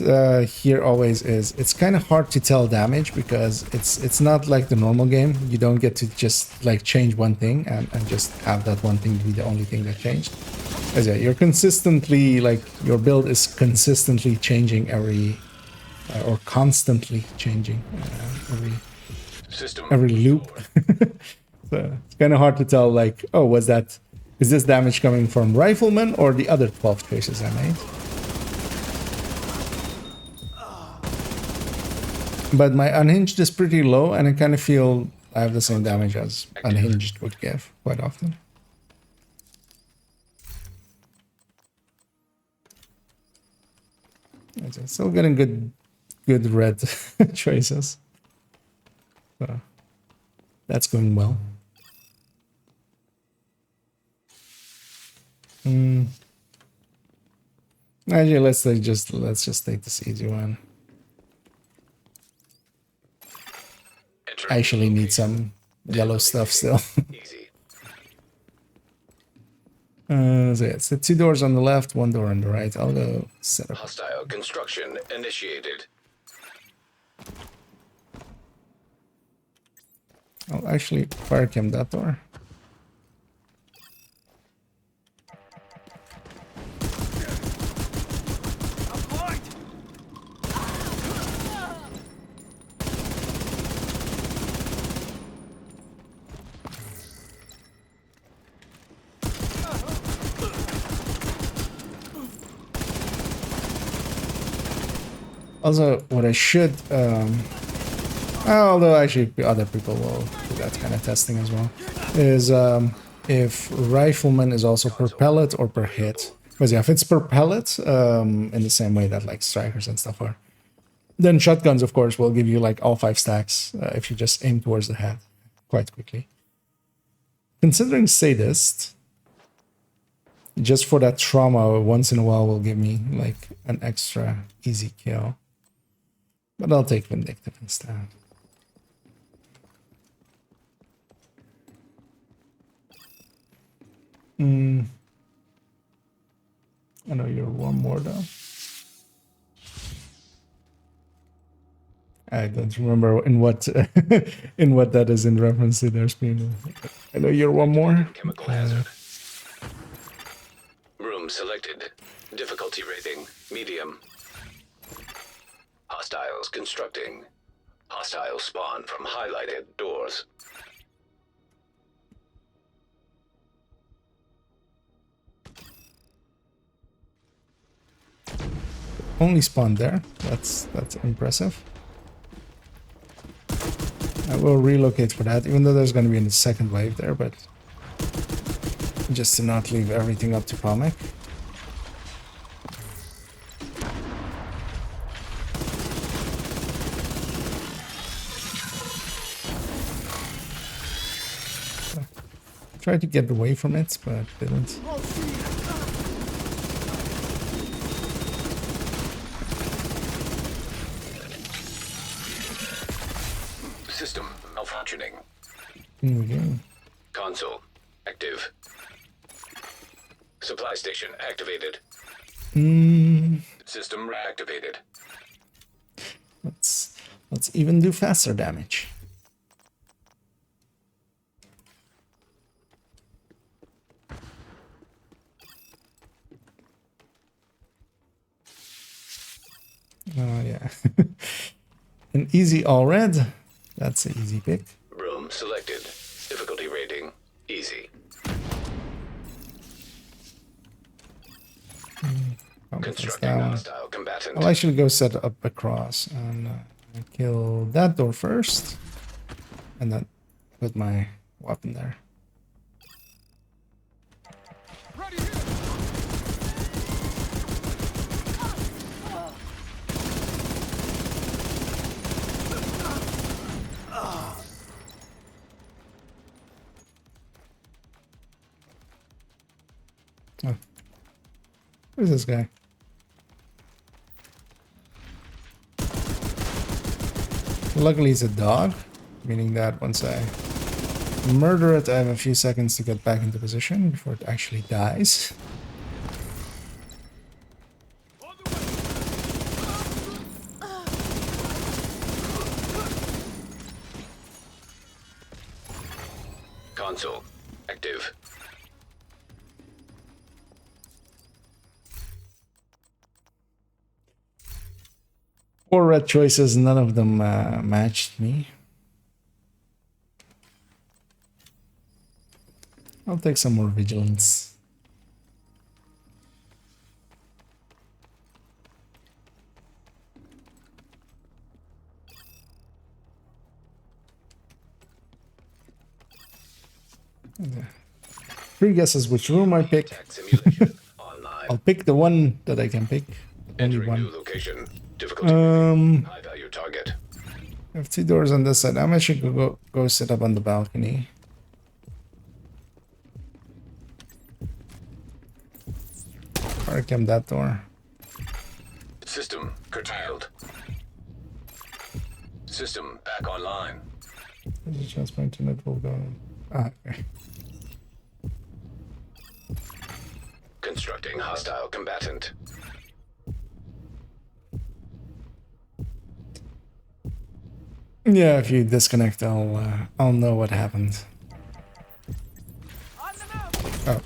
here always is it's kind of hard to tell damage because it's not like the normal game. You don't get to just like change one thing and just have that one thing be the only thing that changed. Because yeah, you're consistently like your build is consistently changing every or constantly changing every loop. So it's kind of hard to tell like, oh, is this damage coming from Rifleman or the other 12 choices I made? But my Unhinged is pretty low, and I kind of feel I have the same damage as Unhinged would give quite often. Still getting good red choices. So that's going well. Actually, let's just take this easy one. I actually need some yellow stuff still. Easy. So yeah, it's the 2 doors on the left, 1 door on the right. I'll go set up. Hostile construction initiated. I'll actually fire cam that door. Also, what I should, although actually other people will do that kind of testing as well, is if Rifleman is also per pellet or per hit. Because yeah, if it's per pellet, in the same way that like strikers and stuff are, then shotguns, of course, will give you like all 5 stacks if you just aim towards the head quite quickly. Considering sadist, just for that trauma, once in a while will give me like an extra easy kill. But I'll take vindictive instead. I know you're one more though. I don't remember in what in what that is in reference to. There's been. I know you're one more. Chemical hazard. Room selected. Difficulty rating medium. Hostiles constructing. Hostile spawn from highlighted doors. Only spawned there. That's impressive. I will relocate for that, even though there's going to be a second wave there, but just to not leave everything up to Pomek. Tried to get away from it, but didn't. System malfunctioning. Here we go. Console active. Supply station activated. System reactivated. Let's even do faster damage. Oh yeah. An easy all red. That's an easy pick. Room selected. Difficulty rating easy. Constructing hostile combatant. I'll actually go set up across and kill that door first, and then put my weapon there. Oh. Who's this guy? Luckily he's a dog, meaning that once I murder it, I have a few seconds to get back into position before it actually dies. Console active. Four red choices, none of them matched me. I'll take some more vigilance. Three guesses which room I pick. I'll pick the one that I can pick. Only one. New location. High value target. I have 2 doors on this side. I'm actually gonna go sit up on the balcony. Or came that door. System curtailed. System back online. There's a chance my internet will go. Ah, okay. Constructing hostile combatant. Yeah, if you disconnect, I'll know what happened. Oh.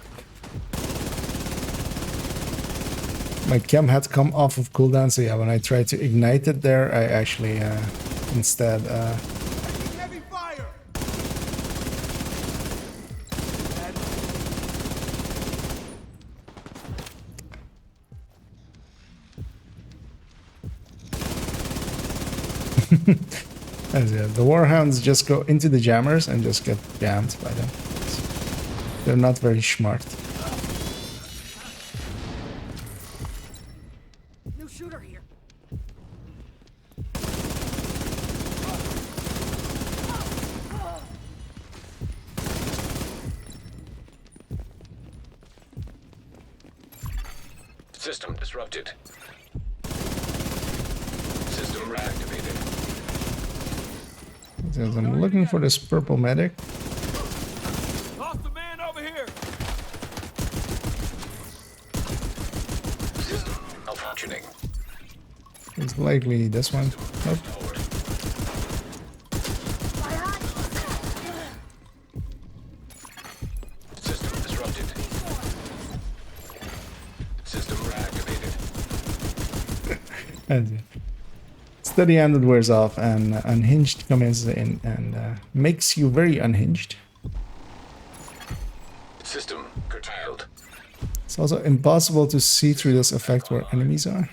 My chem had come off of cooldown, so yeah, when I tried to ignite it there, I actually instead Heavy fire! yeah, the warhounds just go into the jammers and just get jammed by them. They're not very smart. New shooter here. System disrupted. System reactivated. Because I'm looking for this purple medic. Lost a man over here. System malfunctioning. It's likely this one. Nope. Forward. System disrupted. System reactivated. And steady-handed wears off, and unhinged comes in and makes you very unhinged. System curtailed. It's also impossible to see through this effect where enemies are.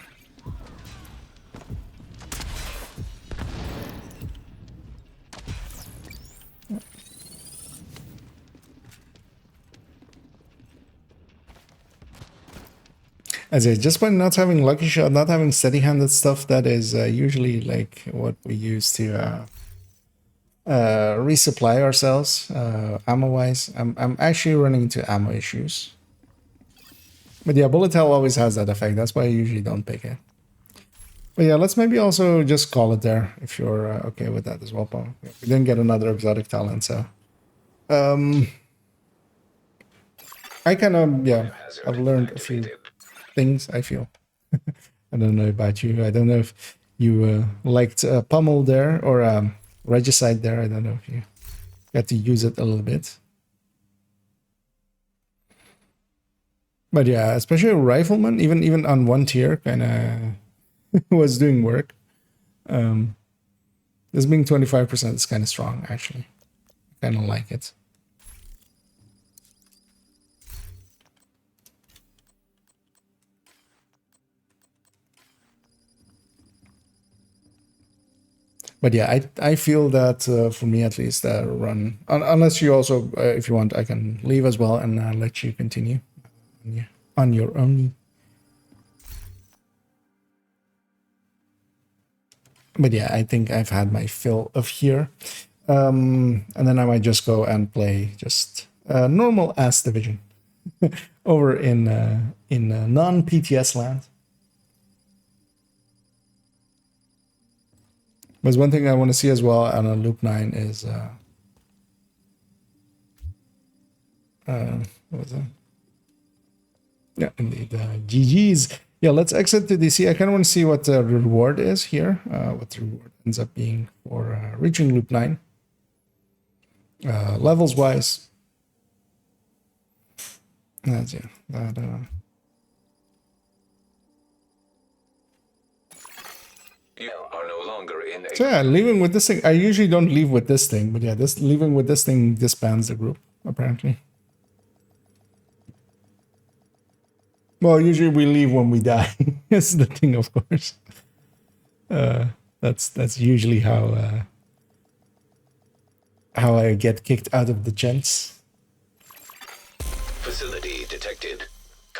As I just by not having lucky shot, not having steady-handed stuff, that is usually like what we use to resupply ourselves ammo-wise. I'm actually running into ammo issues. But yeah, bullet hell always has that effect. That's why I usually don't pick it. But yeah, let's maybe also just call it there if you're okay with that as well, Paul. We didn't get another exotic talent, so I kind of, yeah, I've learned a few things, I feel. I don't know about you. I don't know if you liked Pummel there or Regicide there. I don't know if you got to use it a little bit. But yeah, especially a rifleman, even on one tier, kind of was doing work. This being 25% is kind of strong, actually. Kind of like it. But yeah, I feel that for me at least, run unless you also, if you want, I can leave as well and let you continue on your own. But yeah, I think I've had my fill of here, and then I might just go and play just normal ass division over in non-PTS land. But one thing I want to see as well on a Loop 9 is what was that? Yeah, indeed. GG's. Yeah, let's exit to DC. I kind of want to see what the reward is here. What the reward ends up being for reaching Loop 9. Levels wise. That's, yeah. That, You are no longer in a... So yeah, leaving with this thing. I usually don't leave with this thing, but yeah, leaving with this thing disbands the group, apparently. Well, usually we leave when we die. That's the thing, of course. That's usually how I get kicked out of the gents. Facility detected.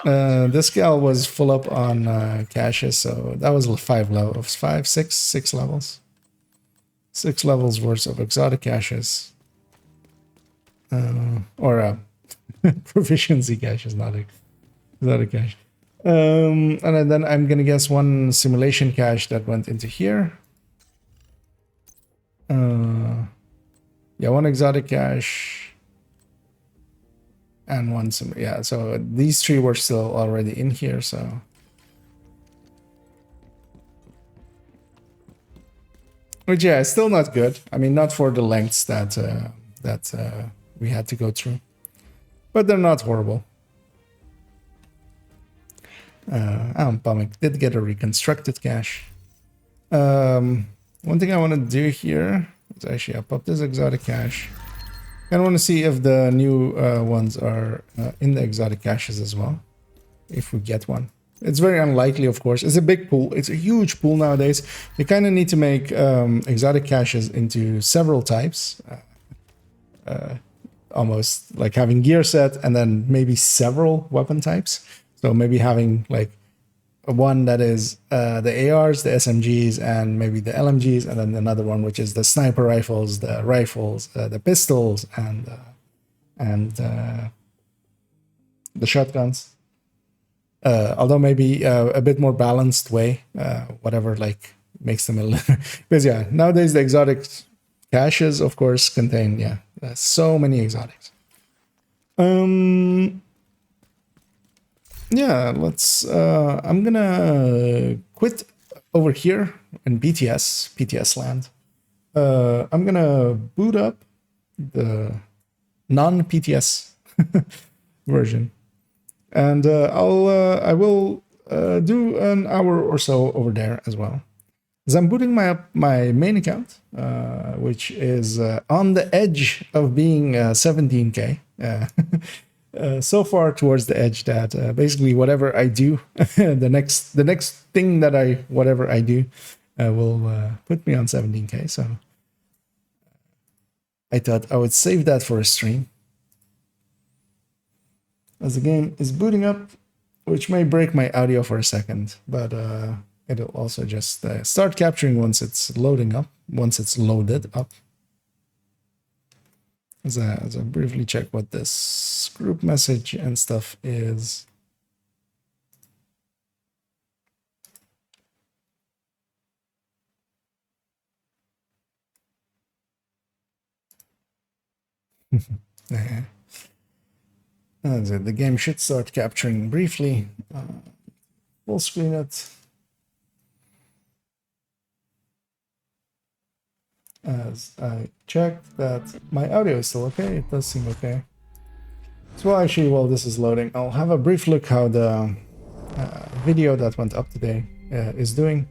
This gal was full up on caches, so that was 6 levels. 6 levels worth of exotic caches. Or proficiency caches, not exotic cache. And then I'm gonna guess one simulation cache that went into here. Yeah, one exotic cache. And one yeah, so these 3 were still already in here, so which yeah, it's still not good. I mean, not for the lengths that we had to go through, but they're not horrible. Pumic did get a reconstructed cache. One thing I want to do here is actually up this exotic cache. I want to see if the new ones are in the exotic caches as well, if we get one. It's very unlikely, of course. It's a big pool. It's a huge pool nowadays. You kind of need to make exotic caches into several types. Almost like having gear set and then maybe several weapon types. So maybe having like one that is the ARs, the SMGs, and maybe the LMGs, and then another one which is the sniper rifles, the pistols, and the shotguns. Although maybe a bit more balanced way, whatever like makes them a little. Because yeah, nowadays the exotic caches, of course, contain so many exotics. Yeah, let's. I'm gonna quit over here in PTS land. I'm gonna boot up the non-PTS version, and I will do an hour or so over there as well. As I'm booting my main account, which is on the edge of being 17K. So far towards the edge that basically whatever I do, the next thing that whatever I do will put me on 17K. So I thought I would save that for a stream. As the game is booting up, which may break my audio for a second, but it'll also just start capturing once it's loaded up. As I briefly check what this group message and stuff is. Yeah. The game should start capturing briefly. Full screen it. As I checked that my audio is still okay, it does seem okay. So actually, while this is loading, I'll have a brief look how the video that went up today is doing.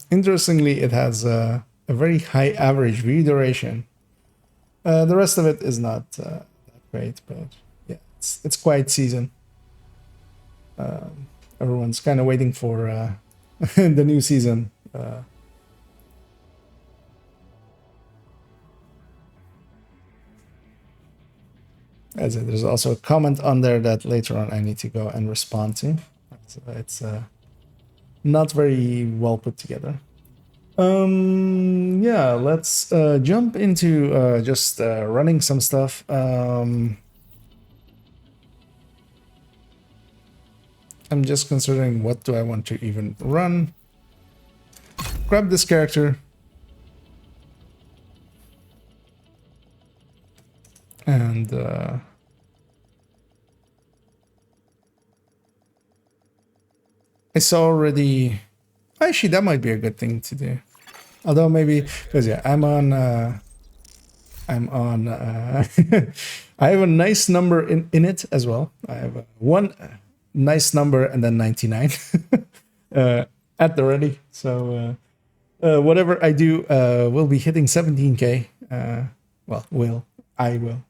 Interestingly, it has a very high average view duration. The rest of it is not that great, but yeah, it's quiet season. Everyone's kind of waiting for the new season. As there's also a comment on there that later on I need to go and respond to. So it's not very well put together. Yeah, let's jump into just running some stuff. I'm just considering what do I want to even run. Grab this character. And I saw already. Actually, that might be a good thing to do. Although maybe because yeah, I'm on. I have a nice number in it as well. I have one nice number and then 99 at the ready. So whatever I do will be hitting 17K. Well, I will.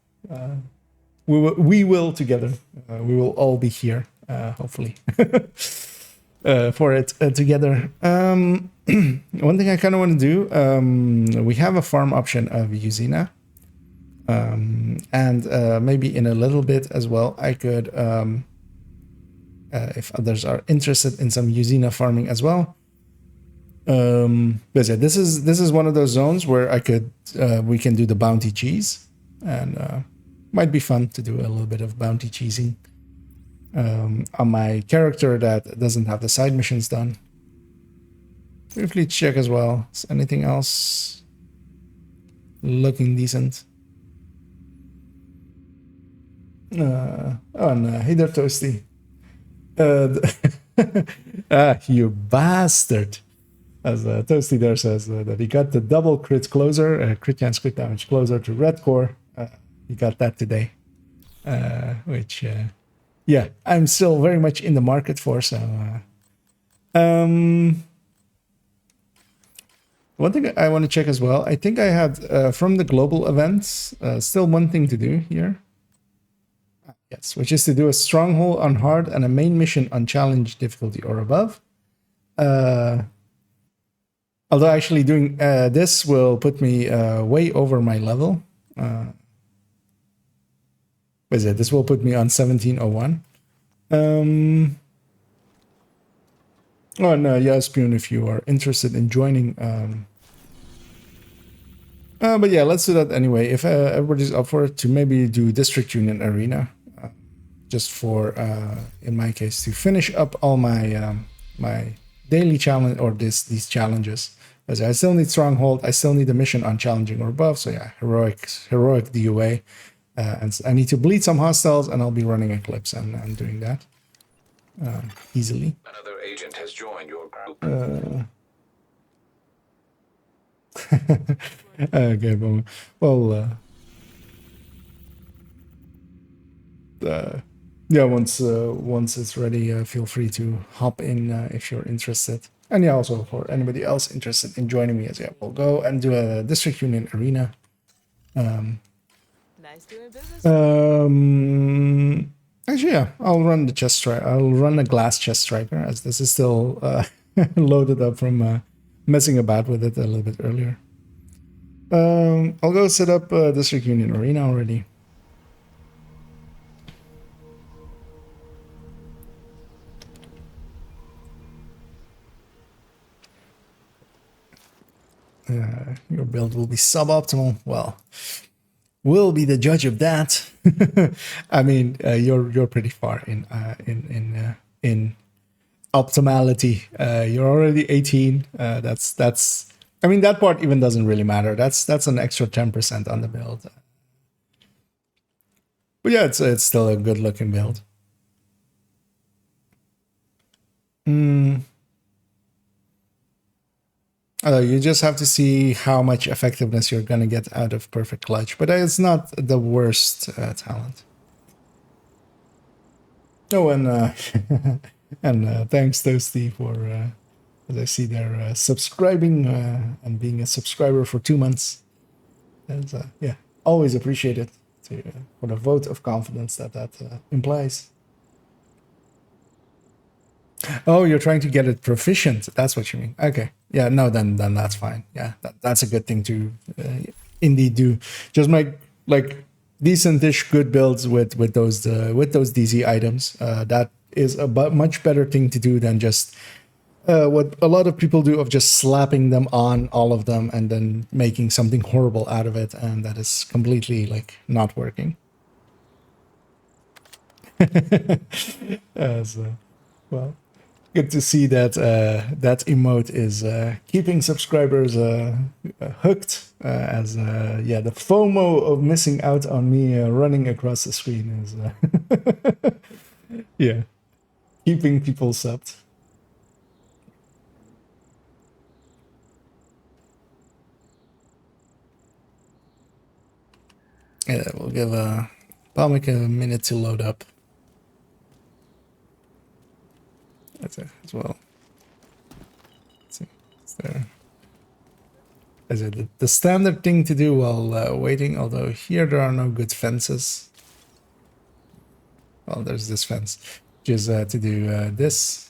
We will together. We will all be here, hopefully, for it together. One thing I kind of want to do, we have a farm option of Usina. And maybe in a little bit as well, I could, if others are interested in some Usina farming as well. But yeah, this is one of those zones where I could, we can do the bounty cheese, and might be fun to do a little bit of bounty cheesing on my character that doesn't have the side missions done. Briefly check as well. Is anything else looking decent? And hey there, Toasty. You bastard. As Toasty there says that he got the double crit closer, crit chance, crit damage closer to red core. He got that today. Which, yeah, I'm still very much in the market for. So, one thing I want to check as well. I think I had from the global events still one thing to do here. Yes, which is to do a stronghold on hard and a main mission on challenge difficulty or above. Although actually doing this will put me way over my level. But yeah, this will put me on 1701. Oh, and Yaspune, if you are interested in joining. But yeah, let's do that anyway. If everybody's up for it, to maybe do District Union Arena, just for, in my case, to finish up all my my daily challenge or these challenges. As I still need Stronghold, I still need a mission on challenging or above. So yeah, heroic DOA, and I need to bleed some hostiles, and I'll be running Eclipse and doing that easily. Another agent has joined your group. Okay, well, yeah, once it's ready, feel free to hop in if you're interested. And yeah, also for anybody else interested in joining me, as yeah, we'll go and do a District Union Arena. Nice doing business. Actually, yeah, I'll run the chest striker. I'll run a glass chest striker, as this is still loaded up from messing about with it a little bit earlier. I'll go set up District Union Arena already. Your build will be suboptimal. Well, we'll be the judge of that. I mean, you're pretty far in optimality. You're already 18. That's. I mean, that part even doesn't really matter. That's an extra 10% on the build. But yeah, it's still a good looking build. You just have to see how much effectiveness you're gonna get out of Perfect Clutch, but it's not the worst talent. Oh, and and thanks Toasty for, as I see they're subscribing and being a subscriber for 2 months. And yeah, always appreciate it for the vote of confidence that implies. Oh, you're trying to get it proficient. That's what you mean. Okay. Yeah, no, then that's fine. Yeah, that's a good thing to indeed do. Just make like decent-ish good builds with those DZ items. That is a much better thing to do than just what a lot of people do of just slapping them on all of them and then making something horrible out of it, and that is completely like not working. So, well. Good to see that that emote is keeping subscribers hooked. As yeah, the FOMO of missing out on me running across the screen is yeah, keeping people subbed. Yeah, we'll give Palmic a minute to load up. That's it as well. Let's see. Is there... Is it the standard thing to do while waiting? Although here there are no good fences. Well, there's this fence. Just to do this.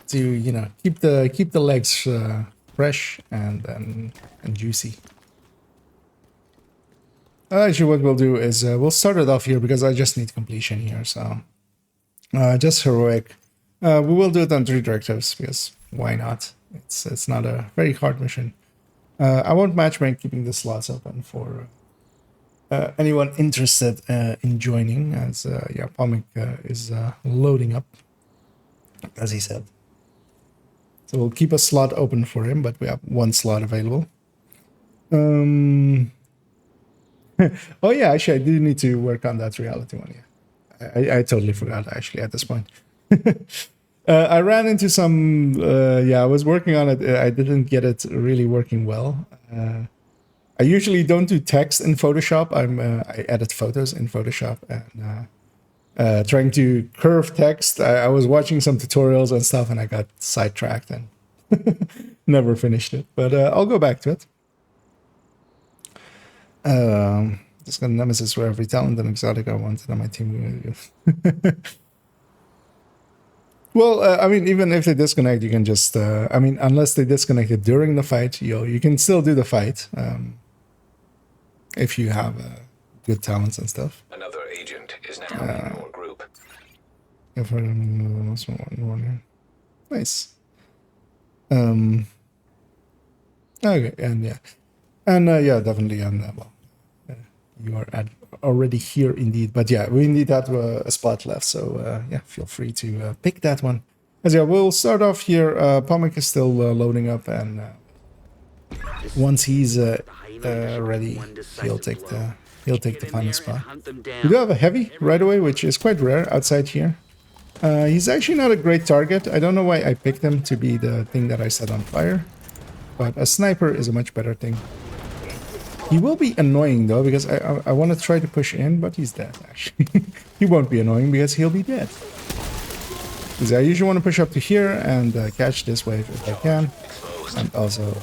To, you know, keep the legs fresh and juicy. Actually, what we'll do is we'll start it off here because I just need completion here. So. Just heroic. We will do it on 3 directives because why not? It's not a very hard mission. I won't matchmake, keeping the slots open for anyone interested in joining. As yeah, Palmic is loading up, as he said. So we'll keep a slot open for him, but we have 1 slot available. Oh yeah, actually, I do need to work on that reality one. Yeah. I totally forgot, actually, at this point. I ran into some... yeah, I was working on it. I didn't get it really working well. I usually don't do text in Photoshop. I edit photos in Photoshop. And trying to curve text, I was watching some tutorials and stuff, and I got sidetracked and never finished it. But I'll go back to it. Just got a nemesis where every talent and exotic I wanted on my team. Well, I mean, even if they disconnect, you can just... I mean, unless they disconnected during the fight, you can still do the fight. If you have good talents and stuff. Another agent is now in your group. I've heard one here. Nice. Okay, and yeah. And yeah, definitely. And well, you are already here indeed. But yeah, we need that a spot left. So yeah, feel free to pick that one. As yeah, we'll start off here. Pomic is still loading up, and once he's ready, he'll take the final spot. We do have a heavy right away, which is quite rare outside here. He's actually not a great target. I don't know why I picked him to be the thing that I set on fire, but a sniper is a much better thing. He will be annoying though, because I want to try to push in, but he's dead actually. He won't be annoying because he'll be dead. Because I usually want to push up to here and catch this wave if I can. And also,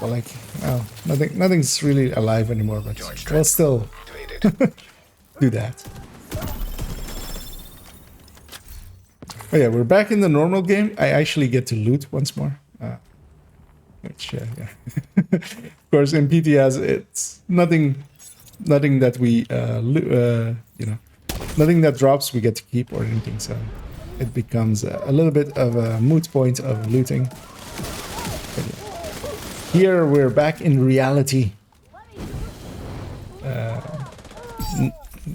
well, like, well, nothing's really alive anymore, but we'll still do that. Oh yeah, we're back in the normal game. I actually get to loot once more. Which, yeah. Of course, in PTS, it's nothing that we, you know, nothing that drops we get to keep or anything, so it becomes a little bit of a moot point of looting. But yeah. Here, we're back in reality.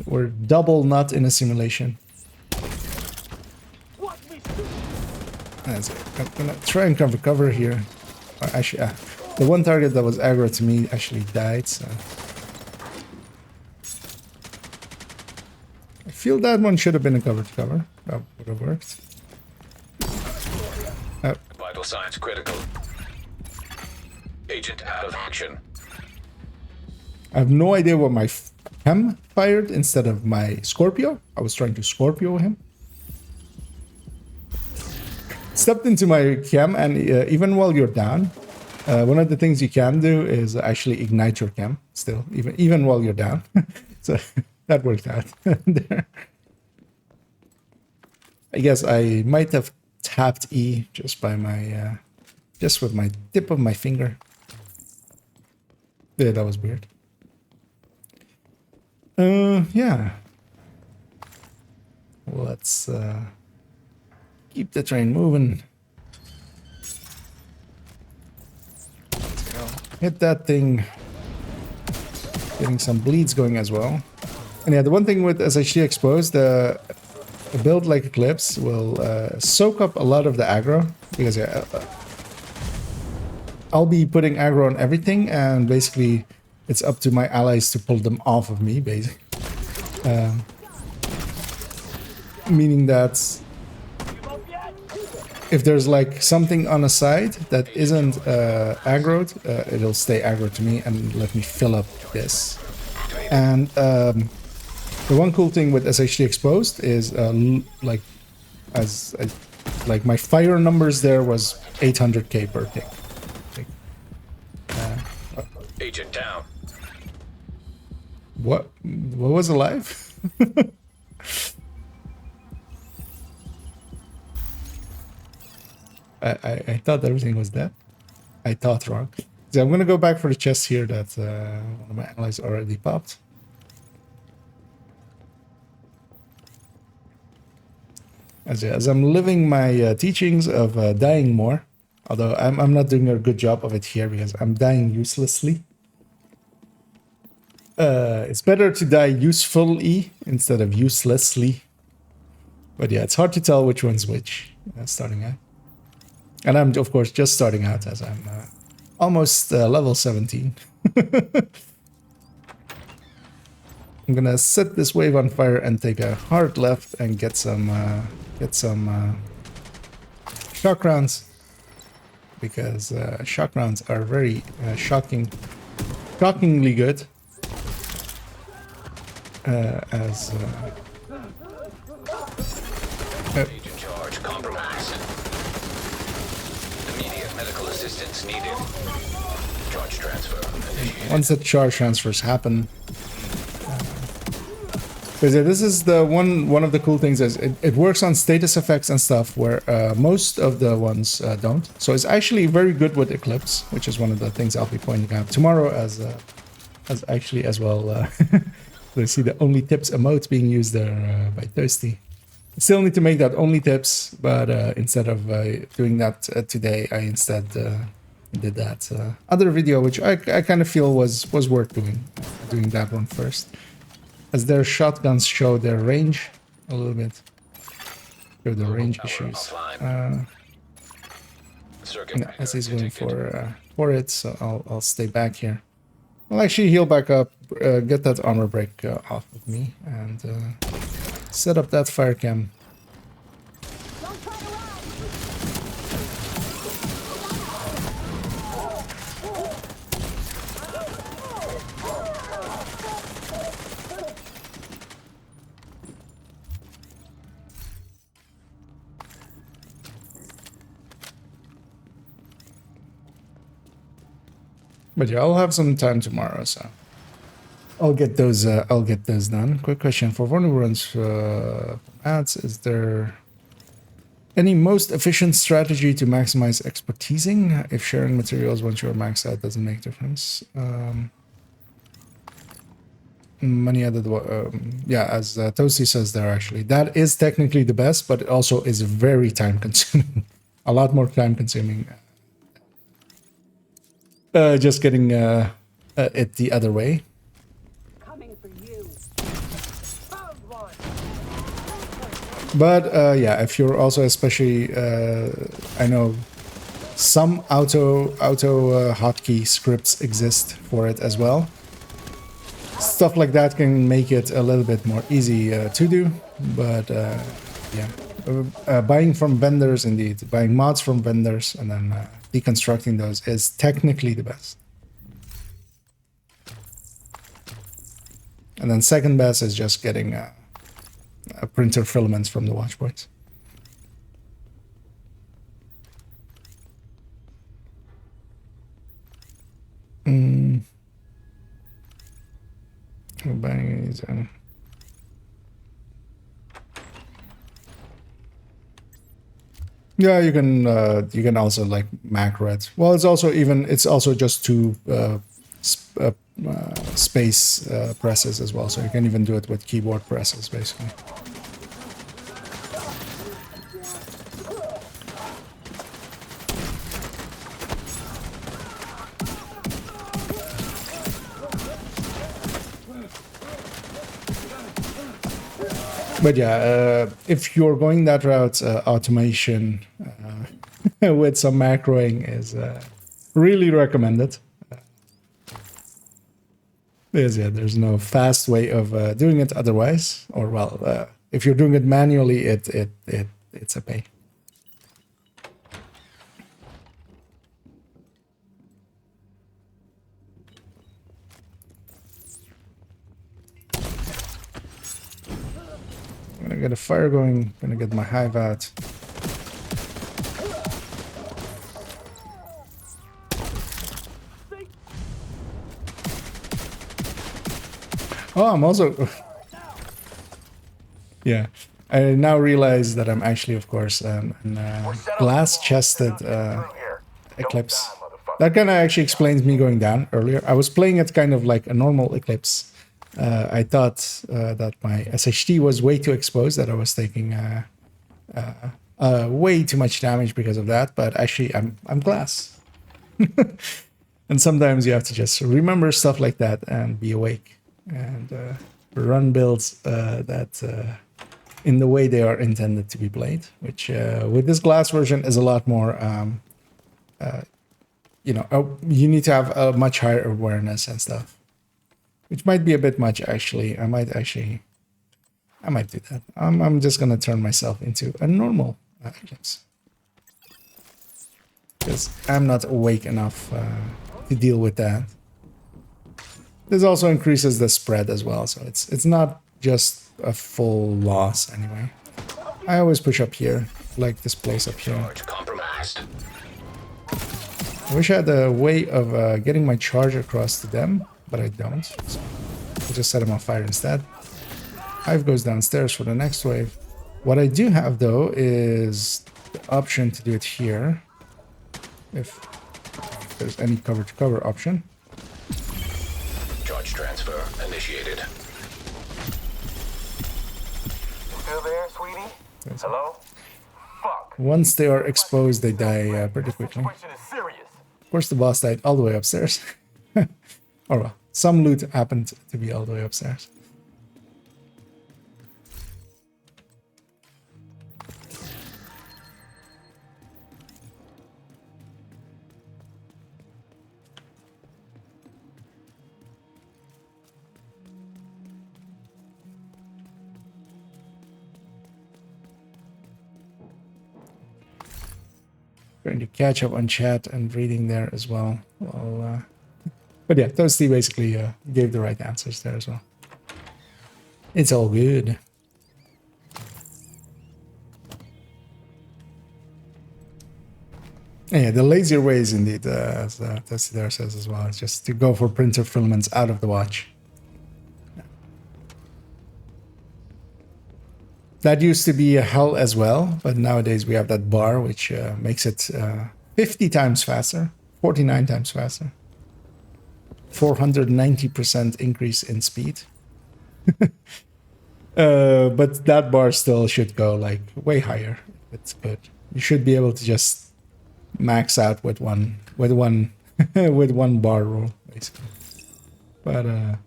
We're double not in a simulation. That's it. I'm gonna try and cover here. Actually, the one target that was aggro to me actually died, so I feel that one should have been a cover to cover. That would have worked. Vital signs critical. Agent out of action. I have no idea what my chem fired instead of my Scorpio. I was trying to Scorpio him. Stepped into my chem, and even while you're down, one of the things you can do is actually ignite your chem still, even while you're down. So that worked out there. I guess I might have tapped E just by my, just with my tip of my finger. Yeah, that was weird. Yeah. Let's keep the train moving. Let's go. Hit that thing. Getting some bleeds going as well. And yeah, the one thing with SHD Exposed, a build like Eclipse will soak up a lot of the aggro, because yeah, I'll be putting aggro on everything, and basically it's up to my allies to pull them off of me, basically. Meaning that if there's like something on a side that isn't aggroed, it'll stay aggro to me and let me fill up this. And the one cool thing with SHD Exposed is like my fire numbers there was 800k per tick. Agent down. What was alive? I thought everything was dead. I thought wrong. So I'm gonna go back for the chest here that one of my allies already popped. As I'm living my teachings of dying more, although I'm not doing a good job of it here because I'm dying uselessly. It's better to die usefully instead of uselessly. But yeah, it's hard to tell which one's which starting out. And I'm, of course, just starting out as I'm almost level 17. I'm gonna set this wave on fire and take a hard left and get some shock rounds, because shock rounds are very shockingly good. Agent charge compromised. Immediate medical assistance needed. Charge transfer initiated. Once the charge transfers happen. Because this is the one of the cool things is it works on status effects and stuff where most of the ones don't. So it's actually very good with Eclipse, which is one of the things I'll be pointing out tomorrow as actually as well So I see the only tips emote being used there by Thirsty. Still need to make that only tips, but instead of doing that today, I instead did that other video, which I kind of feel was worth doing that one first, as their shotguns show their range a little bit, show the range issues. As he's going for it, so I'll stay back here. I'll actually heal back up, get that armor break off of me, and set up that fire cam. But yeah, I'll have some time tomorrow, so I'll get those done. Quick question for vulnerable runs ads: is there any most efficient strategy to maximize expertising? If sharing materials once you're maxed out doesn't make difference. Many other yeah, as Toasty says there, actually that is technically the best, but it also is very time consuming. A lot more time consuming. Just getting it the other way. But yeah, if you're also especially, I know some auto hotkey scripts exist for it as well. Stuff like that can make it a little bit more easy to do. But yeah, buying from vendors, indeed, buying mods from vendors and then deconstructing those is technically the best. And then second best is just getting a printer filaments from the watch points. Yeah, you can also like macro it. Well, it's also just two space presses as well, so you can even do it with keyboard presses basically. But yeah, if you're going that route, automation with some macroing is really recommended. Because yeah, there's no fast way of doing it otherwise. Or well, if you're doing it manually, it's a pain. I'm gonna get a fire going, gonna get my hive out. Oh, I'm also... yeah, I now realize that I'm actually, of course, glass-chested Eclipse. That kind of actually explains me going down earlier. I was playing it kind of like a normal Eclipse. I thought that my SHD was way too exposed, that I was taking way too much damage because of that, but actually I'm glass. And sometimes you have to just remember stuff like that and be awake and run builds that in the way they are intended to be played, which with this glass version is a lot more, you know, you need to have a much higher awareness and stuff. Which might be a bit much, actually. I might do that. I'm just gonna turn myself into a normal Eclipse. Because I'm not awake enough to deal with that. This also increases the spread as well, so it's not just a full loss anyway. I always push up here, like this place up here. I wish I had a way of getting my charge across to them, but I don't. So I'll just set them on fire instead. Hive goes downstairs for the next wave. What I do have though is the option to do it here, if there's any cover to cover option. Charge transfer initiated. still there, sweetie? Hello? Fuck. Once they are exposed, they die pretty quickly. Situation is serious. Of course, the boss died all the way upstairs. Or well, some loot happened to be all the way upstairs. Trying to catch up on chat and reading there as well. Well, but yeah, Toasty basically gave the right answers there as well. It's all good. And yeah, the lazier way is indeed, as Toasty there says as well, is just to go for printer filaments out of the watch. That used to be a hell as well, but nowadays we have that bar, which makes it 50 times faster, 49 times faster, 490% increase in speed. But that bar still should go like way higher. It's good. You should be able to just max out with one with one bar rule, basically. But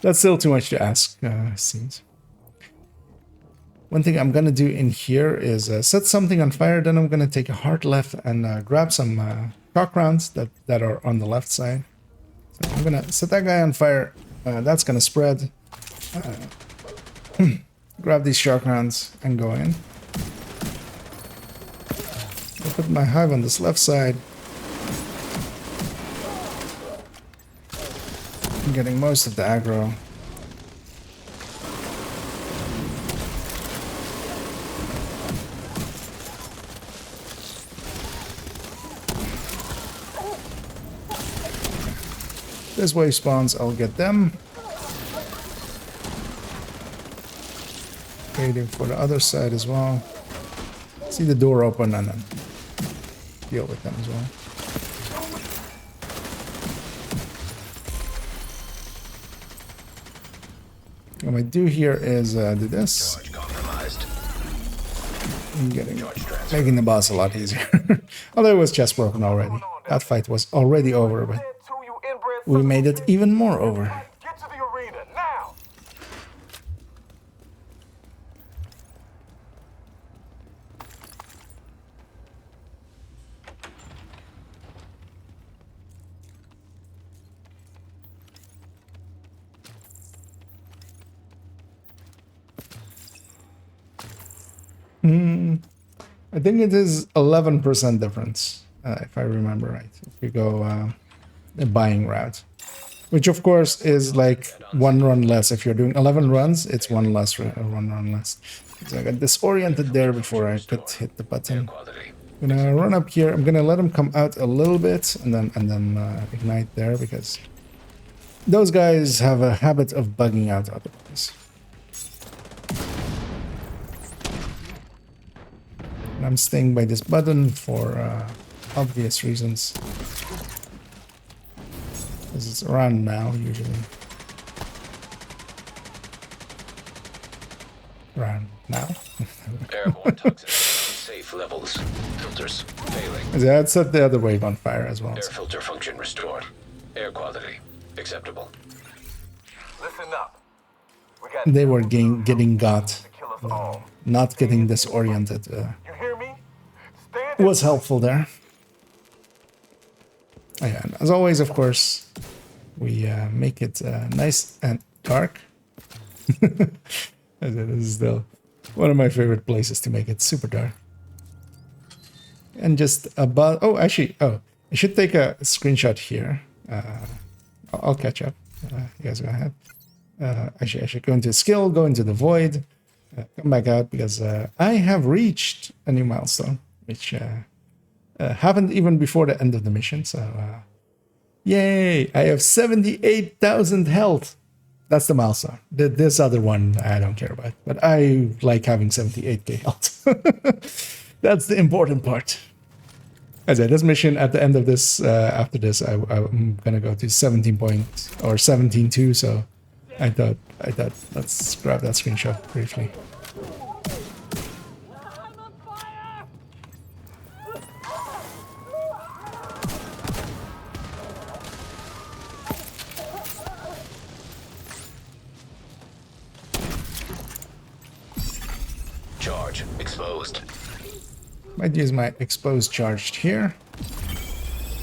that's still too much to ask, seems. One thing I'm gonna do in here is set something on fire, then I'm gonna take a hard left and grab some shock rounds that are on the left side. So I'm gonna set that guy on fire, that's gonna spread. Grab these shock rounds and go in. I'll put my hive on this left side. I'm getting most of the aggro. This wave spawns, I'll get them. Waiting for the other side as well. See the door open and then deal with them as well. What I do here is do this. I'm making the boss a lot easier. Although it was just broken already. That fight was already over, but we made it even more over. Get to the arena now. I think it is 11% difference, if I remember right. If you go the buying route, which of course is like one run less. If you're doing 11 runs, it's one run less. So I got disoriented there before I could hit the button. I'm gonna run up here. I'm gonna let them come out a little bit and then ignite there, because those guys have a habit of bugging out otherwise. And I'm staying by this button for obvious reasons. Because it's around now, usually. Around now? Airborne toxins, safe levels. Filters failing. Yeah, I'd set the other wave on fire as well. Air filter function restored. Air quality acceptable. Listen up. We got They were getting got. Not getting disoriented you hear me? Stand was helpful there. Oh, yeah, and as always, of course, we make it nice and dark. This is still one of my favorite places to make it super dark. And just about... Oh, actually, I should take a screenshot here. I'll catch up. You guys go ahead. Actually, I should go into skill, go into the void, come back out, because I have reached a new milestone, which happened even before the end of the mission. So, yay! I have 78,000 health. That's the milestone. This other one I don't care about, but I like having 78k health. That's the important part. As I said, this mission at the end of this, after this, I'm gonna go to 17.2. So I thought let's grab that screenshot briefly. Charge exposed. Might use my exposed charged here.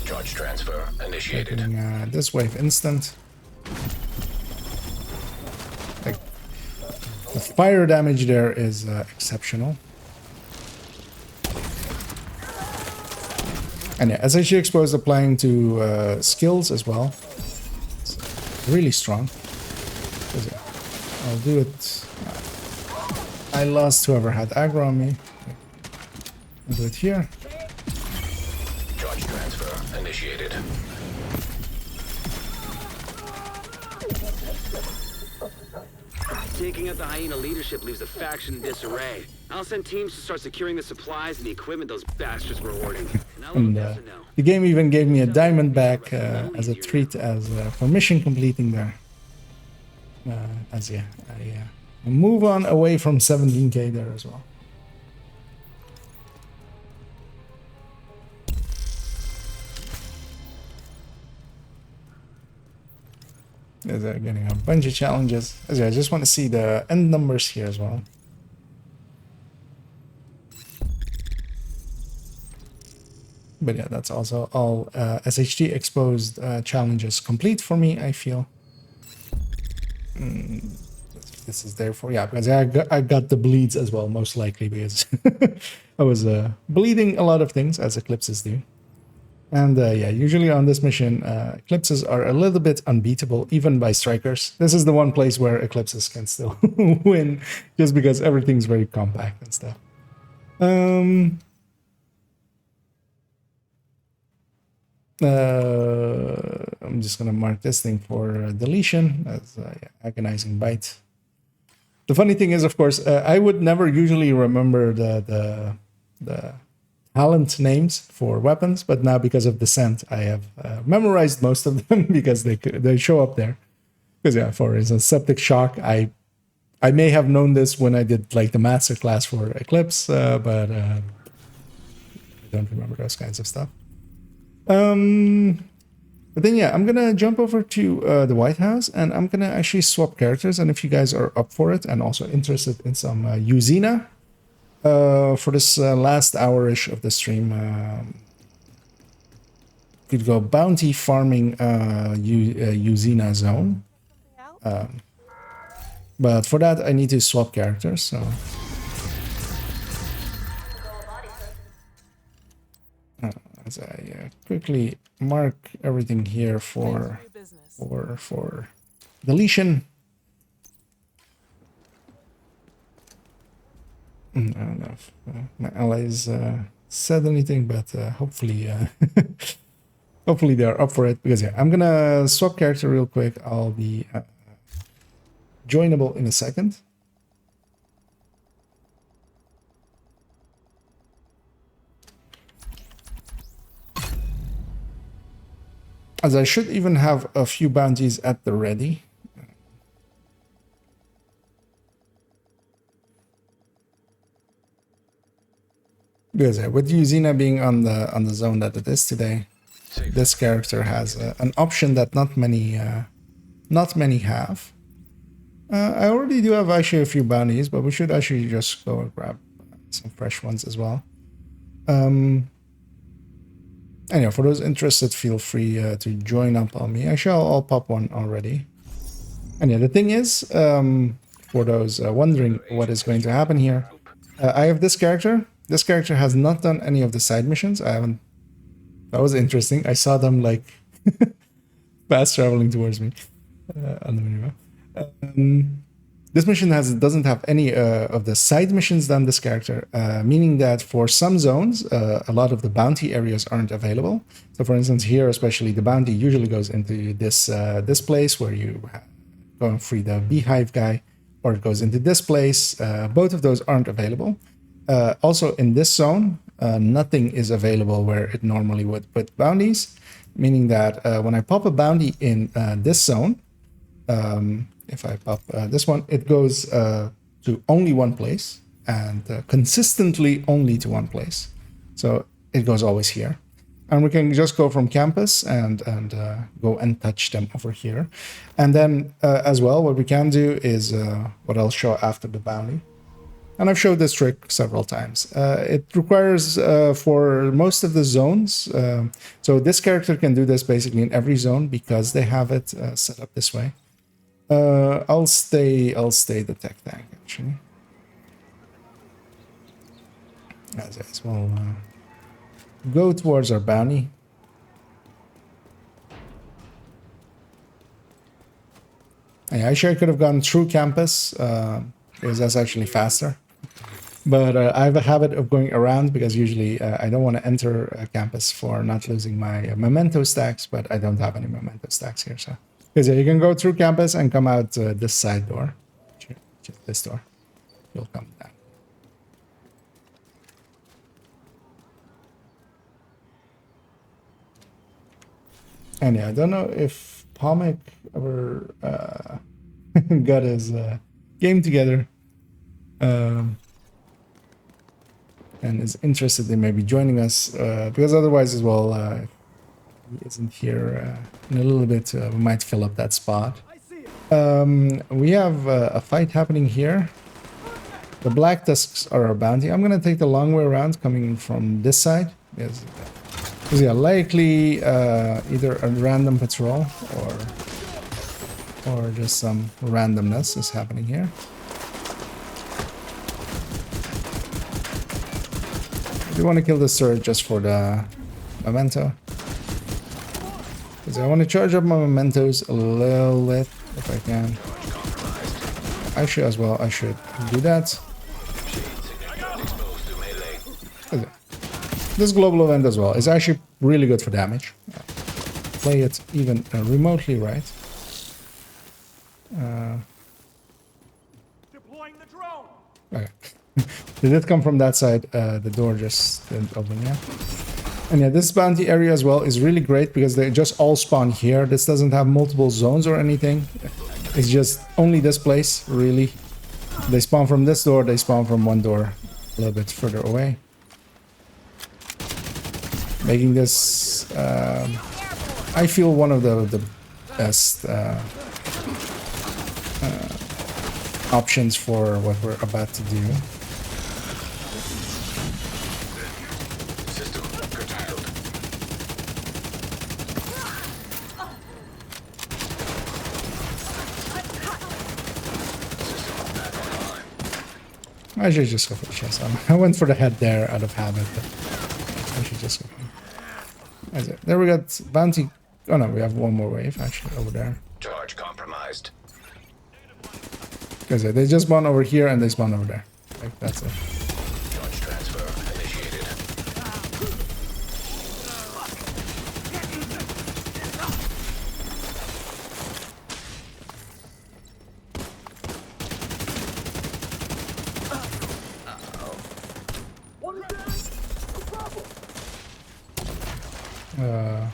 Charge transfer initiated. Taking, this wave instant. Like, the fire damage there is exceptional. And yeah, SHG exposed applying to skills as well. It's really strong. I'll do it. I lost whoever had aggro on me. I'll do it here. Charge transfer initiated. Taking out the hyena leadership leaves the faction in disarray. I'll send teams to start securing the supplies and the equipment those bastards were hoarding. And the game even gave me a diamond back as a treat as for mission completing there. As yeah, I move on away from 17k there as well. They're getting a bunch of challenges. As yeah, I just want to see the end numbers here as well. But yeah, that's also all SHT exposed challenges complete for me, I feel. This is there for, yeah, because I got the bleeds as well, most likely, because I was bleeding a lot of things, as eclipses do. And yeah, usually on this mission, eclipses are a little bit unbeatable, even by strikers. This is the one place where eclipses can still win, just because everything's very compact and stuff. I'm just gonna mark this thing for deletion as agonizing bite. The funny thing is, of course, I would never usually remember the talent names for weapons, but now because of Descent, I have memorized most of them because they show up there. Because yeah, for instance, Septic Shock, I may have known this when I did like the master class for Eclipse, but I don't remember those kinds of stuff. But then yeah, I'm gonna jump over to the White House, and I'm gonna actually swap characters. And if you guys are up for it and also interested in some Uzina for this last hour-ish of the stream, could go bounty farming Uzina zone. But for that, I need to swap characters. So. As I quickly mark everything here for deletion. I don't know if my allies said anything, but hopefully hopefully they are up for it, because yeah, I'm gonna swap character real quick. I'll be joinable in a second. As I should even have a few bounties at the ready. Because with Uzina being on the zone that it is today, this character has an option that not many have. I already do have actually a few bounties, but we should actually just go and grab some fresh ones as well. Anyway, for those interested, feel free to join up on me. Actually, I'll pop one already. And yeah, the thing is, for those wondering what is going to happen here, I have this character. This character has not done any of the side missions. I haven't. That was interesting. I saw them like fast traveling towards me on the minimap. This mission doesn't have any of the side missions than this character, meaning that for some zones, a lot of the bounty areas aren't available. So for instance, here especially, the bounty usually goes into this place where you go and free the beehive guy, or it goes into this place. Both of those aren't available. Also in this zone, nothing is available where it normally would put bounties, meaning that when I pop a bounty in this zone, if I pop this one, it goes to only one place, and consistently only to one place. So it goes always here. And we can just go from campus and go and touch them over here. And then as well, what we can do is what I'll show after the bounty. And I've showed this trick several times. It requires for most of the zones. So this character can do this basically in every zone because they have it set up this way. I'll stay the tech tank actually. As well. Go towards our bounty. Yeah, actually I could have gone through campus because that's actually faster. But I have a habit of going around because usually I don't want to enter a campus for not losing my memento stacks, but I don't have any memento stacks here. So because you can go through campus and come out this side door, just this door. You'll come down. And yeah, I don't know if Pomic ever got his game together and is interested in maybe joining us because otherwise as well, if he isn't here in a little bit, we might fill up that spot. We have a fight happening here. The Black Tusks are our bounty. I'm going to take the long way around coming from this side. Because yeah, likely either a random patrol or just some randomness is happening here. I do want to kill this turret just for the memento. Because I want to charge up my mementos a little bit if I can. Actually, as well, I should do that. Okay. This global event as well is actually really good for damage. Play it even remotely right. Deploying the drone. Okay. Did it come from that side? The door just didn't open yet. And yeah, this bounty area as well is really great because they just all spawn here. This doesn't have multiple zones or anything. It's just only this place, really. They spawn from this door, they spawn from one door a little bit further away. Making this, I feel, one of the best options for what we're about to do. System curtailed. I should just go for the chest. I went for the head there out of habit, but I should just go for it. That's it. There we got bounty. Oh no, we have one more wave actually over there. Charge compromised. Because they just spawn over here and they spawn over there. Like that's it. Charge transfer initiated.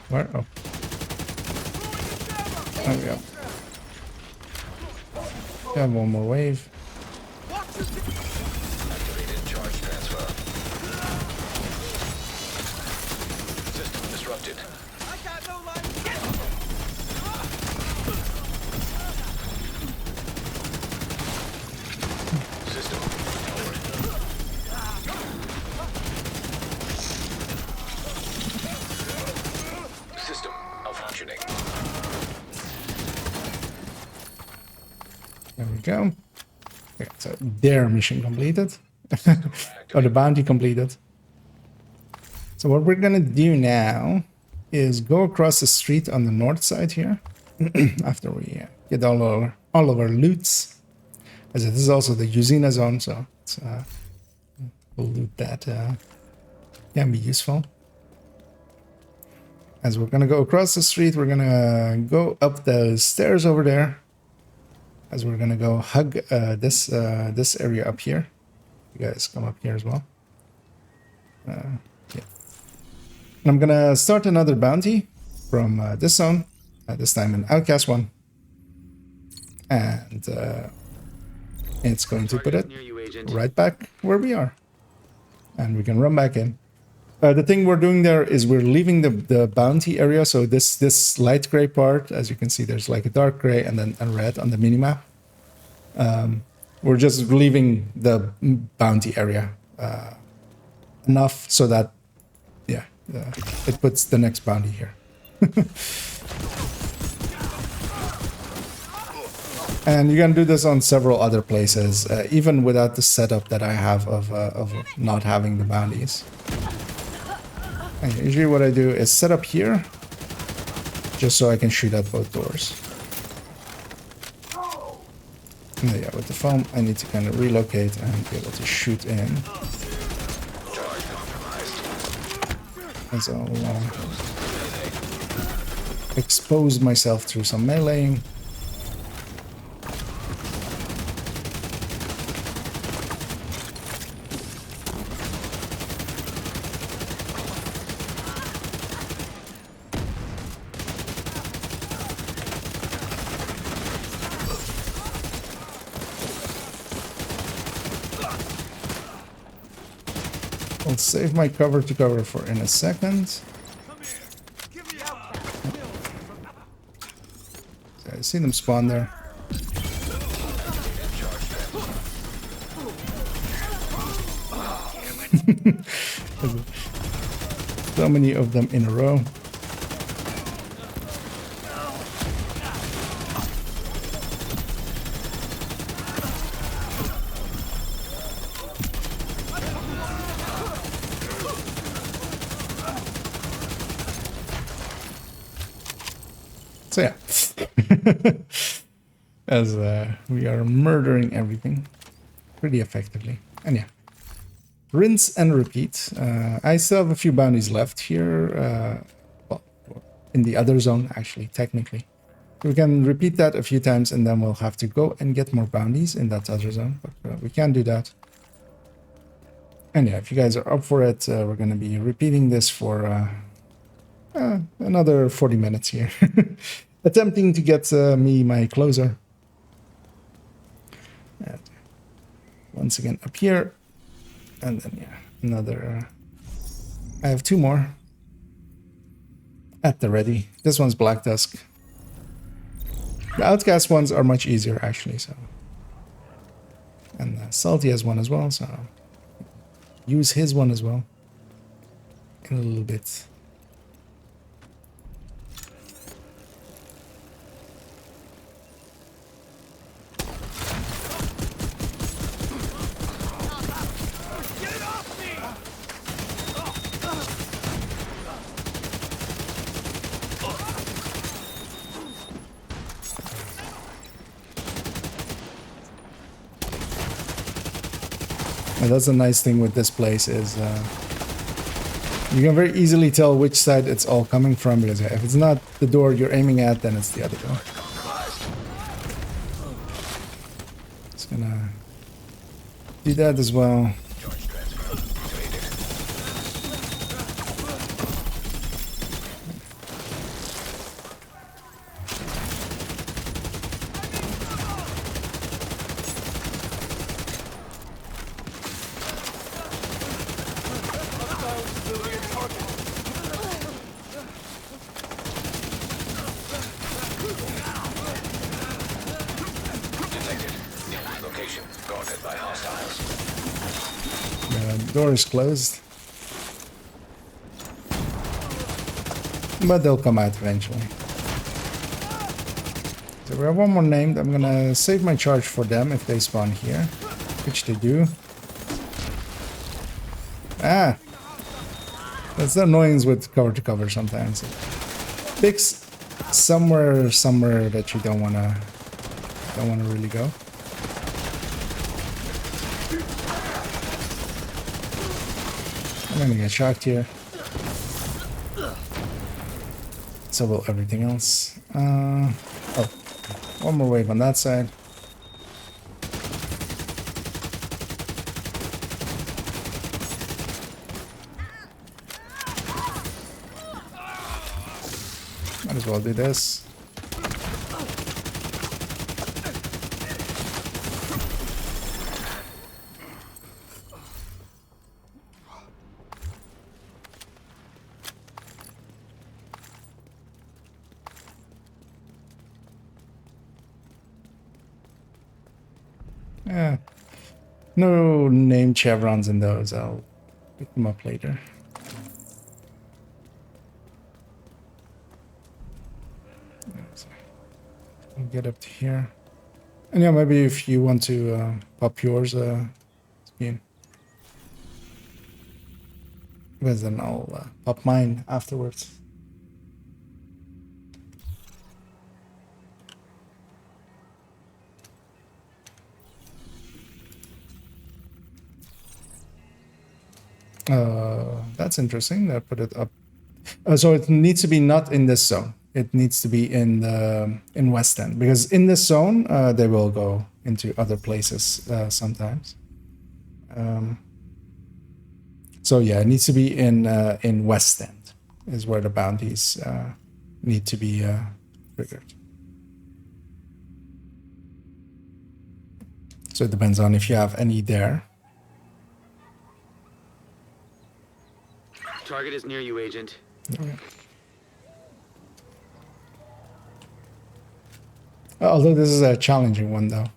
Where? Oh. There we go. We have one more wave. Activated charge transfer. System disrupted. System powered. System malfunctioning. There we go. Okay, so their mission completed. Or the bounty completed. So what we're gonna do now is go across the street on the north side here. After we get all of our loots. As this is also the Usina zone, so it's, we'll loot that can be useful. As we're gonna go across the street, we're gonna go up those stairs over there. As we're gonna go hug this area up here. You guys come up here as well. Yeah. And I'm gonna start another bounty from this zone. This time an Outcast one. And it's going to put it Near you, Agent. right back where we are. And we can run back in. The thing we're doing there is we're leaving the bounty area. So this light gray part, as you can see, there's like a dark gray and then a red on the minimap. We're just leaving the bounty area enough so that, yeah, it puts the next bounty here. And you can do this on several other places, even without the setup that I have of not having the bounties. And usually what I do is set up here, just so I can shoot at both doors. And yeah, with the foam, I need to kind of relocate and be able to shoot in. As I'll expose myself through some meleeing. I'll save my cover to cover for in a second. So I see them spawn there. So many of them in a row. So yeah, as we are murdering everything pretty effectively. And yeah, rinse and repeat. I still have a few bounties left here, well, in the other zone actually, technically. We can repeat that a few times and then we'll have to go and get more bounties in that other zone, but we can do that. And yeah, if you guys are up for it, we're going to be repeating this for another 40 minutes here. Attempting to get me my closer. And once again up here. And then yeah, another... I have two more. At the ready. This one's Black Dusk. The Outcast ones are much easier actually, so... And Salty has one as well, so... Use his one as well. In a little bit. And that's a nice thing with this place is you can very easily tell which side it's all coming from, because if it's not the door you're aiming at, then it's the other door. Just gonna do that as well. Door is closed, but they'll come out eventually. So we have one more named. I'm gonna save my charge for them if they spawn here, which they do. Ah, that's the annoyance with cover to cover sometimes. It picks somewhere that you don't wanna really go. I'm gonna get shocked here. So will everything else. Oh, one more wave on that side. Might as well do this. Yeah. No name chevrons in those. I'll pick them up later. I'll get up to here. And yeah, maybe if you want to pop yours, Ian. Because then I'll pop mine afterwards. That's interesting. I put it up. So it needs to be not in this zone. It needs to be in West End, because in this zone they will go into other places sometimes. So yeah, it needs to be in West End is where the bounties need to be triggered. So it depends on if you have any there. Target is near you, Agent. Okay. Although this is a challenging one, though.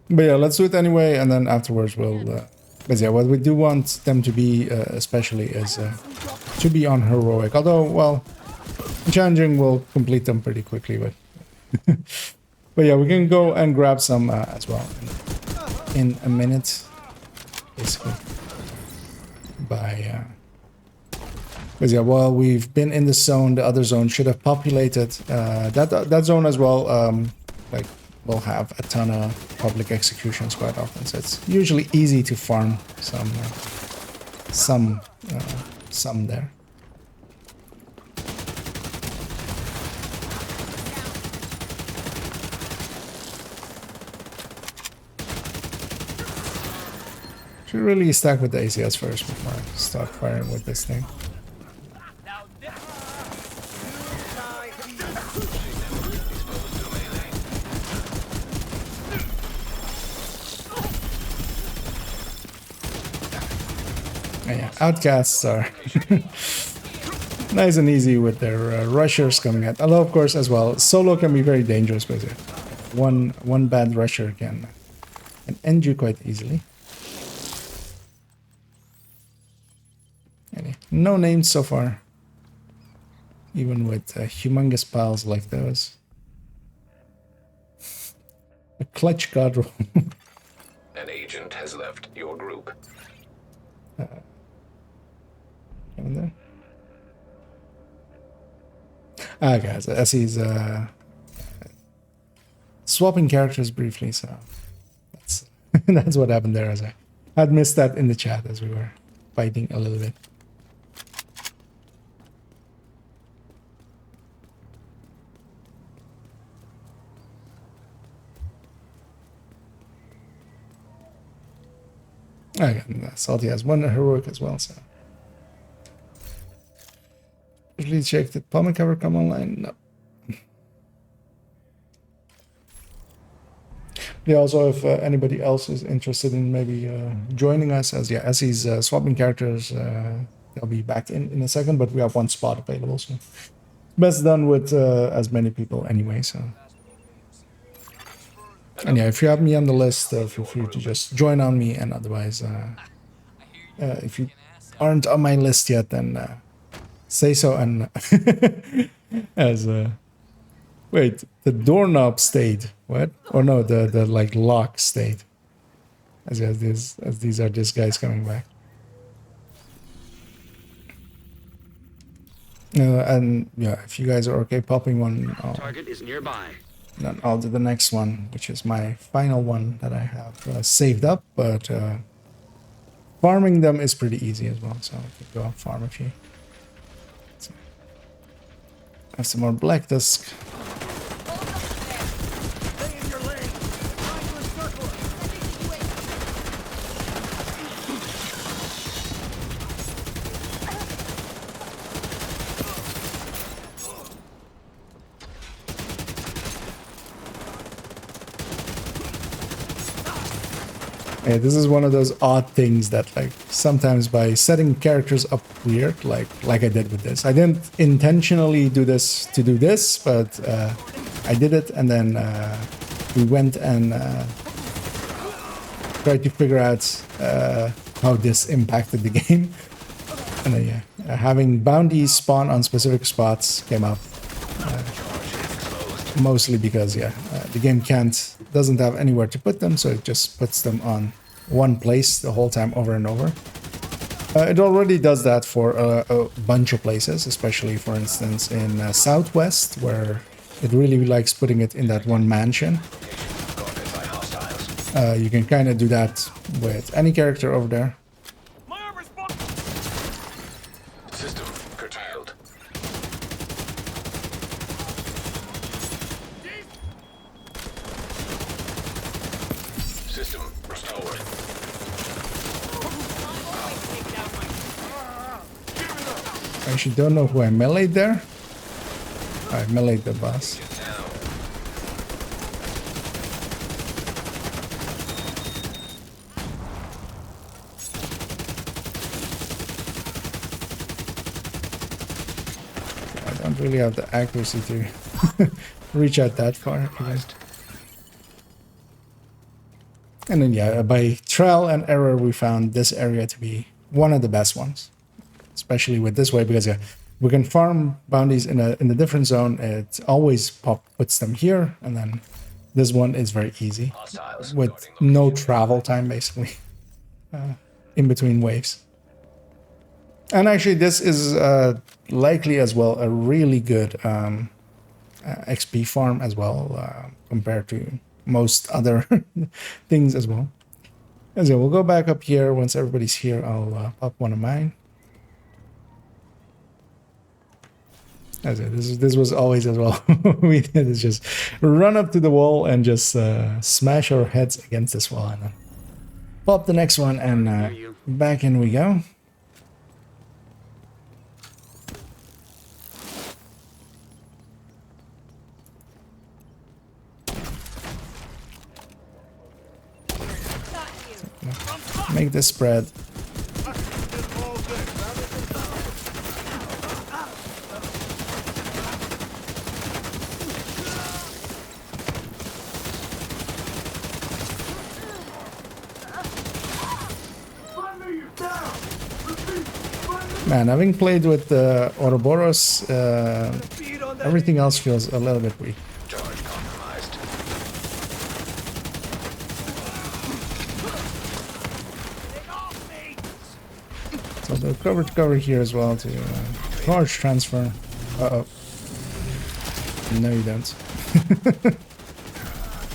But yeah, let's do it anyway, and then afterwards we'll... but yeah, what we do want them to be, especially, is to be on heroic. Although, well, challenging will complete them pretty quickly, but... but yeah, we can go and grab some as well in a minute, basically. By... But yeah, while we've been in the zone, the other zone should have populated. That zone as well, like, will have a ton of public executions quite often. So it's usually easy to farm some there. Should really stack with the ACS first before I start firing with this thing. Yeah, outcasts are nice and easy with their rushers coming at. Although, of course, as well, solo can be very dangerous with it. One bad rusher can end you quite easily. Anyway, no names so far, even with humongous piles like those. A clutch god roll. An agent has left your group. In there. Guys, as he's swapping characters briefly, so that's that's what happened there. As I had missed that in the chat as we were fighting a little bit. Again, Salty has one heroic as well, so. Usually check did Palm cover come online? No. Yeah, also if anybody else is interested in maybe joining us, as he's swapping characters, they'll be back in a second, but we have one spot available, so best done with as many people anyway, so. And yeah, if you have me on the list, feel free to just join on me, and otherwise, if you aren't on my list yet, then say so. And as wait, the doorknob stayed. What? Or no, the like lock stayed. As these are just guys coming back. And yeah, if you guys are okay popping one, Target is nearby. Then I'll do the next one, which is my final one that I have saved up, but farming them is pretty easy as well, so I could go farm a few. So, have some more Black Dusk. Yeah, this is one of those odd things that, like, sometimes by setting characters up weird, like I did with this. I didn't intentionally do this to do this, but I did it, and then we went and tried to figure out how this impacted the game. And then, yeah, having bounties spawn on specific spots came up. Mostly because, the game doesn't have anywhere to put them, so it just puts them on one place the whole time over and over. It already does that for a bunch of places, especially, for instance, in Southwest, where it really likes putting it in that one mansion. You can kind of do that with any character over there. System curtailed. System restored. I actually don't know who I meleeed there. I meleeed the boss. I don't really have the accuracy to reach out that far. And then, yeah, by trial and error, we found this area to be one of the best ones, especially with this way, because we can farm bounties in a different zone. It always puts them here, and then this one is very easy with no travel time, basically, in between waves. And actually, this is likely as well a really good XP farm as well, compared to most other things as well. So we'll go back up here. Once everybody's here, I'll pop one of mine. As this was always as well we did is just run up to the wall and just smash our heads against this wall, and then pop the next one, and back in we go. Make this spread. Man, having played with the Ouroboros, everything else feels a little bit weak. Charge compromised. So the cover to cover here as well to charge transfer. Uh-oh. No, you don't.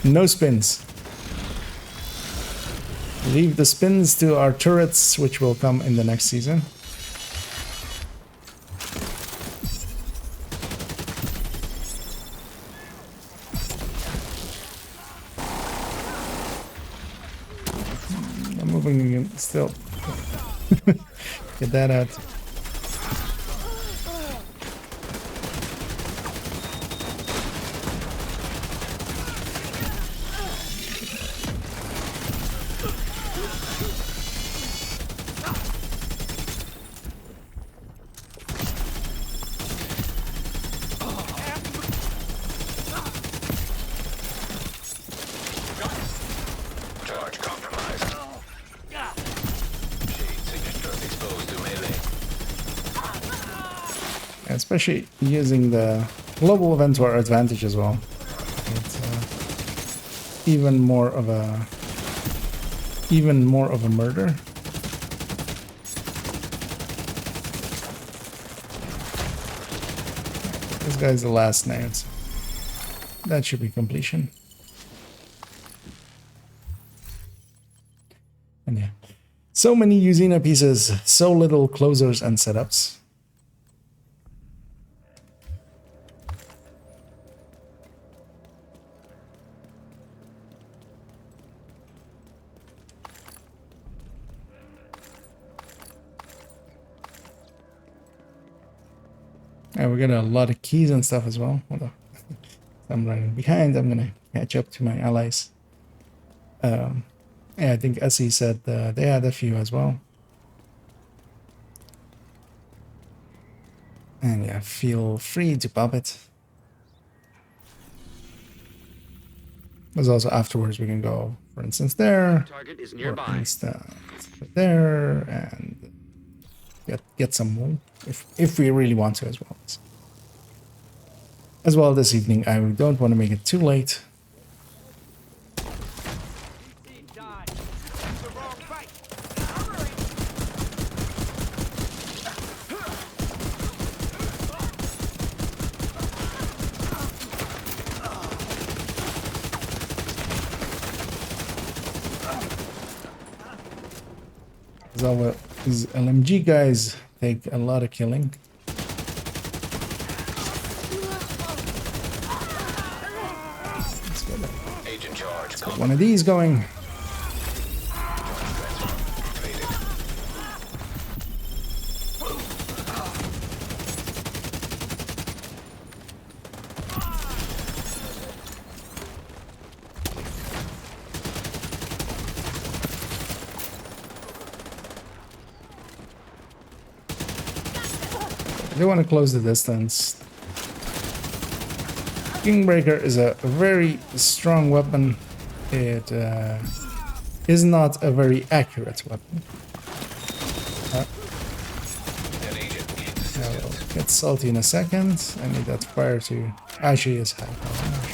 No spins. Leave the spins to our turrets, which will come in the next season. I'm moving again still. Get that out. Charge compromised. Shade signatures exposed to melee. Especially using the global event to our advantage as well. It's even more of a murder. This guy's the last nade. That should be completion. And yeah, so many Usina pieces, so little closers and setups. And we're getting a lot of keys and stuff as well. Hold on. I'm running behind. I'm gonna catch up to my allies. Yeah, I think Essie said they had a few as well. And yeah, feel free to pop it. There's also afterwards we can go, for instance, there, Target is or nearby. there, and get some wool if we really want to as well. As well this evening, I don't want to make it too late. These LMG guys take a lot of killing. Agent charge. Let's get one of these going. I want to close the distance. Kingbreaker is a very strong weapon. It is not a very accurate weapon. I will get salty in a second. I need that fire to... Actually, it's high power.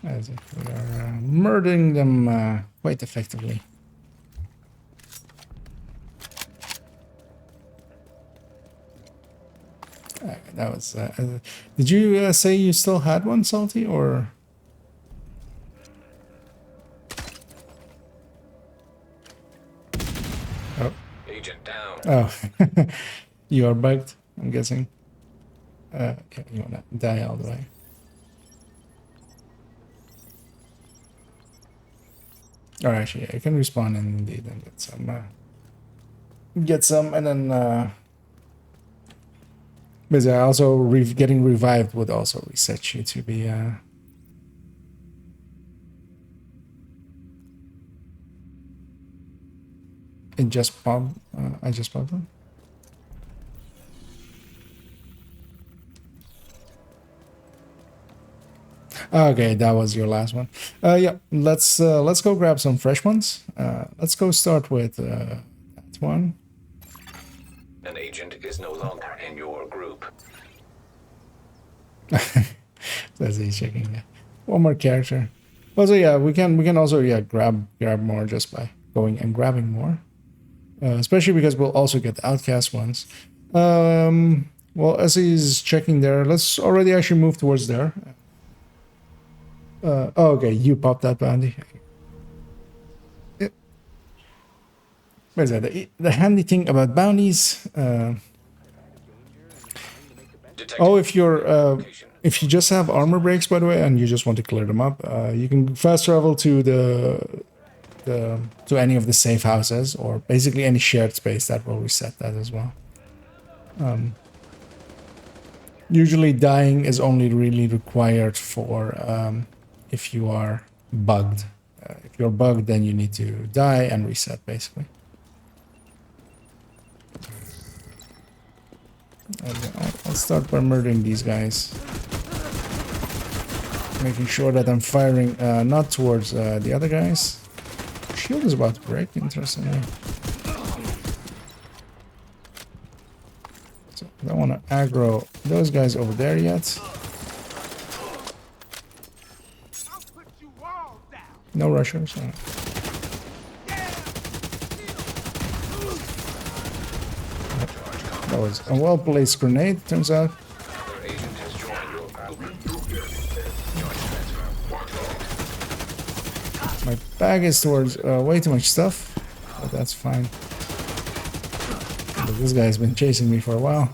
As if we are murdering them quite effectively. That was. Did you say you still had one, Salty, or? Oh. Agent down. Oh, you are bugged. I'm guessing. Okay, you wanna die all the way. Or actually, yeah, you can respawn and indeed and get some, and then but yeah, also getting revived would also reset you to be it just popped. I just popped them. Okay, that was your last one. Yeah, let's go grab some fresh ones. Let's go start with that one. An agent is no longer in your group. That's he's checking. Yeah. One more character. Also, yeah, we can also grab more just by going and grabbing more. Especially because we'll also get the outcast ones. Well, as he's checking there, let's already actually move towards there. Oh, okay, you popped that bounty. What is that? The handy thing about bounties. Oh, if you just have armor breaks, by the way, and you just want to clear them up, you can fast travel to to any of the safe houses, or basically any shared space. That will reset that as well. Usually, dying is only really required for if you are bugged. If you're bugged, then you need to die and reset, basically. I'll start by murdering these guys. Making sure that I'm firing not towards the other guys. Shield is about to break, interestingly. So I don't want to aggro those guys over there yet. No rushers. That was a well-placed grenade, turns out. My bag is towards way too much stuff, but that's fine. This guy's been chasing me for a while.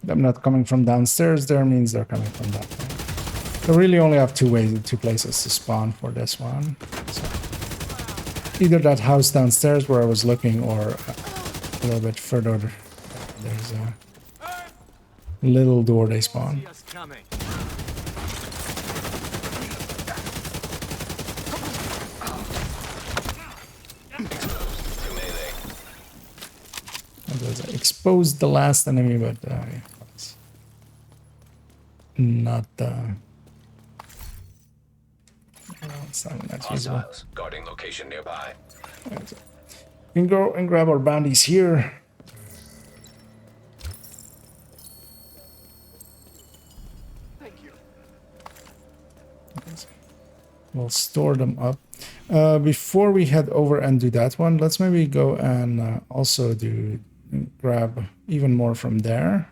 Them not coming from downstairs there means they're coming from that way. They really only have two places to spawn for this one. So either that house downstairs where I was looking, or a little bit further. There's a little door they spawn. Exposed the last enemy, but not it's not usable. Guarding location nearby. We can go and grab our bounties here. Thank you. We'll store them up. Before we head over and do that one, let's maybe go and also grab even more from there.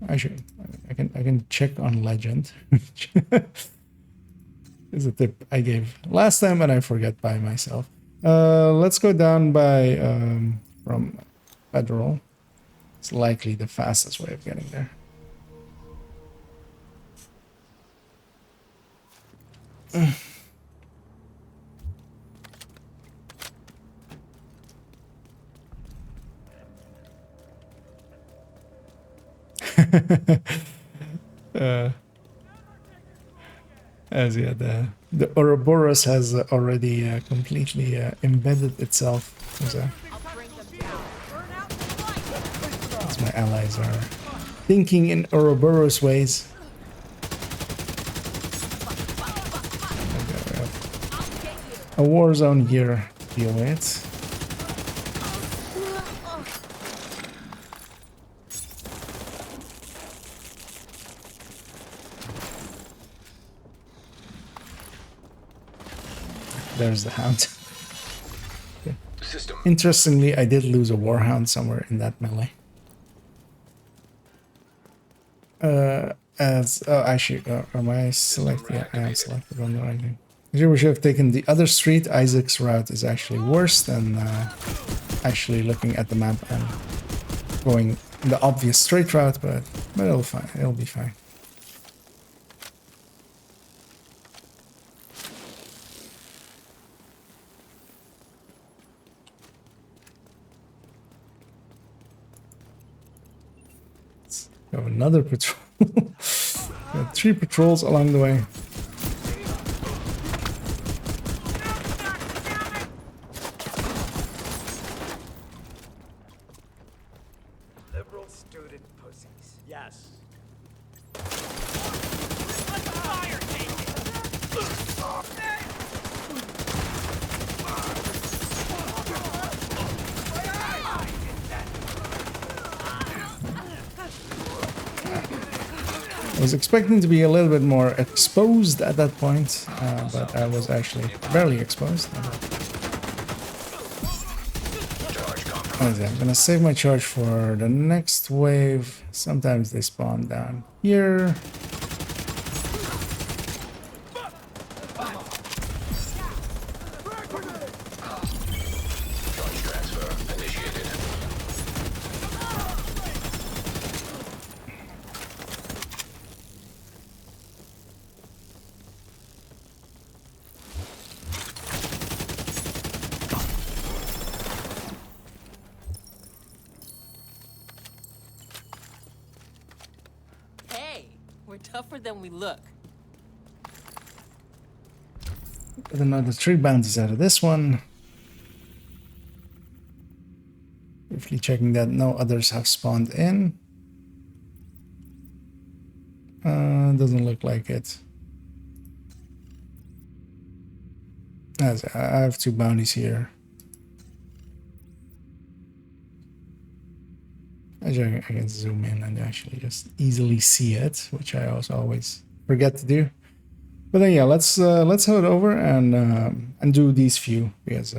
Actually, I can check on legend. Is a tip I gave last time and I forget by myself. Let's go down by from Federal. It's likely the fastest way of getting there. As yeah, the Ouroboros has already completely embedded itself. As my allies are thinking in Ouroboros ways. Okay, we have a war zone here to deal with. There's the hound. Okay. Interestingly, I did lose a warhound somewhere in that melee. Actually, am I selected? Yeah, I am selected on the right thing. Actually, we should have taken the other street. Isaac's route is actually worse than actually looking at the map and going the obvious straight route, but it'll fine. It'll be fine. We have another patrol. We have 3 patrols along the way. Liberal student pussies. Yes. I was expecting to be a little bit more exposed at that point, but I was actually barely exposed. Okay, I'm gonna save my charge for the next wave. Sometimes they spawn down here. Tougher than we look. Get another 3 bounties out of this one. Briefly checking that no others have spawned in. Doesn't look like it. As I have 2 bounties here. I can zoom in and actually just easily see it, which I also always forget to do. But then yeah, let's head over and do these few, because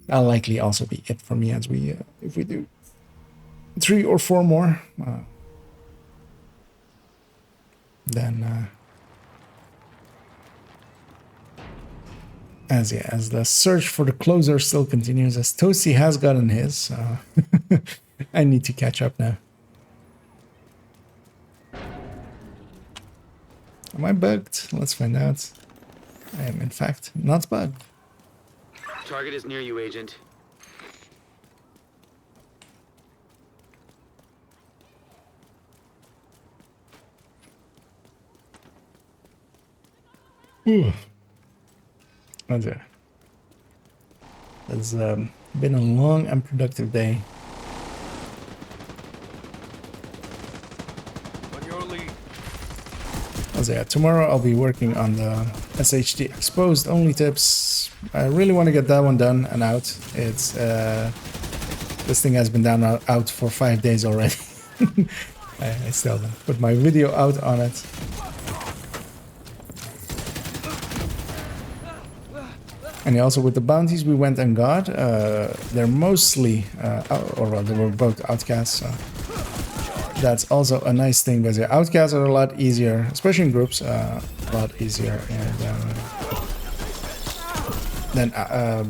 that'll likely also be it for me as we if we do 3 or 4 more, then as the search for the closer still continues, as Toasty has gotten his, I need to catch up now. Am I bugged? Let's find out. I am in fact not bugged. Target is near you, Agent. Ooh. That's it. It's been a long and productive day. On your lead. So yeah, tomorrow I'll be working on the SHD exposed only tips. I really want to get that one done and out. It's this thing has been down out for 5 days already. I still haven't put my video out on it. And also with the bounties we went and got, they're mostly, or well, they were both outcasts. So that's also a nice thing, because the outcasts are a lot easier, especially in groups, a lot easier than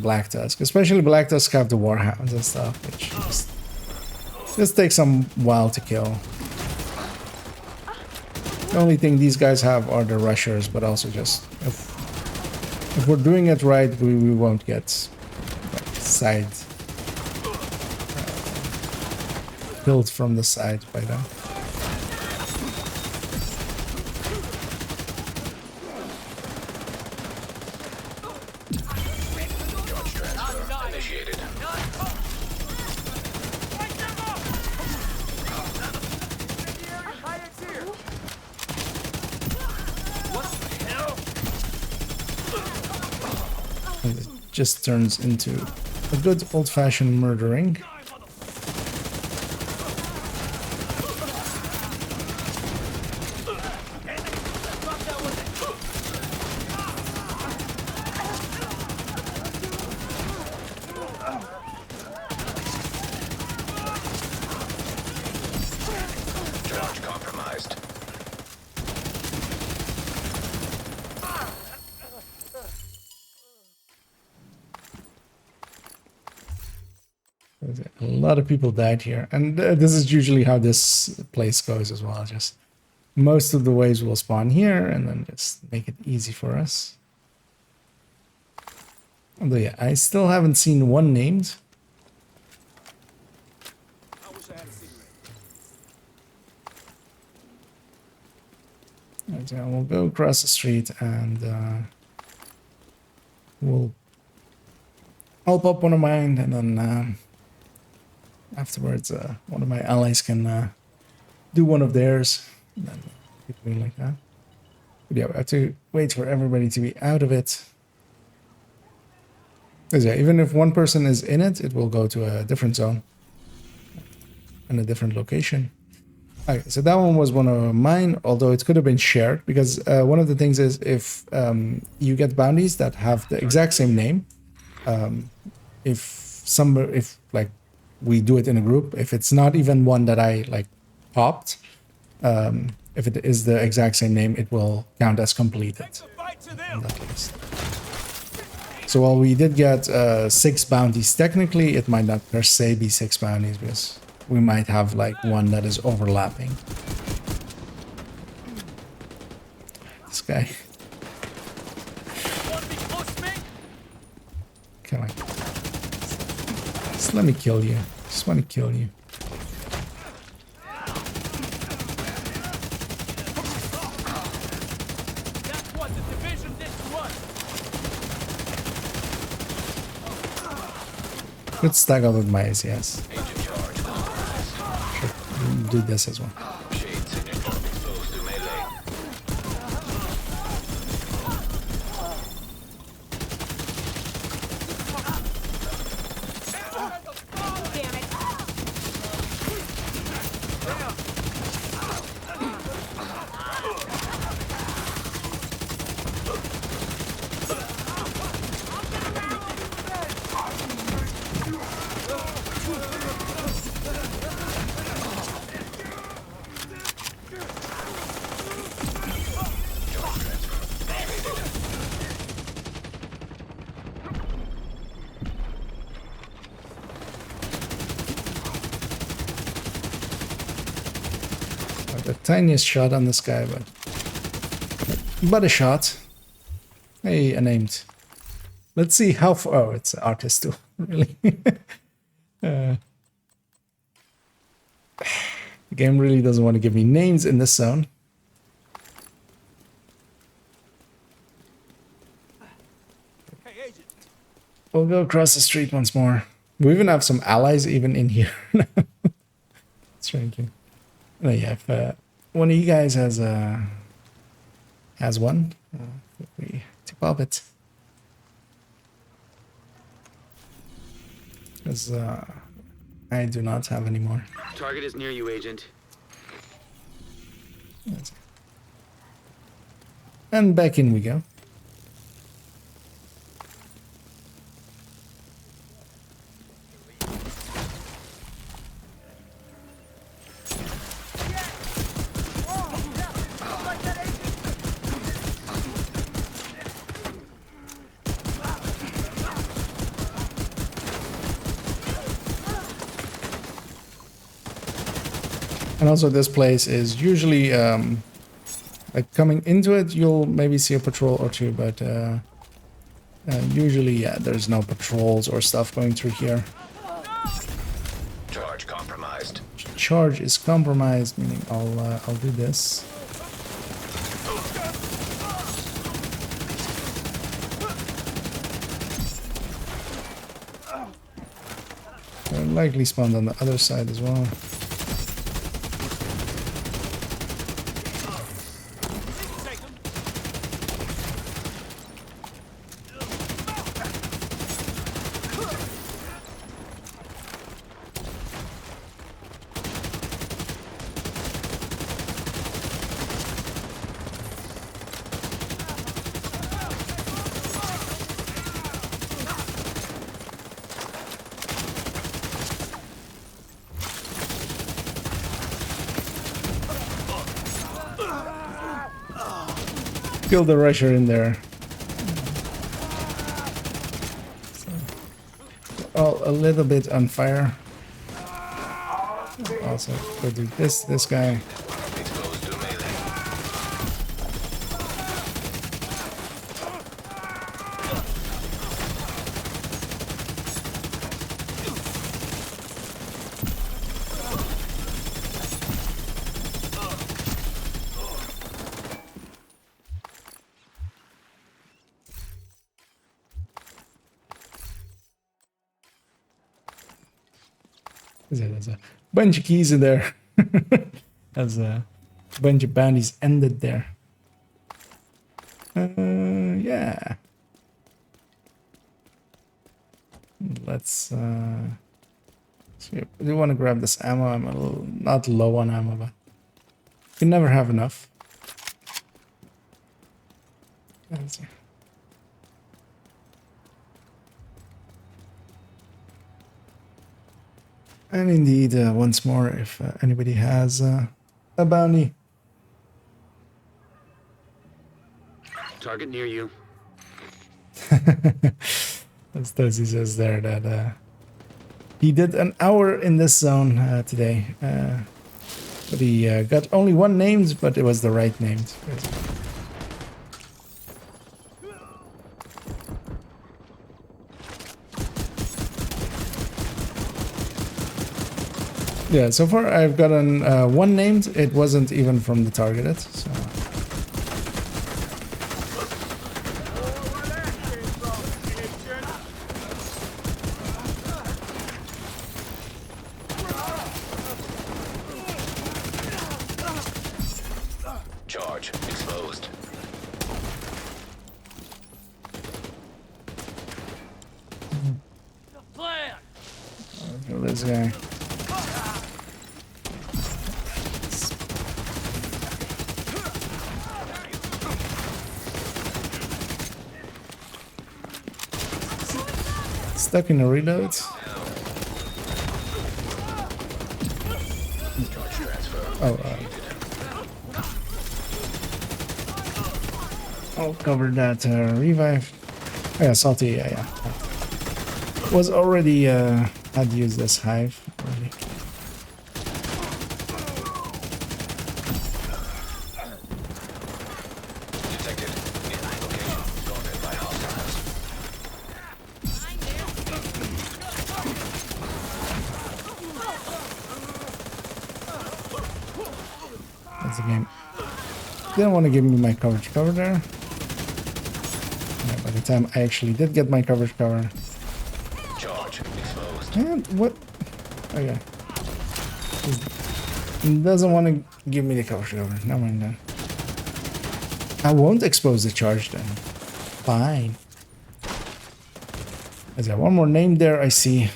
Black Tusk. Especially Black Tusk have the Warhounds and stuff, which just takes some while to kill. The only thing these guys have are the rushers, but also just if we're doing it right, we won't get like, side killed from the side by them. Initiated. And it just turns into a good old-fashioned murdering. Charge compromised. A lot of people died here, and this is usually how this place goes as well. Just most of the waves will spawn here, and then just make it easy for us. Although yeah, I still haven't seen one named. And, we'll go across the street and I'll pop one of mine, and then afterwards one of my allies can do one of theirs, and then keep doing like that. But yeah, we have to wait for everybody to be out of it. Because yeah, even if one person is in it, it will go to a different zone and a different location. Okay, so that one was one of mine, although it could have been shared, because one of the things is if you get bounties that have the exact same name, if like we do it in a group, if it's not even one that I like popped, if it is the exact same name, it will count as completed in that list. So while we did get 6 bounties, technically it might not per se be 6 bounties, because we might have like one that is overlapping. This guy. Come on. Just let me kill you. Just want to kill you. That's what the division did to us. Let's stack up with my ACS. Should do this as well. the tiniest shot on this guy, but a shot. Hey, unnamed. Let's see how far. Oh, it's an artist too. Really. The game really doesn't want to give me names in this zone. We'll go across the street once more. We even have some allies even in here. Strangely. Oh yeah, if one of you guys has one, feel free to pop it. Because I do not have any more. Target is near you, Agent. And back in we go. And also this place is usually, like coming into it, you'll maybe see a patrol or two, but usually, yeah, there's no patrols or stuff going through here. Charge compromised. Charge is compromised, meaning I'll do this. They're likely spawned on the other side as well. Kill the Rusher in there. Oh, a little bit on fire. Also, go do this guy. Exposed to melee. There's a bunch of keys in there. There's a bunch of bounties ended there. Yeah. Let's see. I do want to grab this ammo. I'm a little not low on ammo, but you can never have enough. Let's see. And indeed, once more, if anybody has a bounty. Target near you. As Desi says there that he did an hour in this zone today. But he got only one named, but it was the right named. Yeah, so far I've gotten one named. It wasn't even from the targeted, so. Charge exposed. Plan. Kill this guy. Stuck in a reload. Oh, I'll cover that revive. Oh, yeah, salty. Yeah. Was already had used this hive already. Because the game didn't want to give me my coverage cover there. Yeah, by the time I actually did get my coverage cover. Charge exposed. And what? Okay. It doesn't want to give me the coverage cover. Never mind then. I won't expose the charge then. Fine. There's one more name there, I see.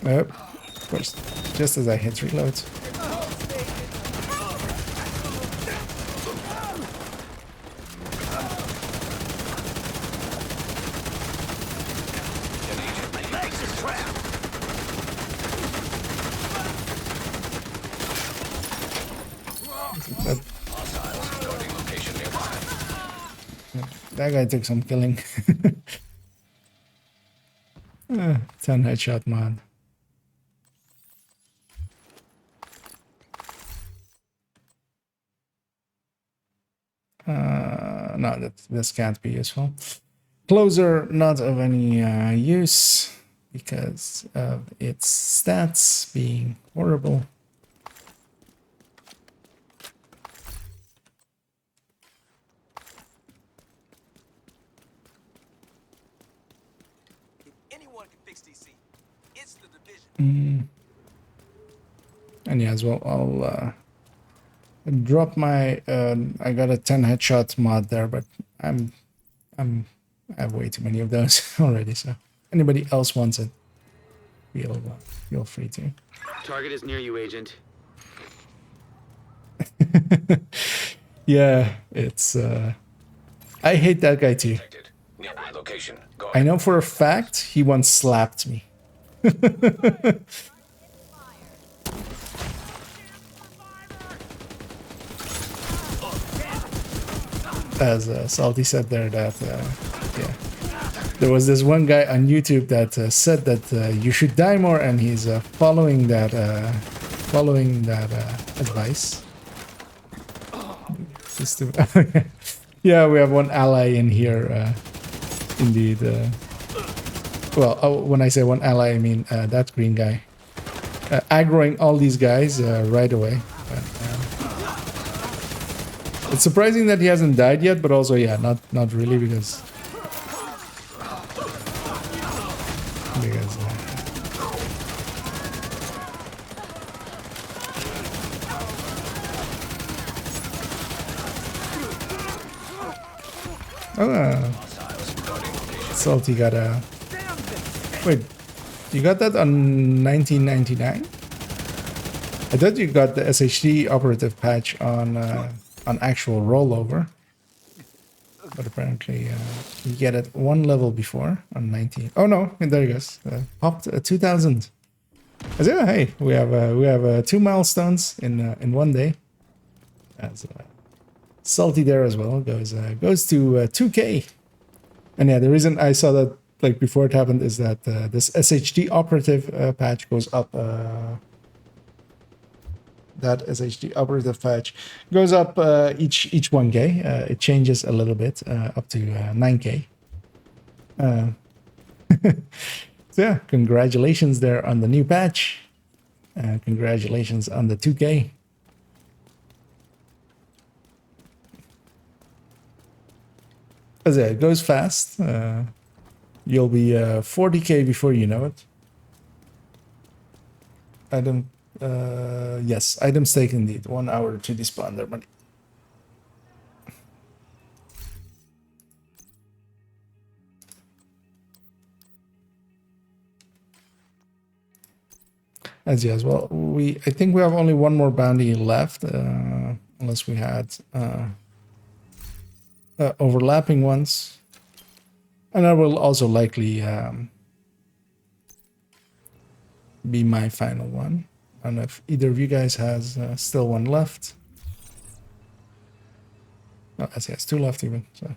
Of course, just as I hit reload. That guy took some killing. 10 headshot mod. No, this can't be useful. Closer, not of any use because of its stats being horrible. And yeah, as well, I'll drop my. I got a 10 headshot mod there, but I have way too many of those already. So anybody else wants it, feel free to. Target is near you, Agent. Yeah, it's. I hate that guy too. Nearby location. Go I know for a fact he once slapped me. As Salty said there, that yeah, there was this one guy on YouTube that said that you should die more, and he's following that advice. Just to, yeah, we have one ally in here, indeed. Well, when I say one ally, I mean that green guy, aggroing all these guys right away. It's surprising that he hasn't died yet, but also, yeah, not really because Salty got a. Wait, you got that on 1999? I thought you got the SHD operative patch on actual rollover, but apparently you get it one level before on 19. Oh no, there he goes. Popped 2000. Yeah, hey, we have 2 milestones in one day. As Salty there as well goes to 2K. And yeah, the reason I saw that like before it happened is that this SHD operative patch goes up. That SHD operative patch goes up each 1K. It changes a little bit up to 9K. So yeah, congratulations there on the new patch. Congratulations on the 2K. As yeah, it goes fast. You'll be 40K before you know it. Item, yes, items taken indeed. 1 hour to despawn their money. As yeah, as well. I think we have only one more bounty left, unless we had overlapping ones, and that will also likely be my final one. I don't know if either of you guys has still one left. Oh, I see, it's 2 left even. So,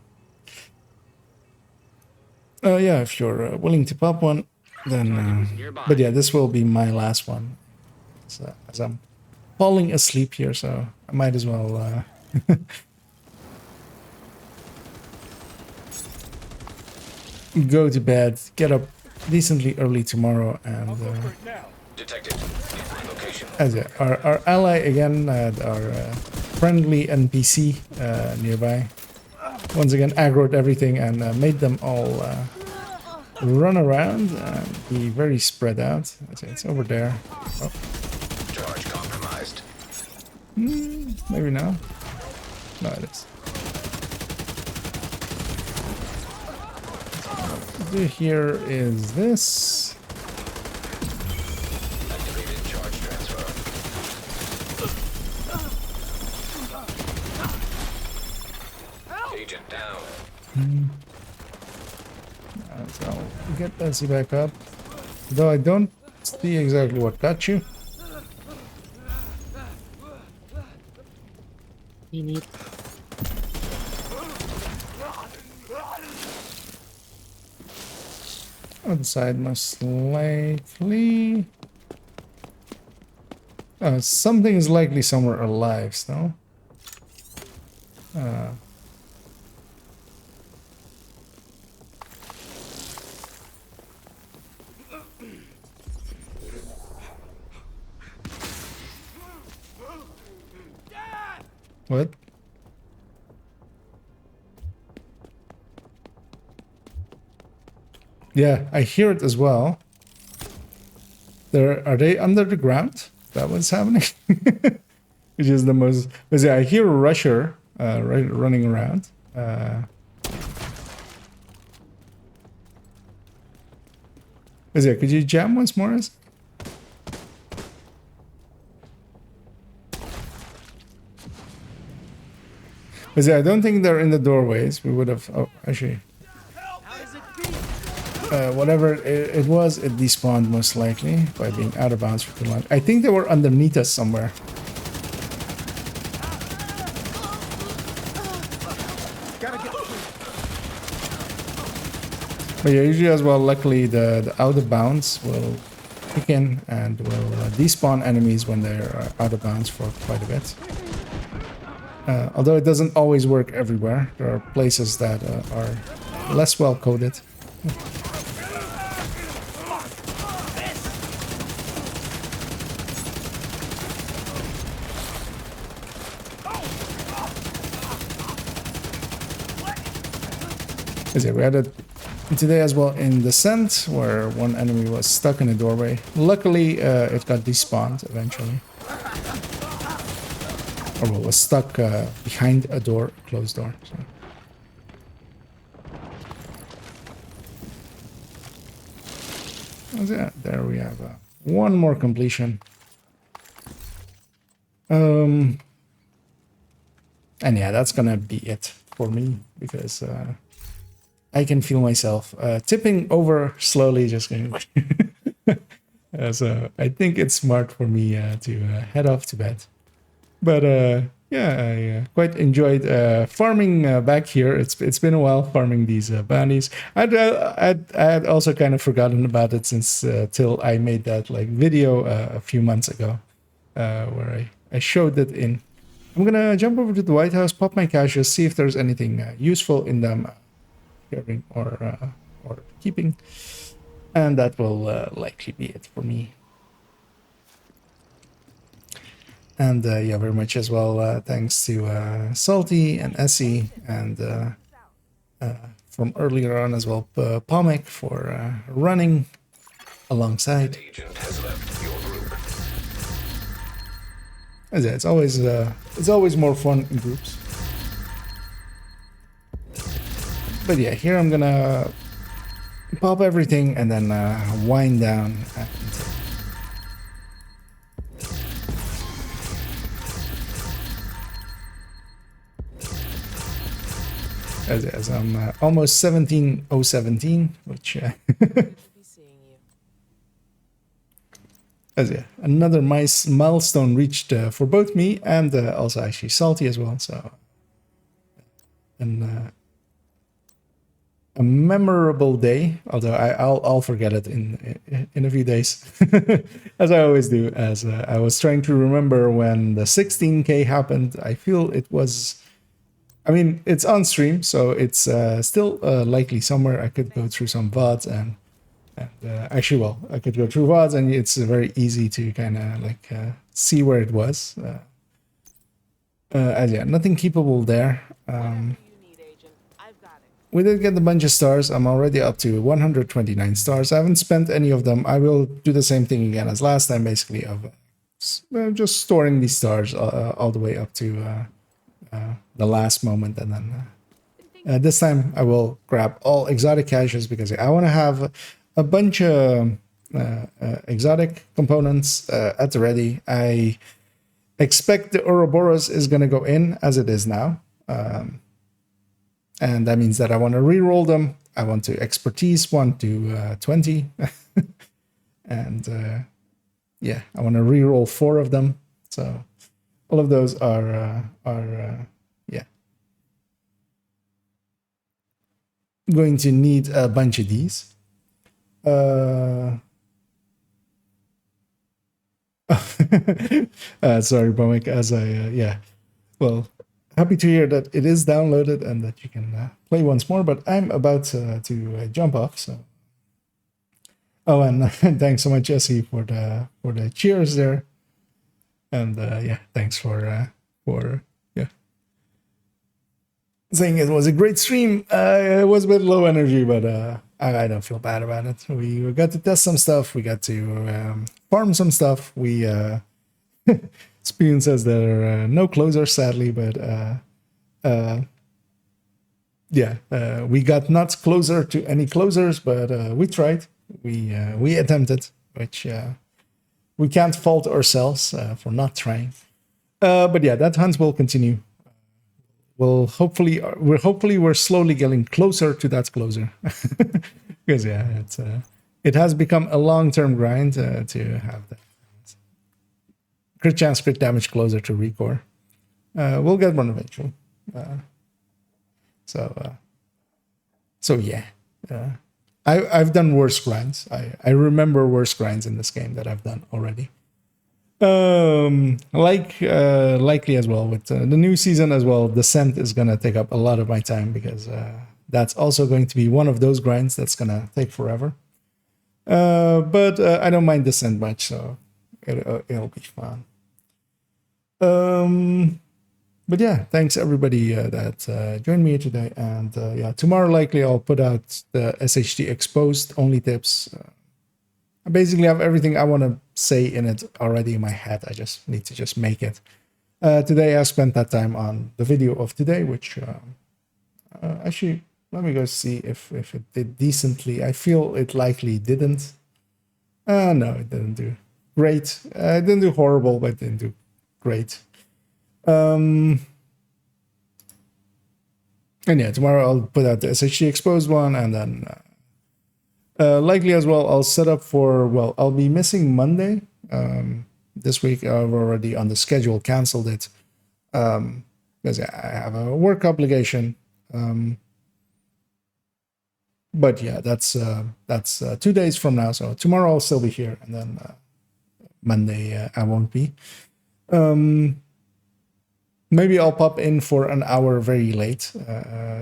yeah, if you're willing to pop one, then. But yeah, this will be my last one. So, as I'm falling asleep here, so I might as well. Go to bed, get up decently early tomorrow, and detected. Location. As our ally again, our friendly NPC nearby, once again aggroed everything and made them all run around and be very spread out. It's over there. Oh. Charge compromised. Maybe now. No, it is. Here is this. Activated charge transfer. Agent down. So I'll get Bessie back up. Though I don't see exactly what got you. You need. Outside most likely. Something is likely somewhere alive, so. What? Yeah, I hear it as well. Are they under the ground? That what's happening? Which is the most... Because yeah, I hear a rusher running around. Could you jam once more? Because I don't think they're in the doorways. We would have... Oh, actually... whatever it was, it despawned most likely by being out of bounds for too long. I think they were underneath us somewhere. But yeah, usually as well, luckily the out of bounds will kick in and will despawn enemies when they're out of bounds for quite a bit. Although it doesn't always work everywhere. There are places that are less well coded. We had it today as well in Descent, where one enemy was stuck in a doorway. Luckily, it got despawned eventually. Or well, was stuck behind a door, closed door. So. Yeah, there we have one more completion. And yeah, that's gonna be it for me, because I can feel myself tipping over slowly, just going. So I think it's smart for me to head off to bed. But yeah, I quite enjoyed farming back here. It's been a while farming these bounties. I had also kind of forgotten about it since till I made that like video a few months ago, where I showed it in. I'm gonna jump over to the White House, pop my caches, see if there's anything useful in them. Or keeping, and that will likely be it for me. And yeah, very much as well thanks to Salty and Essie and from earlier on as well, Pomic for running alongside. It's always more fun in groups. But yeah, here I'm gonna pop everything and then wind down. As I'm almost 17:017, which as yeah, another nice milestone reached for both me and also actually Salty as well. So and. A memorable day, although I'll forget it in a few days, as I always do. As I was trying to remember when the 16K happened, I feel it was. I mean, it's on stream, so it's still likely somewhere. I could go through some VODs and Actually, well, I could go through VODs, and it's very easy to kind of like see where it was. As yeah, nothing keepable there. We did get a bunch of stars. I'm already up to 129 stars. I haven't spent any of them. I will do the same thing again as last time, basically, of just storing these stars all the way up to the last moment, and then this time I will grab all exotic caches because I want to have a bunch of exotic components at the ready. I expect the Ouroboros is going to go in as it is now. And that means that I want to re-roll them. I want to expertise 1 to 20. And yeah, I want to re-roll 4 of them. So all of those are yeah, going to need a bunch of these. Sorry, Bomic, as I yeah, well, happy to hear that it is downloaded and that you can play once more, but I'm about to jump off. So, oh, and thanks so much, Jesse, for the cheers there, and yeah, thanks for yeah, saying it was a great stream. It was a bit low energy, but I don't feel bad about it. We got to test some stuff. We got to farm some stuff. We Spoon says there are no closers, sadly, but yeah, we got not closer to any closers, but we tried. We attempted, which we can't fault ourselves for not trying. But yeah, that hunt will continue. We're hopefully slowly getting closer to that closer, because yeah, it has become a long-term grind to have that crit chance, crit damage closer to recore. We'll get one eventually. So yeah, I've done worse grinds. I remember worse grinds in this game that I've done already. Likely as well with the new season as well. Descent is gonna take up a lot of my time because that's also going to be one of those grinds that's gonna take forever. But I don't mind Descent much, so it'll be fun. But yeah, thanks everybody that joined me today, and yeah, tomorrow likely I'll put out the SHD exposed only tips. I basically have everything I want to say in it already in my head. I just need to just make it. Today I spent that time on the video of today, which actually, let me go see if it did decently. I feel it likely didn't. No, it didn't do great. It didn't do horrible, but it didn't do great. And yeah, tomorrow I'll put out the SHD exposed one, and then likely as well I'll set up for, well, I'll be missing Monday. This week I've already on the schedule canceled it because I have a work obligation. But yeah, that's 2 days from now. So tomorrow I'll still be here, and then Monday I won't be. Maybe I'll pop in for an hour very late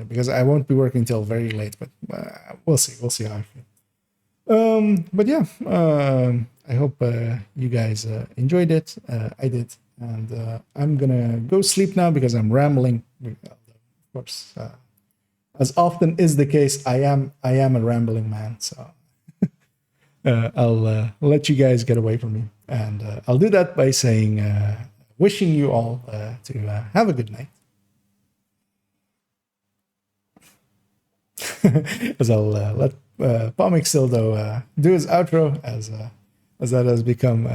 because I won't be working till very late. But we'll see. We'll see how I feel. But yeah, I hope you guys enjoyed it. I did, and I'm gonna go sleep now because I'm rambling. Of course, as often is the case, I am a rambling man. So I'll let you guys get away from me, and I'll do that by saying, wishing you all to have a good night. As I'll let Pomix still though do his outro, as that has become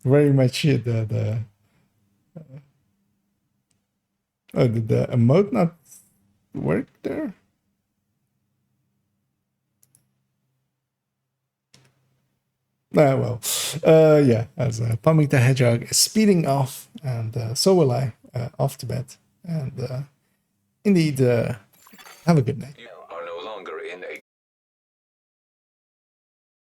very much did the emote not work there? Well, yeah, as Pomix the Hedgehog is speeding off, and so will I, off to bed. And indeed, have a good night.